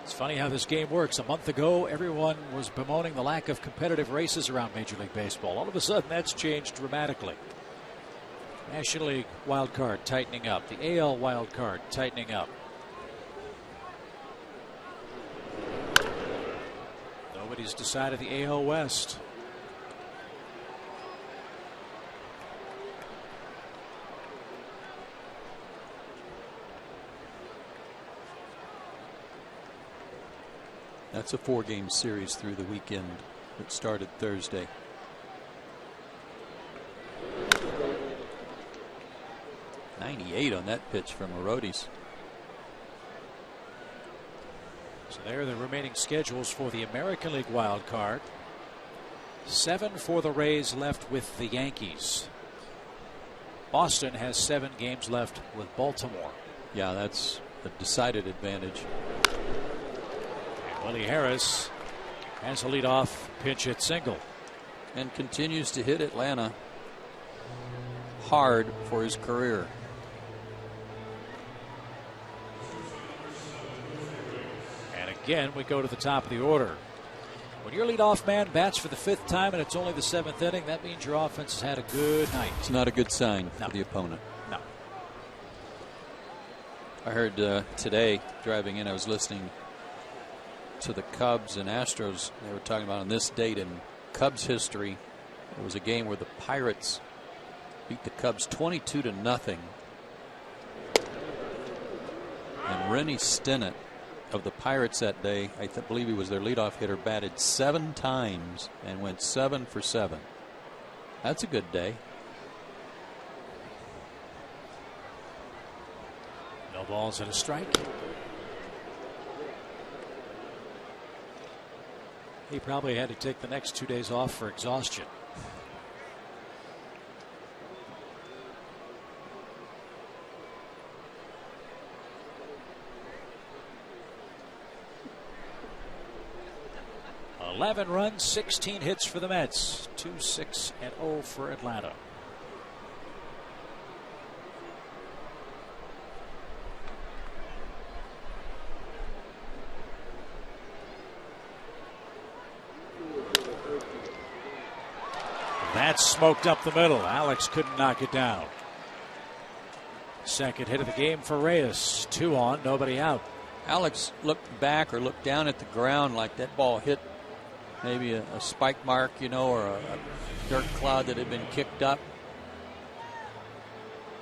It's funny how this game works. A month ago, everyone was bemoaning the lack of competitive races around Major League Baseball. All of a sudden, that's changed dramatically. National League wild card tightening up. The AL wild card tightening up. Nobody's decided the AL West. That's a 4-game series through the weekend that started Thursday. .98 on that pitch from Arodes. So there are the remaining schedules for the American League wild card. 7 for the Rays left with the Yankees. Boston has 7 games left with Baltimore. Yeah, that's a decided advantage. Willie Harris has a leadoff pinch hit single. And continues to hit Atlanta hard for his career. And again, we go to the top of the order. When your leadoff man bats for the 5th time and it's only the 7th inning, that means your offense has had a good night. It's not a good sign for the opponent. No. I heard today driving in, I was listening to the Cubs and Astros. They were talking about on this date in Cubs history, there was a game where the Pirates beat the Cubs 22-0. And Rennie Stennett of the Pirates that day, I believe he was their leadoff hitter, batted 7 times and went 7 for 7. That's a good day. No balls and a strike. He probably had to take the next 2 days off for exhaustion. $11 runs, 16 hits for the Mets. 2-6-0 for Atlanta. That smoked up the middle. Alex couldn't knock it down. Second hit of the game for Reyes. 2 on, nobody out. Alex looked back or looked down at the ground like that ball hit maybe a spike mark, you know, or a dirt cloud that had been kicked up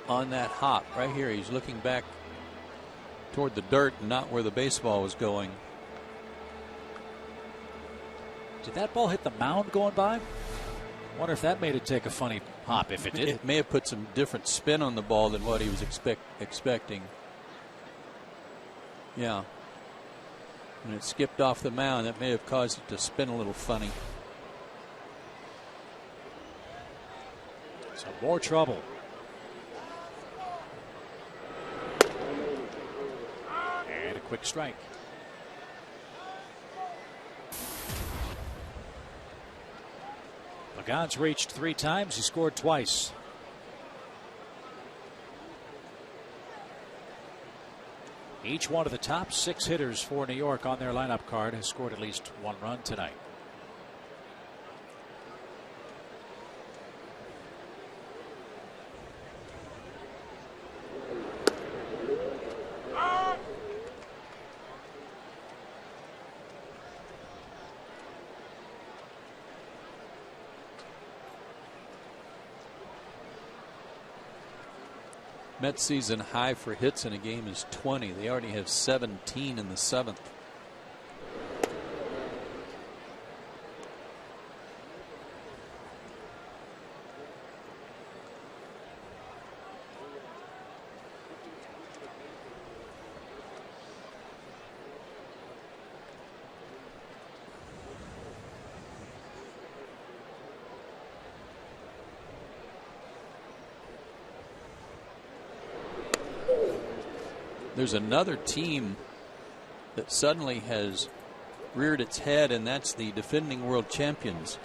on that hop. Right here, he's looking back toward the dirt and not where the baseball was going. Did that ball hit the mound going by? Wonder if that made it take a funny hop. If it did, it may have put some different spin on the ball than what he was expecting. Yeah. When it skipped off the mound, that may have caused it to spin a little funny. So more trouble. And a quick strike. Pagan's reached 3 times. He scored twice. Each one of the top 6 hitters for New York on their lineup card has scored at least 1 run tonight. Mets season high for hits in a game is 20. They already have 17 in the 7th. There's another team that suddenly has reared its head, and that's the defending world champions.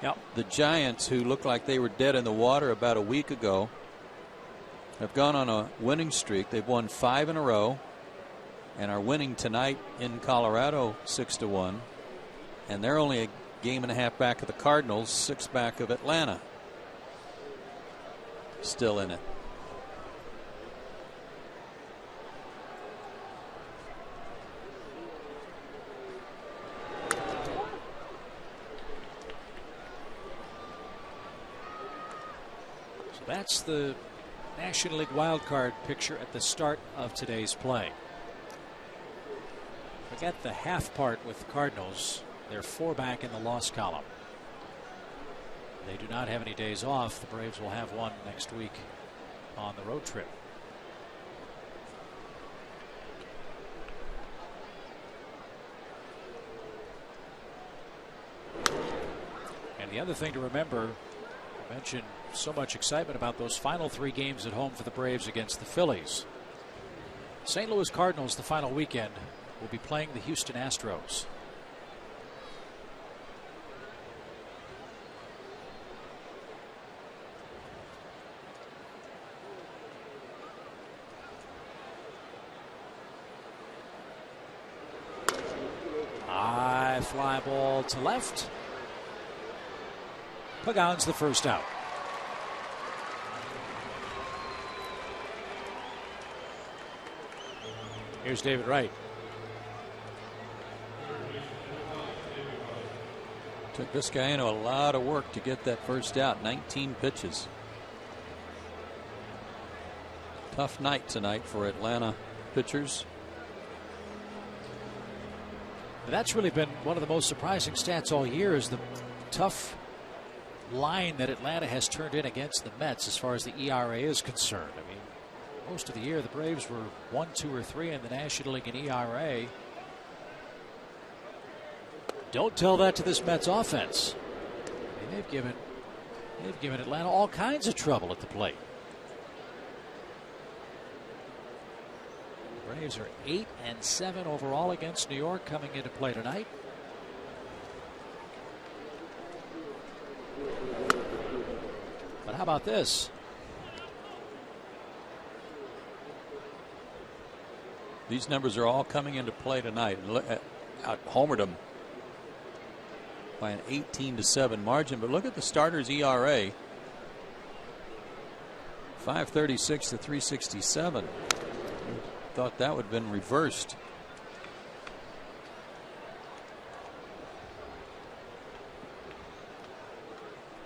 Yep. The Giants, who looked like they were dead in the water about a week ago, have gone on a winning streak. They've won 5 in a row and are winning tonight in Colorado 6-1. And they're only a game and a half back of the Cardinals, 6 back of Atlanta. Still in it. So that's the National League wildcard picture at the start of today's play. Forget the half part with the Cardinals. They're 4 back in the loss column. They do not have any days off. The Braves will have one next week on the road trip. And the other thing to remember, I mentioned so much excitement about those final 3 games at home for the Braves against the Phillies. St. Louis Cardinals, the final weekend, will be playing the Houston Astros. High fly ball to left. Pagan's the first out. Here's David Wright. Took this guy into a lot of work to get that first out. 19 pitches. Tough night tonight for Atlanta pitchers. That's really been one of the most surprising stats all year, is the tough line that Atlanta has turned in against the Mets as far as the ERA is concerned. I mean, most of the year the Braves were 1, 2, or 3 in the National League in ERA. Don't tell that to this Mets offense. I mean, they've given Atlanta all kinds of trouble at the plate. The Braves are 8-7 overall against New York coming into play tonight. But how about this? These numbers are all coming into play tonight. Out-homered them by an 18-7 margin. But look at the starters' ERA. 5.36 to 3.67. Thought that would have been reversed.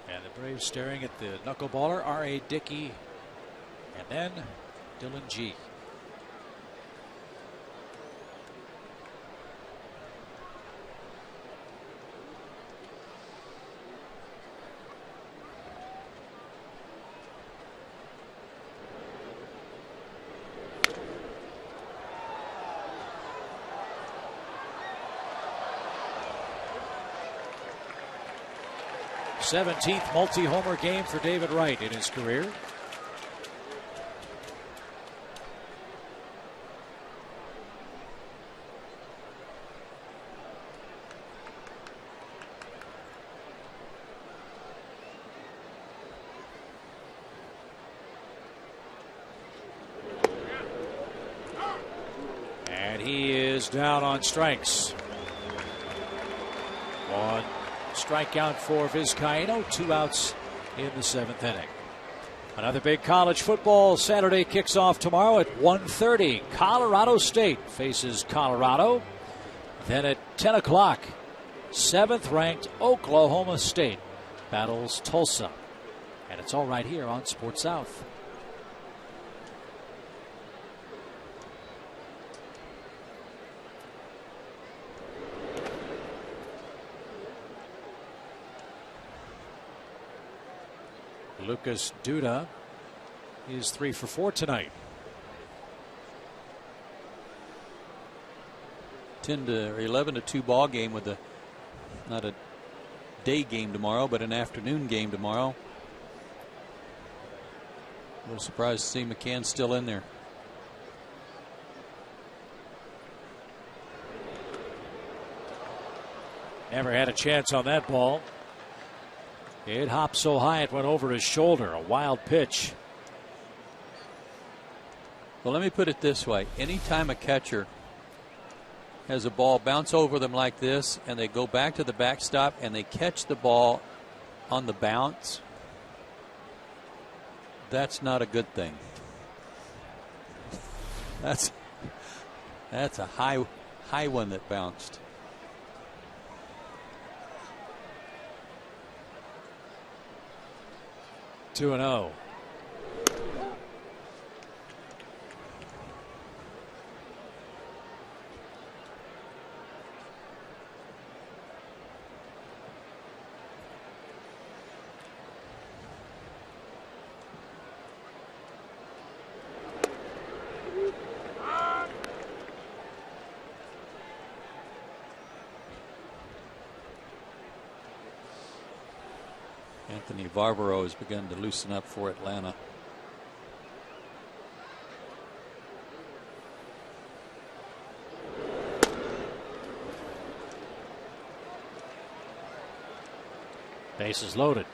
And the Braves staring at the knuckleballer, R.A. Dickey, and then Dylan G. th multi-homer game for David Wright in his career. And he is down on strikes. One strikeout for Vizcaíno, 2 outs in the 7th inning. Another big college football Saturday kicks off tomorrow at 1:30. Colorado State faces Colorado. Then at 10 o'clock, 7th ranked Oklahoma State battles Tulsa. And it's all right here on Sports South. Lucas Duda is 3 for 4 tonight. 11-2 ball game with not a day game tomorrow, but an afternoon game tomorrow. A little surprised to see McCann still in there. Never had a chance on that ball. It hopped so high it went over his shoulder. A wild pitch. Well, let me put it this way. Anytime a catcher has a ball bounce over them like this and they go back to the backstop and they catch the ball on the bounce, that's not a good thing. That's a high one that bounced. Two and 0. Anthony Varvaro has begun to loosen up for Atlanta. Bases loaded.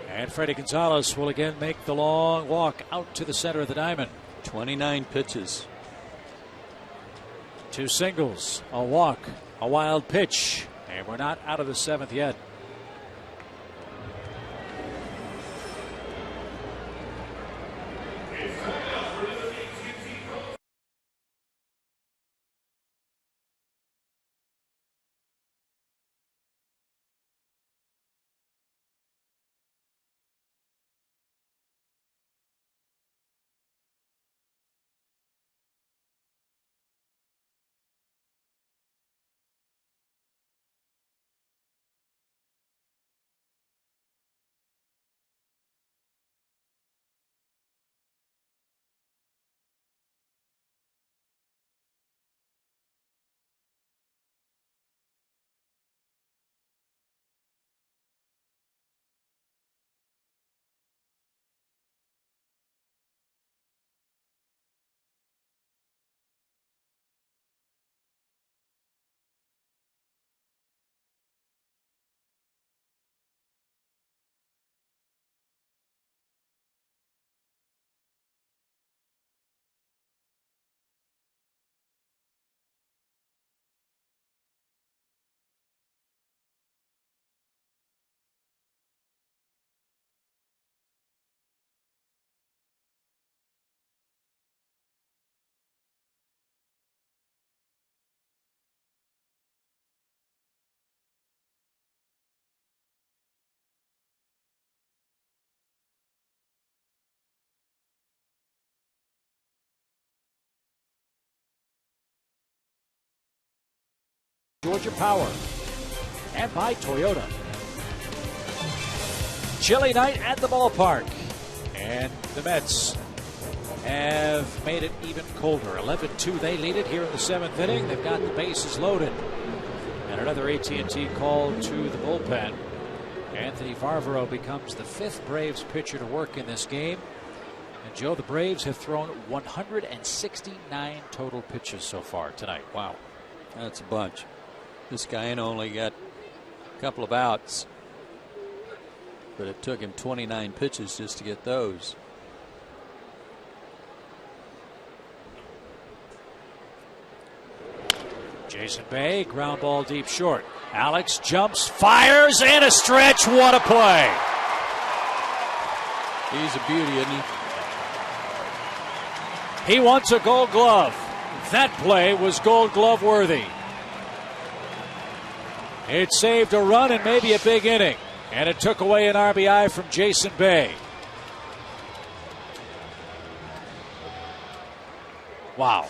And Freddie Gonzalez will again make the long walk out to the center of the diamond. 29 pitches. 2 singles, a walk, a wild pitch, and we're not out of the 7th yet. Georgia Power and by Toyota. Chilly night at the ballpark, and the Mets have made it even colder. 11-2 they lead it here in the 7th inning. They've got the bases loaded, and another AT&T call to the bullpen. Anthony Varvaro becomes the 5th Braves pitcher to work in this game. And Joe, the Braves have thrown 169 total pitches so far tonight. Wow. That's a bunch. This guy only got a couple of outs, but it took him 29 pitches just to get those. Jason Bay, ground ball deep short. Alex jumps, fires, and a stretch. What a play. He's a beauty, isn't he? He wants a Gold Glove. That play was Gold Glove worthy. It saved a run and maybe a big inning. And it took away an RBI from Jason Bay. Wow.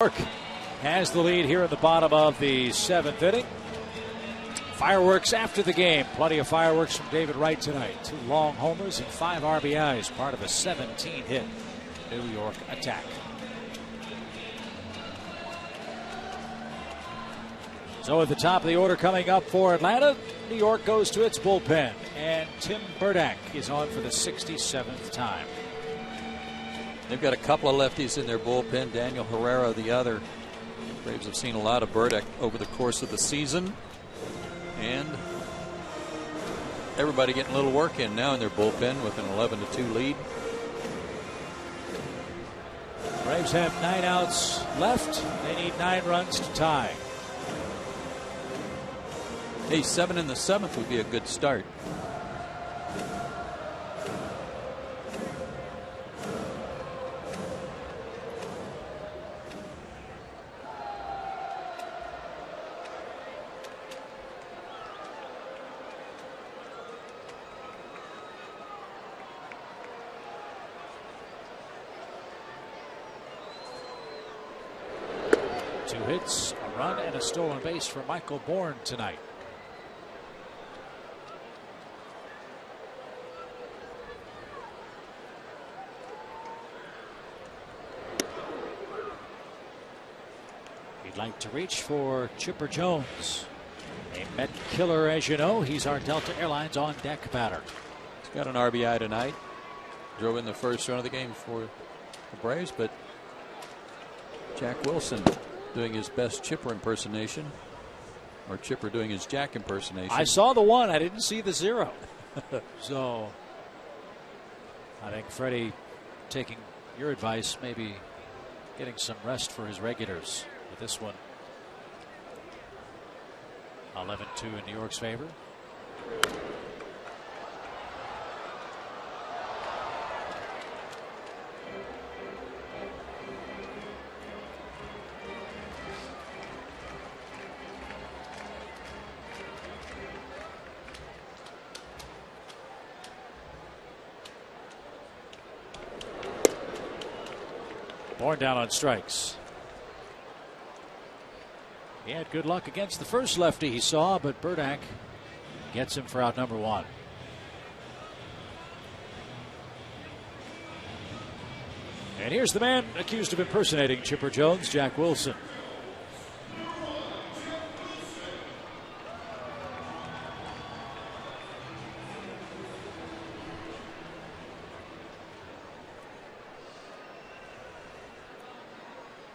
York has the lead here in the bottom of the 7th inning. Fireworks after the game. Plenty of fireworks from David Wright tonight. 2 long homers and 5 RBIs, part of a 17-hit New York attack. So at the top of the order coming up for Atlanta, New York goes to its bullpen, and Tim Burdack is on for the 67th time. They've got a couple of lefties in their bullpen. Daniel Herrera, the other. The Braves have seen a lot of Burdack over the course of the season. And everybody getting a little work in now in their bullpen with an 11-2 lead. Braves have 9 outs left. They need 9 runs to tie. Hey, 7 in the 7th would be a good start. Two hits, a run, and a stolen base for Michael Bourne tonight. He'd like to reach for Chipper Jones. A Met killer, as you know. He's our Delta Airlines on deck batter. He's got an RBI tonight. Drove in the first run of the game for the Braves, but Jack Wilson doing his best Chipper impersonation, or Chipper doing his Jack impersonation. I saw the 1. I didn't see the 0. So I think Freddie, taking your advice, maybe getting some rest for his regulars with this one. 11-2 in New York's favor. Bourne down on strikes. He had good luck against the first lefty he saw, but Burdack gets him for out number 1. And here's the man accused of impersonating Chipper Jones, Jack Wilson.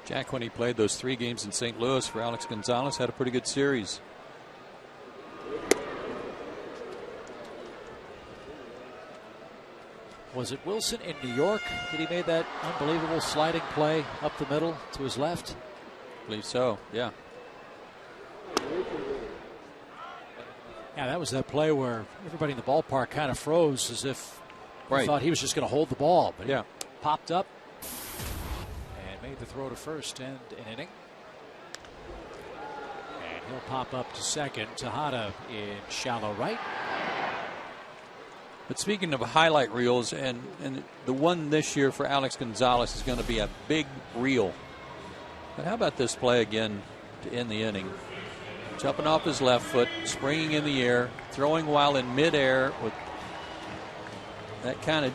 Jack, when he played those 3 games in St. Louis for Alex Gonzalez, had a pretty good series. Was it Wilson in New York that he made that unbelievable sliding play up the middle to his left? I believe so, yeah. Yeah, that was that play where everybody in the ballpark kind of froze as if they thought he was just going to hold the ball. But yeah, he popped up and made the throw to first and an inning. And he'll pop up to second. Tejada in shallow right. But speaking of highlight reels, and the one this year for Alex Gonzalez is going to be a big reel. But how about this play again to end the inning? Jumping off his left foot, springing in the air, throwing while in midair with that kind of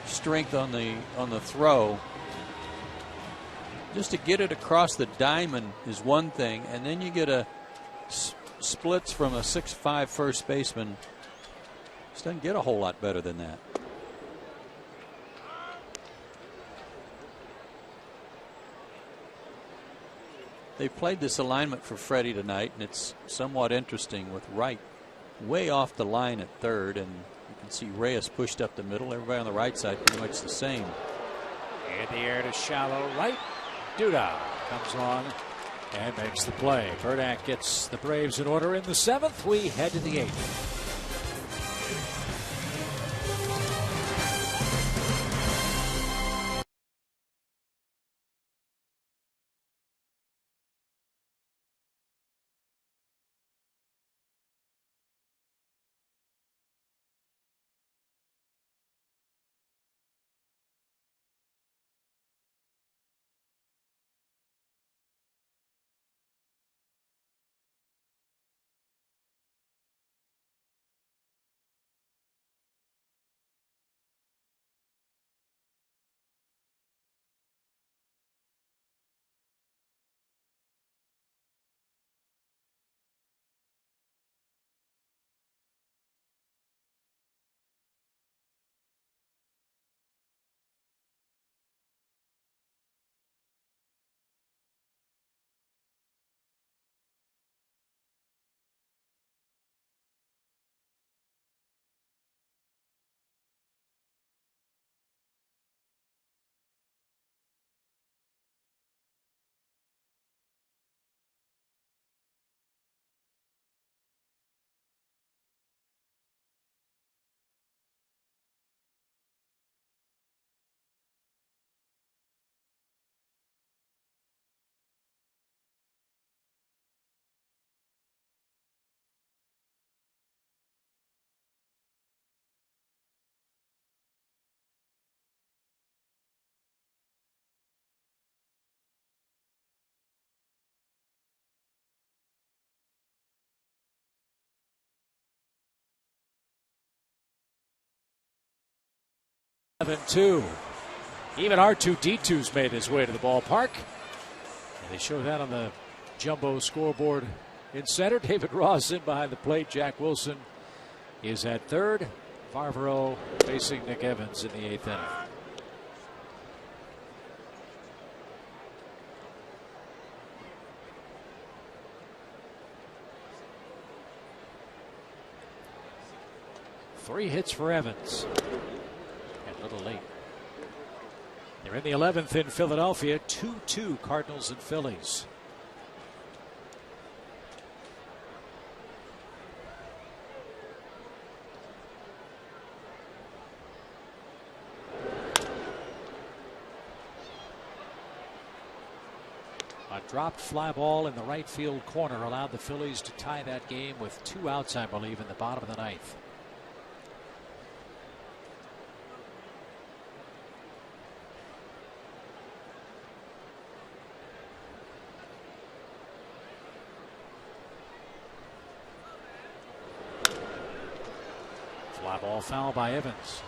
strength on the throw. Just to get it across the diamond is one thing, and then you get a splits from a 6'5" first baseman. Just doesn't get a whole lot better than that. They've played this alignment for Freddie tonight, and it's somewhat interesting with Wright way off the line at third, and you can see Reyes pushed up the middle. Everybody on the right side pretty much the same. In the air to shallow right. Duda comes on and makes the play. Burdack gets the Braves in order in the 7th. We head to the 8th. 7-2. Even R2-D2's made his way to the ballpark. And they show that on the jumbo scoreboard in center. David Ross in behind the plate. Jack Wilson is at third. Farvero facing Nick Evans in the 8th inning. Three hits for Evans. And a little late. They're in the 11th in Philadelphia. 2-2 Cardinals and Phillies. A dropped fly ball in the right field corner allowed the Phillies to tie that game with 2 outs, I believe, in the bottom of the 9th. Fly ball foul by Evans.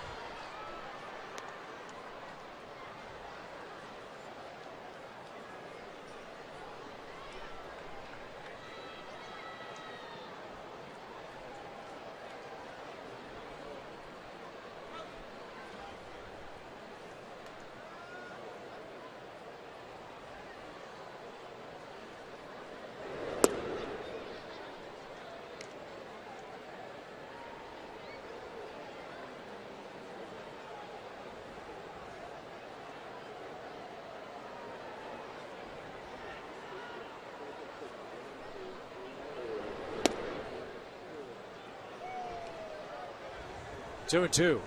Two and two.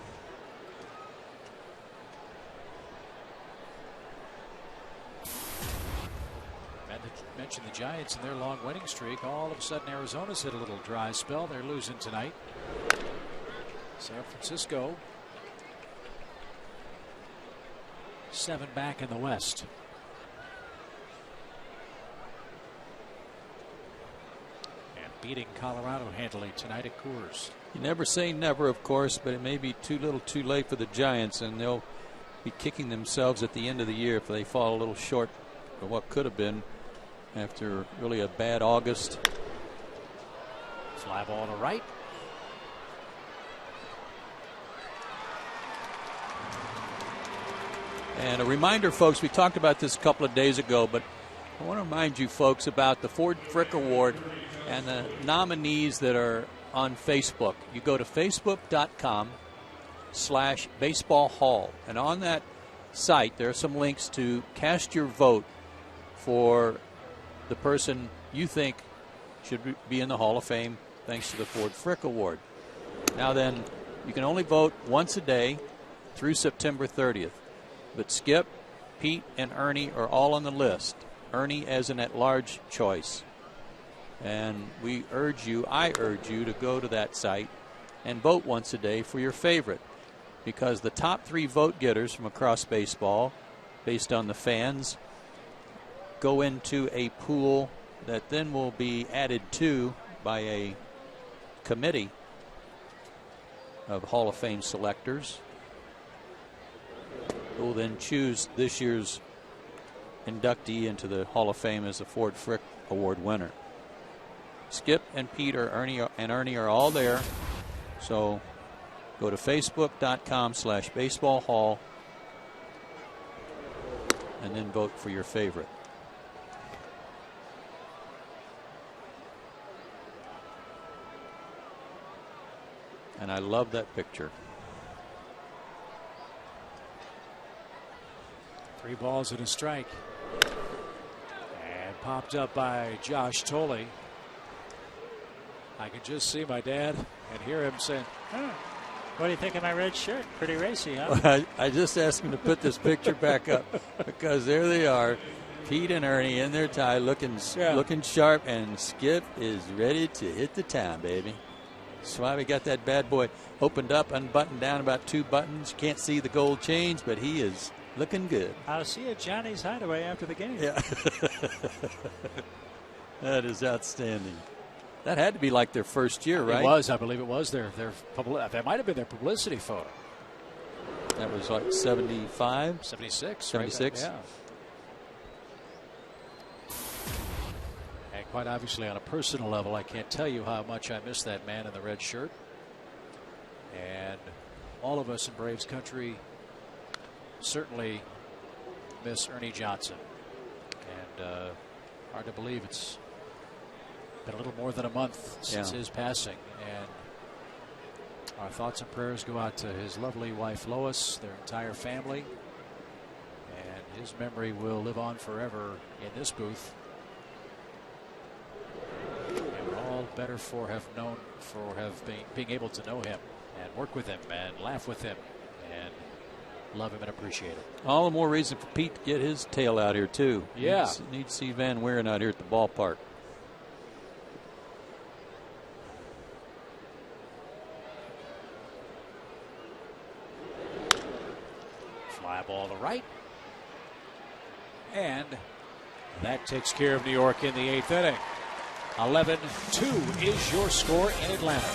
Mentioned the Giants and their long winning streak. All of a sudden, Arizona's hit a little dry spell. They're losing tonight. San Francisco 7 back in the West. And beating Colorado handily tonight at Coors. You never say never, of course, but it may be too little too late for the Giants, and they'll be kicking themselves at the end of the year if they fall a little short of what could have been after really a bad August. Fly ball to right. And a reminder, folks, we talked about this a couple of days ago, but I want to remind you folks about the Ford Frick Award and the nominees that are on Facebook. You go to facebook.com/baseballhall, and on that site there are some links to cast your vote for the person you think should be in the Hall of Fame thanks to the Ford Frick Award. Now then, you can only vote once a day through September 30th. But Skip, Pete, and Ernie are all on the list. Ernie as an at-large choice. And I urge you to go to that site and vote once a day for your favorite. Because the top 3 vote getters from across baseball, based on the fans, go into a pool that then will be added to by a committee of Hall of Fame selectors, who will then choose this year's inductee into the Hall of Fame as a Ford Frick Award winner. Skip and Pete Ernie are all there. So go to facebook.com/baseballhall and then vote for your favorite. And I love that picture. 3 balls and a strike. And popped up by Josh Tolley. I can just see my dad and hear him saying, what do you think of my red shirt? Pretty racy, huh? I just asked him to put this picture back up because there they are, Pete and Ernie in their tie looking sharp, and Skip is ready to hit the town, baby. Swabby got that bad boy opened up, unbuttoned down about 2 buttons. Can't see the gold chains, but he is looking good. I'll see you at Johnny's Hideaway after the game. Yeah. That is outstanding. That had to be like their first year, right? It was. I believe it was that might have been their publicity photo. That was like 75? 76. 76. Right? Yeah. And quite obviously, on a personal level, I can't tell you how much I miss that man in the red shirt. And all of us in Braves country certainly miss Ernie Johnson. And hard to believe it's been a little more than a month since his passing. And our thoughts and prayers go out to his lovely wife Lois, their entire family. And his memory will live on forever in this booth. And we're all better for being able to know him and work with him and laugh with him and love him and appreciate him. All the more reason for Pete to get his tail out here too. Yeah. Need to see Van Weeren out here at the ballpark. Fly ball to right. And that takes care of New York in the 8th inning. 11-2 is your score in Atlanta.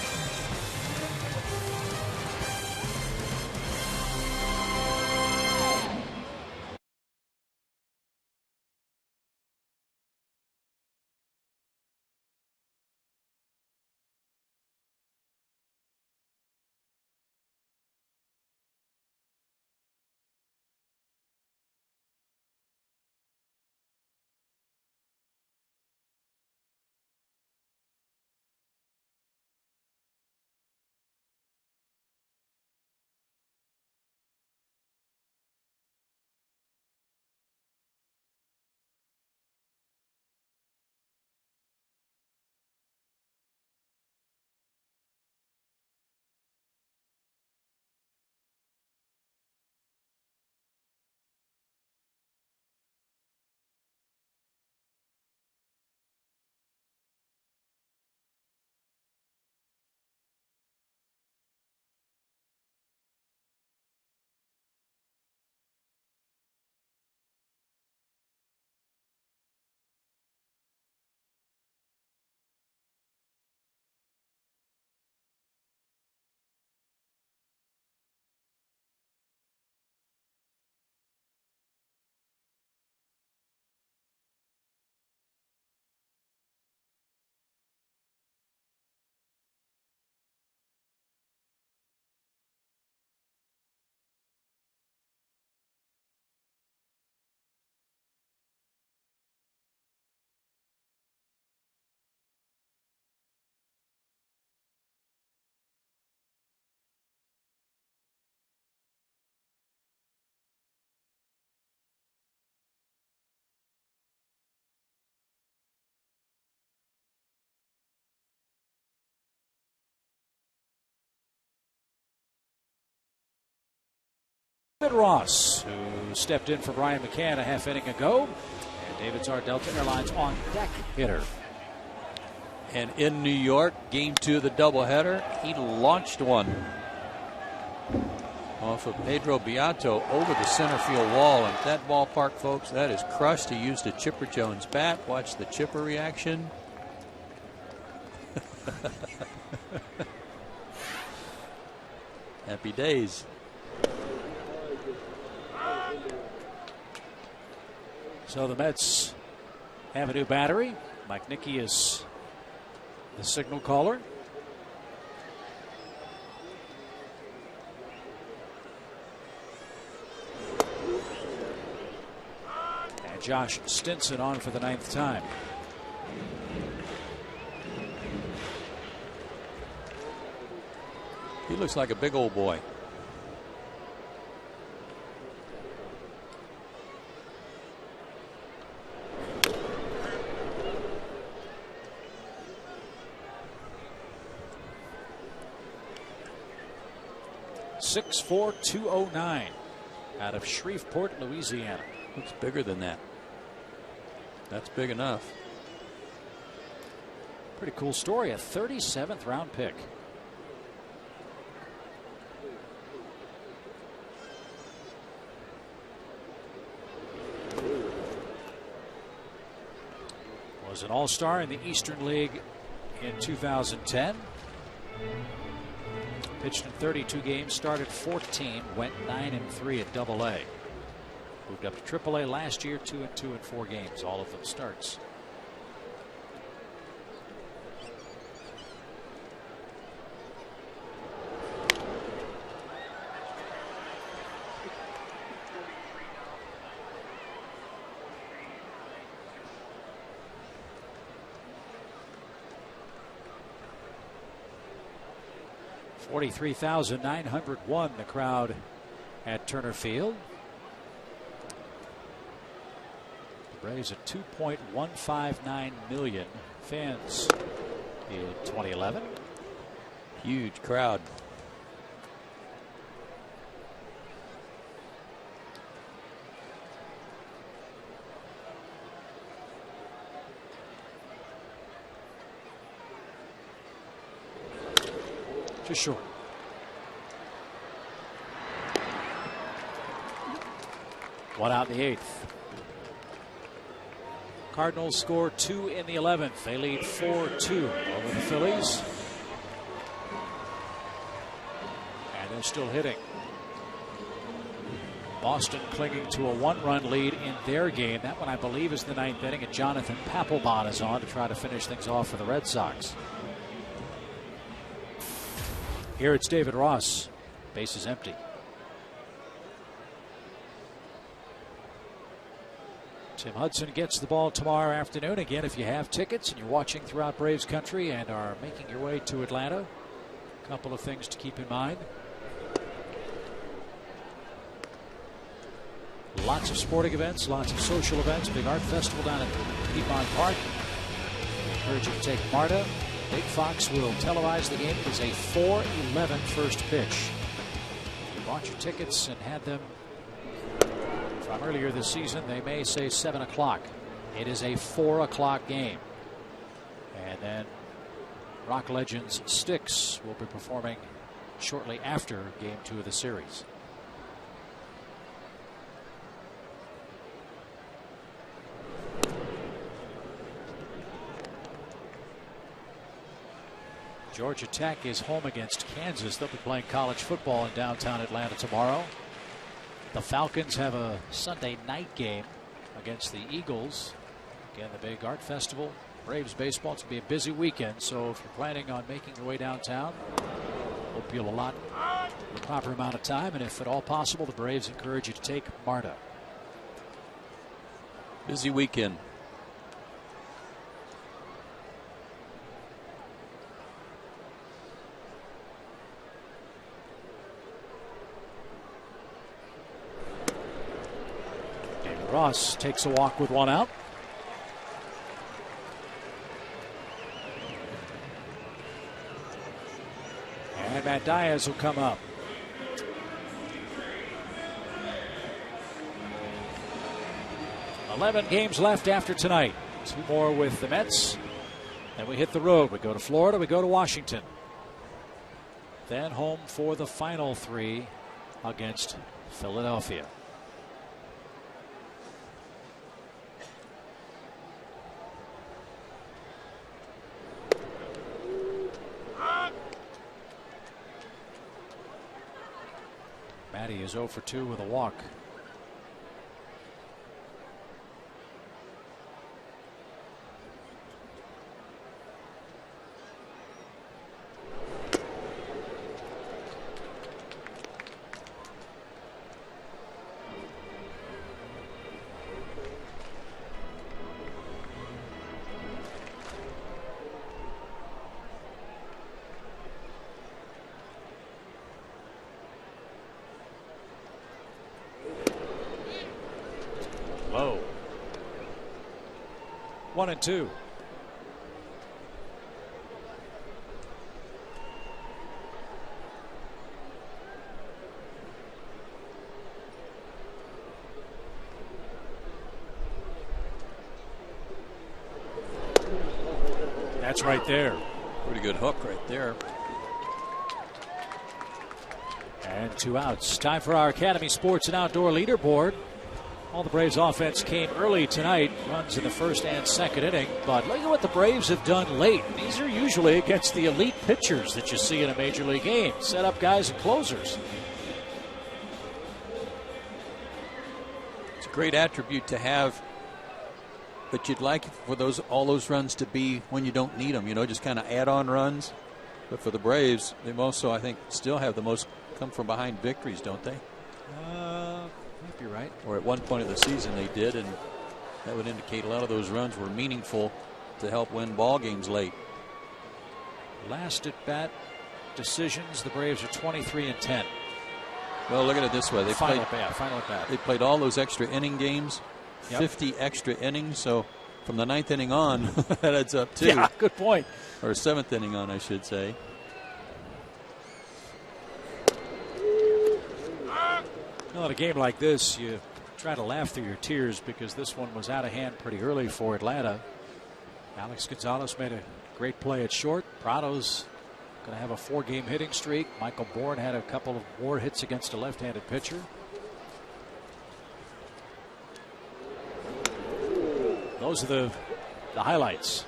Ross, who stepped in for Brian McCann a half inning ago, and David's our Delta Airlines on deck hitter. And in New York, game 2 of the doubleheader, he launched one off of Pedro Beato over the center field wall. And that ballpark, folks, that is crushed. He used a Chipper Jones bat. Watch the Chipper reaction. Happy days. So the Mets have a new battery. Mike Nicky is the signal caller. And Josh Stinson on for the 9th time. He looks like a big old boy. .6'4", 209 out of Shreveport, Louisiana. Looks bigger than that. That's big enough. Pretty cool story. A 37th round pick. Was an all-star in the Eastern League in 2010. Pitched in 32 games, started 14, went 9-3 at AA. Moved up to AAA last year, 2-2 in 4 games, all of them starts. $43,901 the crowd at Turner Field. The Braves at 2.159 million fans in 2011. Huge crowd. Just short. One out in the 8th. Cardinals score 2 in the 11th. They lead 4-2 over the Phillies. And they're still hitting. Boston clinging to a 1-run lead in their game. That one, I believe, is the 9th inning, and Jonathan Papelbon is on to try to finish things off for the Red Sox. Here it's David Ross. Base is empty. Tim Hudson gets the ball tomorrow afternoon. Again, if you have tickets and you're watching throughout Braves country and are making your way to Atlanta, a couple of things to keep in mind. Lots of sporting events, lots of social events. Big art festival down at Piedmont Park. We encourage you to take MARTA. Big Fox will televise the game. It is a 4:11 first pitch. If you bought your tickets and had them from earlier this season, they may say 7 o'clock. It is a 4 o'clock game. And then rock legends Styx will be performing shortly after game 2 of the series. Georgia Tech is home against Kansas. They'll be playing college football in downtown Atlanta tomorrow. The Falcons have a Sunday night game against the Eagles. Again, the big art festival. Braves baseball. It's going to be a busy weekend, so if you're planning on making your way downtown, hope you'll allot the proper amount of time, and if at all possible, the Braves encourage you to take MARTA. Busy weekend. Ross takes a walk with 1 out. And Matt Diaz will come up. "11 games left after tonight. 2 more with the Mets. Then we hit the road. We go to Florida, we go to Washington. Then home for the final 3 against Philadelphia." Matty is 0 for 2 with a walk. Low. 1-2. That's right there. Pretty good hook right there. And 2 outs. Time for our Academy Sports and Outdoor Leaderboard. All the Braves offense came early tonight. runs in the first and second inning. But look at what the Braves have done late. These are usually against the elite pitchers that you see in a major league game. Set up guys and closers. It's a great attribute to have, but you'd like for all those runs to be when you don't need them, just kind of add-on runs. But for the Braves, they also, I think, still have the most come from behind victories, don't they? Might be right. Or at one point of the season they did, and that would indicate a lot of those runs were meaningful to help win ball games late. Last at bat decisions, the Braves are 23-10. Well, look at it this way: Final at bat. They played all those extra inning games, 50 extra innings. So from the 9th inning on, that adds up too. Yeah, good point. Or 7th inning on, I should say. Well, in a game like this, you try to laugh through your tears because this one was out of hand pretty early for Atlanta. Alex Gonzalez made a great play at short. Prado's going to have a 4-game hitting streak. Michael Bourne had a couple of war hits against a left-handed pitcher. Those are the highlights.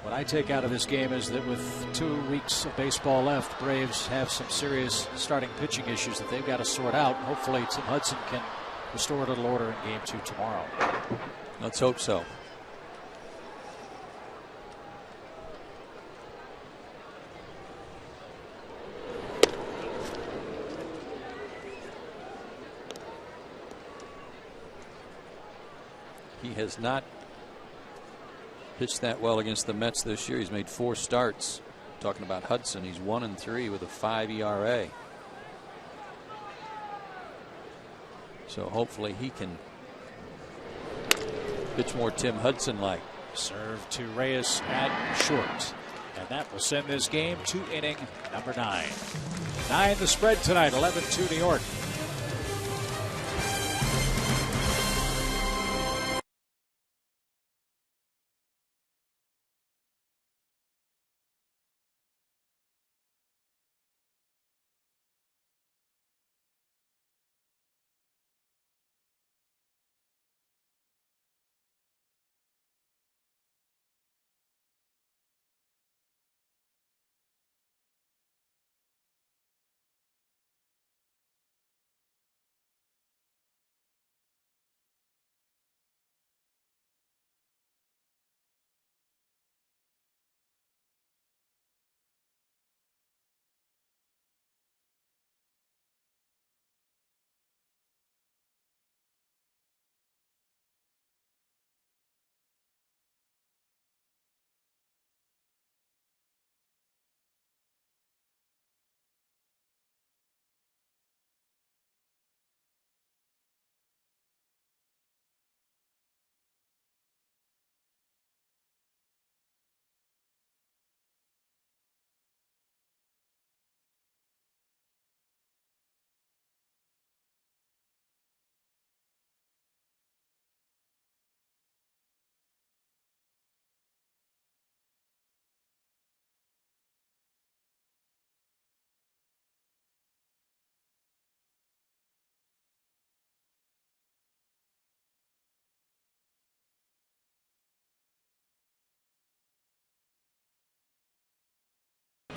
What I take out of this game is that with 2 weeks of baseball left, Braves have some serious starting pitching issues that they've got to sort out. Hopefully Tim Hudson can restore a little order in Game 2 tomorrow. Let's hope so. He has not pitched that well against the Mets this year. He's made 4 starts. Talking about Hudson, he's 1-3 with a 5 ERA. So hopefully he can pitch more Tim Hudson-like. Serve to Reyes at short. And that will send this game to inning number 9. 9 the spread tonight, 11-2 New York.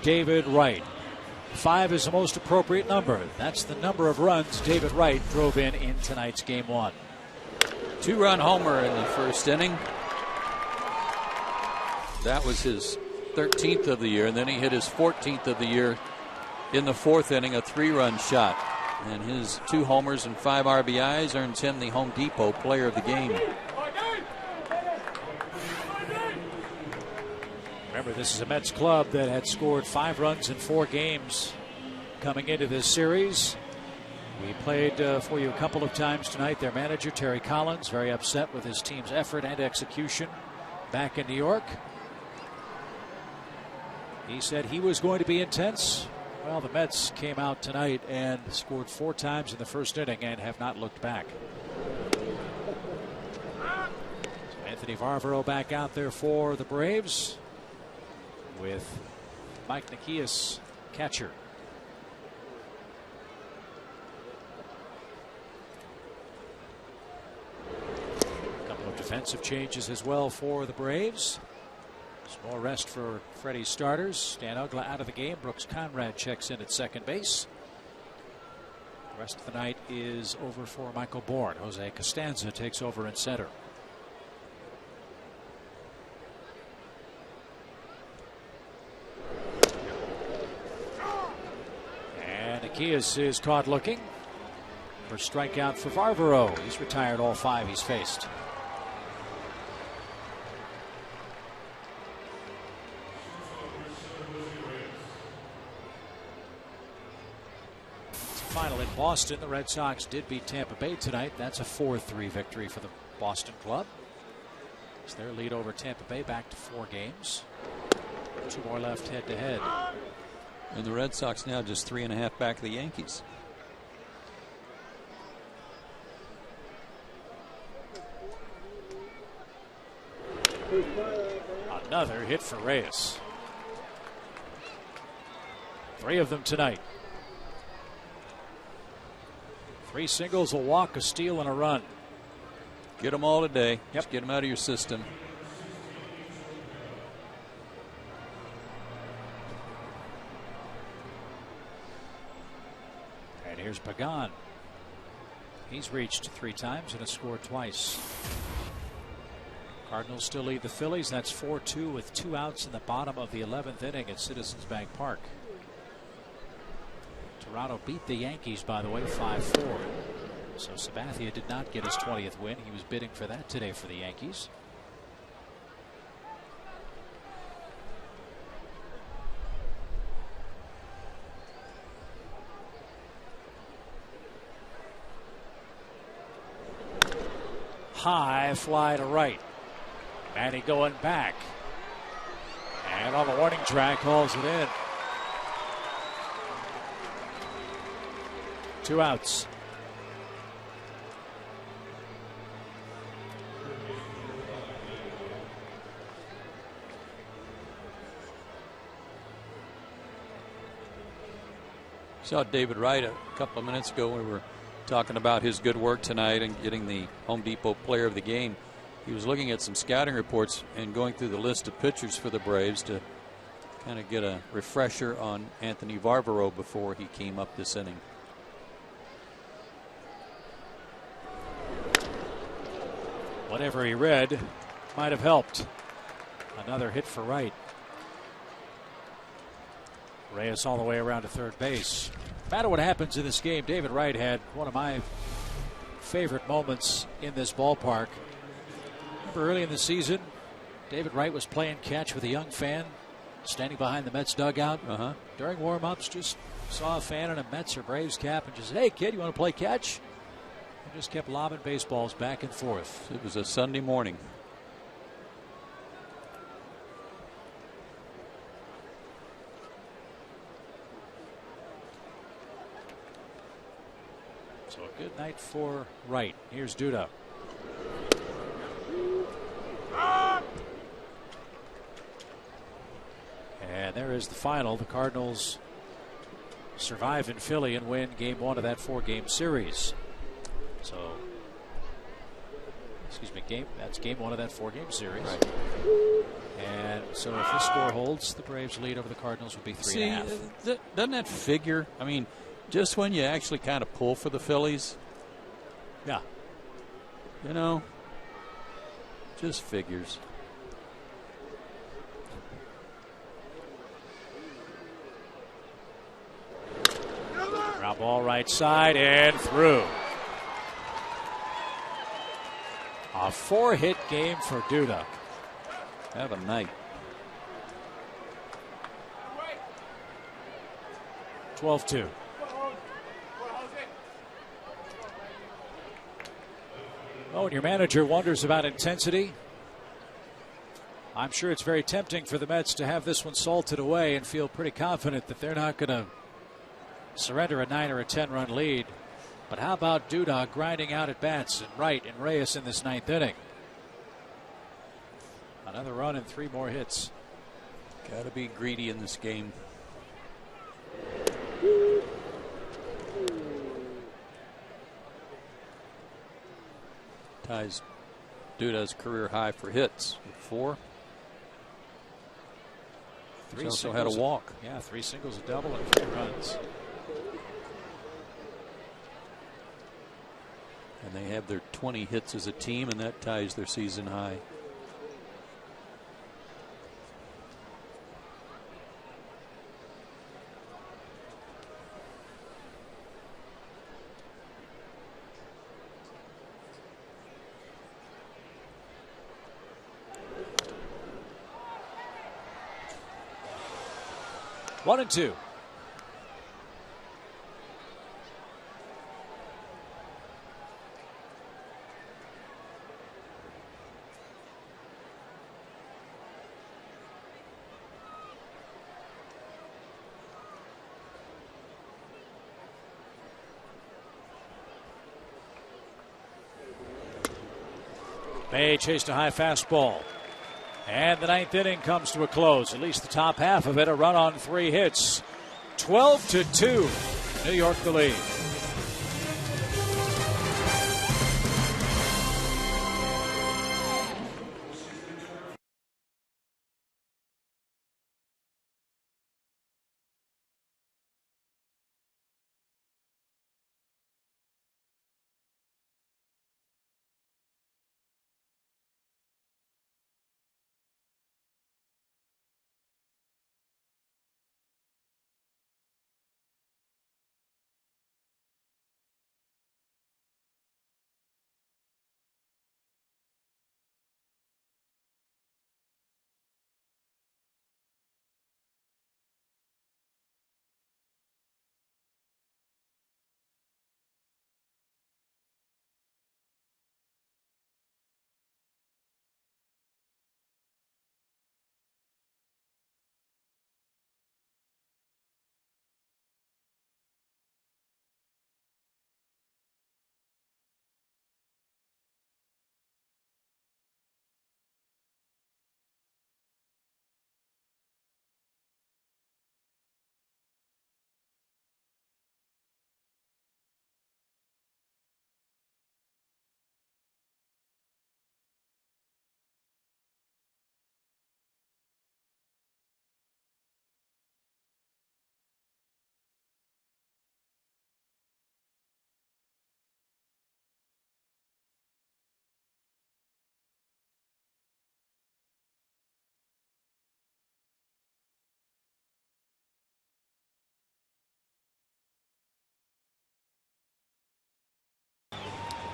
David Wright. 5 is the most appropriate number. That's the number of runs David Wright drove in tonight's Game 1. 2-run homer in the first inning. That was his 13th of the year, and then he hit his 14th of the year in the 4th inning, a 3-run shot. And his 2 homers and 5 RBIs earns him the Home Depot Player of the Game. Remember, this is a Mets club that had scored 5 runs in 4 games coming into this series. We played for you a couple of times tonight. Their manager, Terry Collins, very upset with his team's effort and execution back in New York. He said he was going to be intense. Well, the Mets came out tonight and scored 4 times in the first inning and have not looked back. So Anthony Varvaro back out there for the Braves, with Mike Nikias catcher. Defensive changes as well for the Braves. Some more rest for Freddie's starters. Stan Uggla out of the game. Brooks Conrad checks in at second base. The rest of the night is over for Michael Bourne. Jose Costanza takes over in center. And Nikias is caught looking for strikeout for Varvaro. He's retired all 5 he's faced. Final in Boston. The Red Sox did beat Tampa Bay tonight. That's a 4-3 victory for the Boston club. It's their lead over Tampa Bay back to 4 games. 2 more left head to head. And the Red Sox now just 3.5 back of the Yankees. Another hit for Reyes. 3 of them tonight. 3 singles, a walk, a steal, and a run. Get them all today. Yep. Just get them out of your system. And here's Pagan. He's reached 3 times and has scored twice. Cardinals still lead the Phillies. That's 4-2 with 2 outs in the bottom of the 11th inning at Citizens Bank Park. Toronto beat the Yankees, by the way, 5-4. So Sabathia did not get his 20th win. He was bidding for that today for the Yankees. High fly to right. Manny going back. And on the warning track, hauls it in. 2 outs. Saw David Wright a couple of minutes ago. We were talking about his good work tonight and getting the Home Depot Player of the Game. He was looking at some scouting reports and going through the list of pitchers for the Braves to kind of get a refresher on Anthony Varvaro before he came up this inning. Whatever he read might have helped. Another hit for Wright. Reyes all the way around to third base. No matter what happens in this game, David Wright had one of my favorite moments in this ballpark. Remember early in the season, David Wright was playing catch with a young fan standing behind the Mets dugout. During warm-ups, just saw a fan in a Mets or Braves cap and just said, "Hey kid, you want to play catch?" And just kept lobbing baseballs back and forth. It was a Sunday morning. So a good night for Wright. Here's Duda. And there is the final. The Cardinals survive in Philly and win game 1 of that 4-game series. So, that's game 1 of that 4-game series. Right. And so if this score holds, the Braves lead over the Cardinals would be 3.5. Doesn't that figure? I mean, just when you actually kind of pull for the Phillies. Yeah. You know, just figures. Ground ball right side and through. A 4-hit game for Duda. Have a night. 12-2. Oh, and your manager wonders about intensity. I'm sure it's very tempting for the Mets to have this one salted away and feel pretty confident that they're not going to surrender a 9 or a 10-run lead. But how about Duda grinding out at bats and Wright and Reyes in this 9th inning? Another run and 3 more hits. Got to be greedy in this game. Ties Dude has career high for hits. 4. He also had a walk. Yeah, 3 singles, a double, and 3 runs. And they have their 20 hits as a team, and that ties their season high. One and two. May chased a high fastball. And the 9th inning comes to a close. At least the top half of it, a run on 3 hits. 12-2. New York the lead.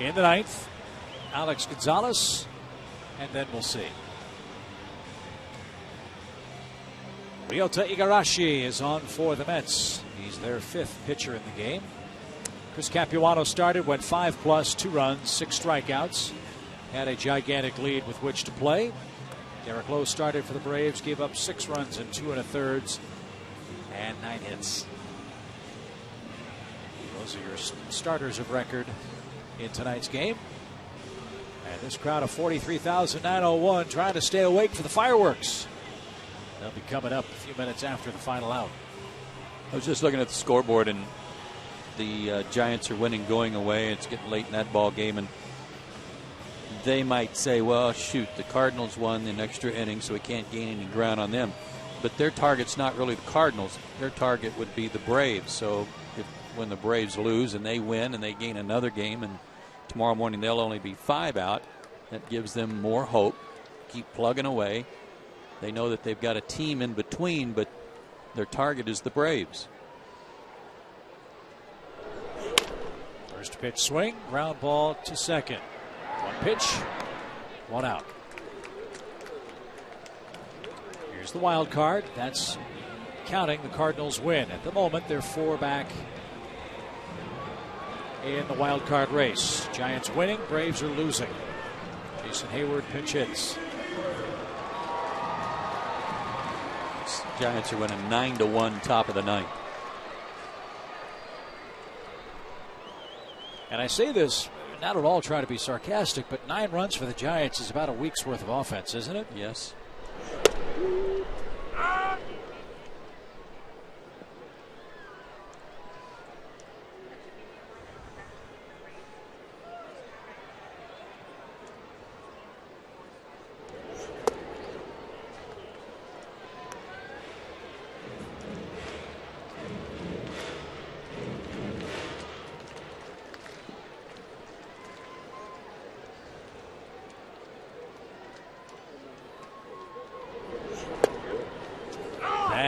In the 9th, Alex Gonzalez, and then we'll see. Ryota Igarashi is on for the Mets. He's their 5th pitcher in the game. Chris Capuano started, went 5+, 2 runs, 6 strikeouts. Had a gigantic lead with which to play. Derek Lowe started for the Braves, gave up 6 runs in 2 1/3 and 9 hits. Those are your starters of record in tonight's game. And this crowd of 43,901 trying to stay awake for the fireworks. They'll be coming up a few minutes after the final out. I was just looking at the scoreboard, and the Giants are winning going away. It's getting late in that ball game, and they might say, well, shoot, the Cardinals won in extra innings, so we can't gain any ground on them. But their target's not really the Cardinals. Their target would be the Braves. So when the Braves lose and they win and they gain another game, and tomorrow morning they'll only be 5 out, that gives them more hope. Keep plugging away. They know that they've got a team in between, but their target is the Braves. First pitch swing, ground ball to second. 1 pitch, 1 out. Here's the wild card. That's counting the Cardinals win. At the moment, they're 4 back in the wild card race. Giants winning, Braves are losing. Jason Hayward pinch hits. Giants are winning 9-1 top of the 9th. And I say this not at all trying to be sarcastic, but 9 runs for the Giants is about a week's worth of offense, isn't it? Yes.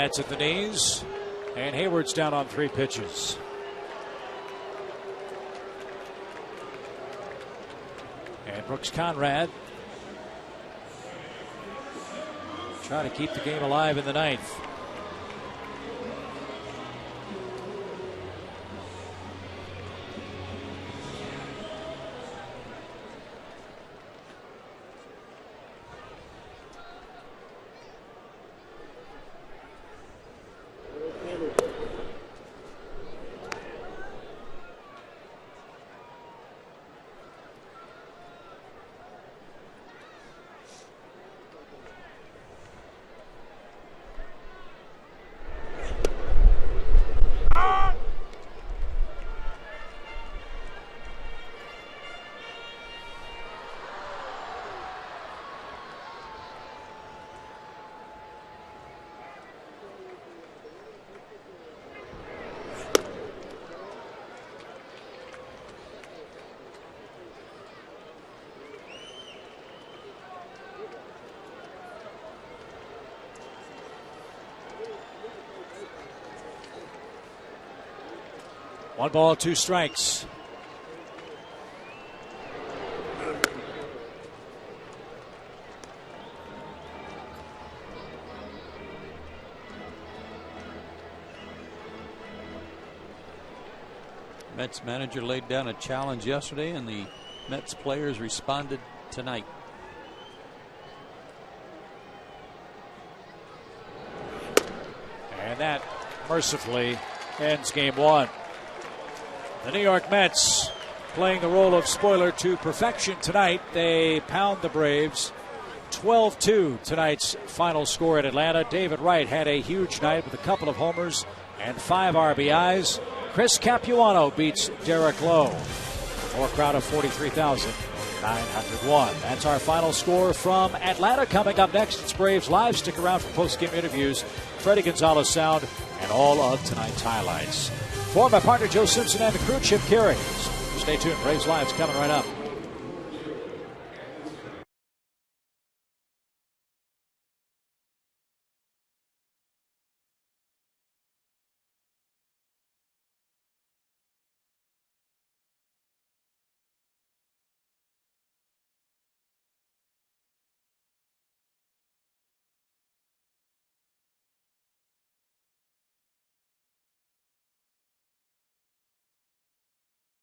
Pads at the knees. And Hayward's down on 3 pitches. And Brooks Conrad trying to keep the game alive in the 9th. One ball, 2 strikes. Mets manager laid down a challenge yesterday, and the Mets players responded tonight. And that mercifully ends game 1. The New York Mets playing the role of spoiler to perfection tonight. They pound the Braves 12-2, tonight's final score at Atlanta. David Wright had a huge night with a couple of homers and 5 RBIs. Chris Capuano beats Derek Lowe for a crowd of 43,901. That's our final score from Atlanta. Coming up next, it's Braves Live. Stick around for post-game interviews, Freddie Gonzalez sound, and all of tonight's highlights. For my partner Joe Simpson and the crew, Chip Carey. Stay tuned. Braves Live's coming right up.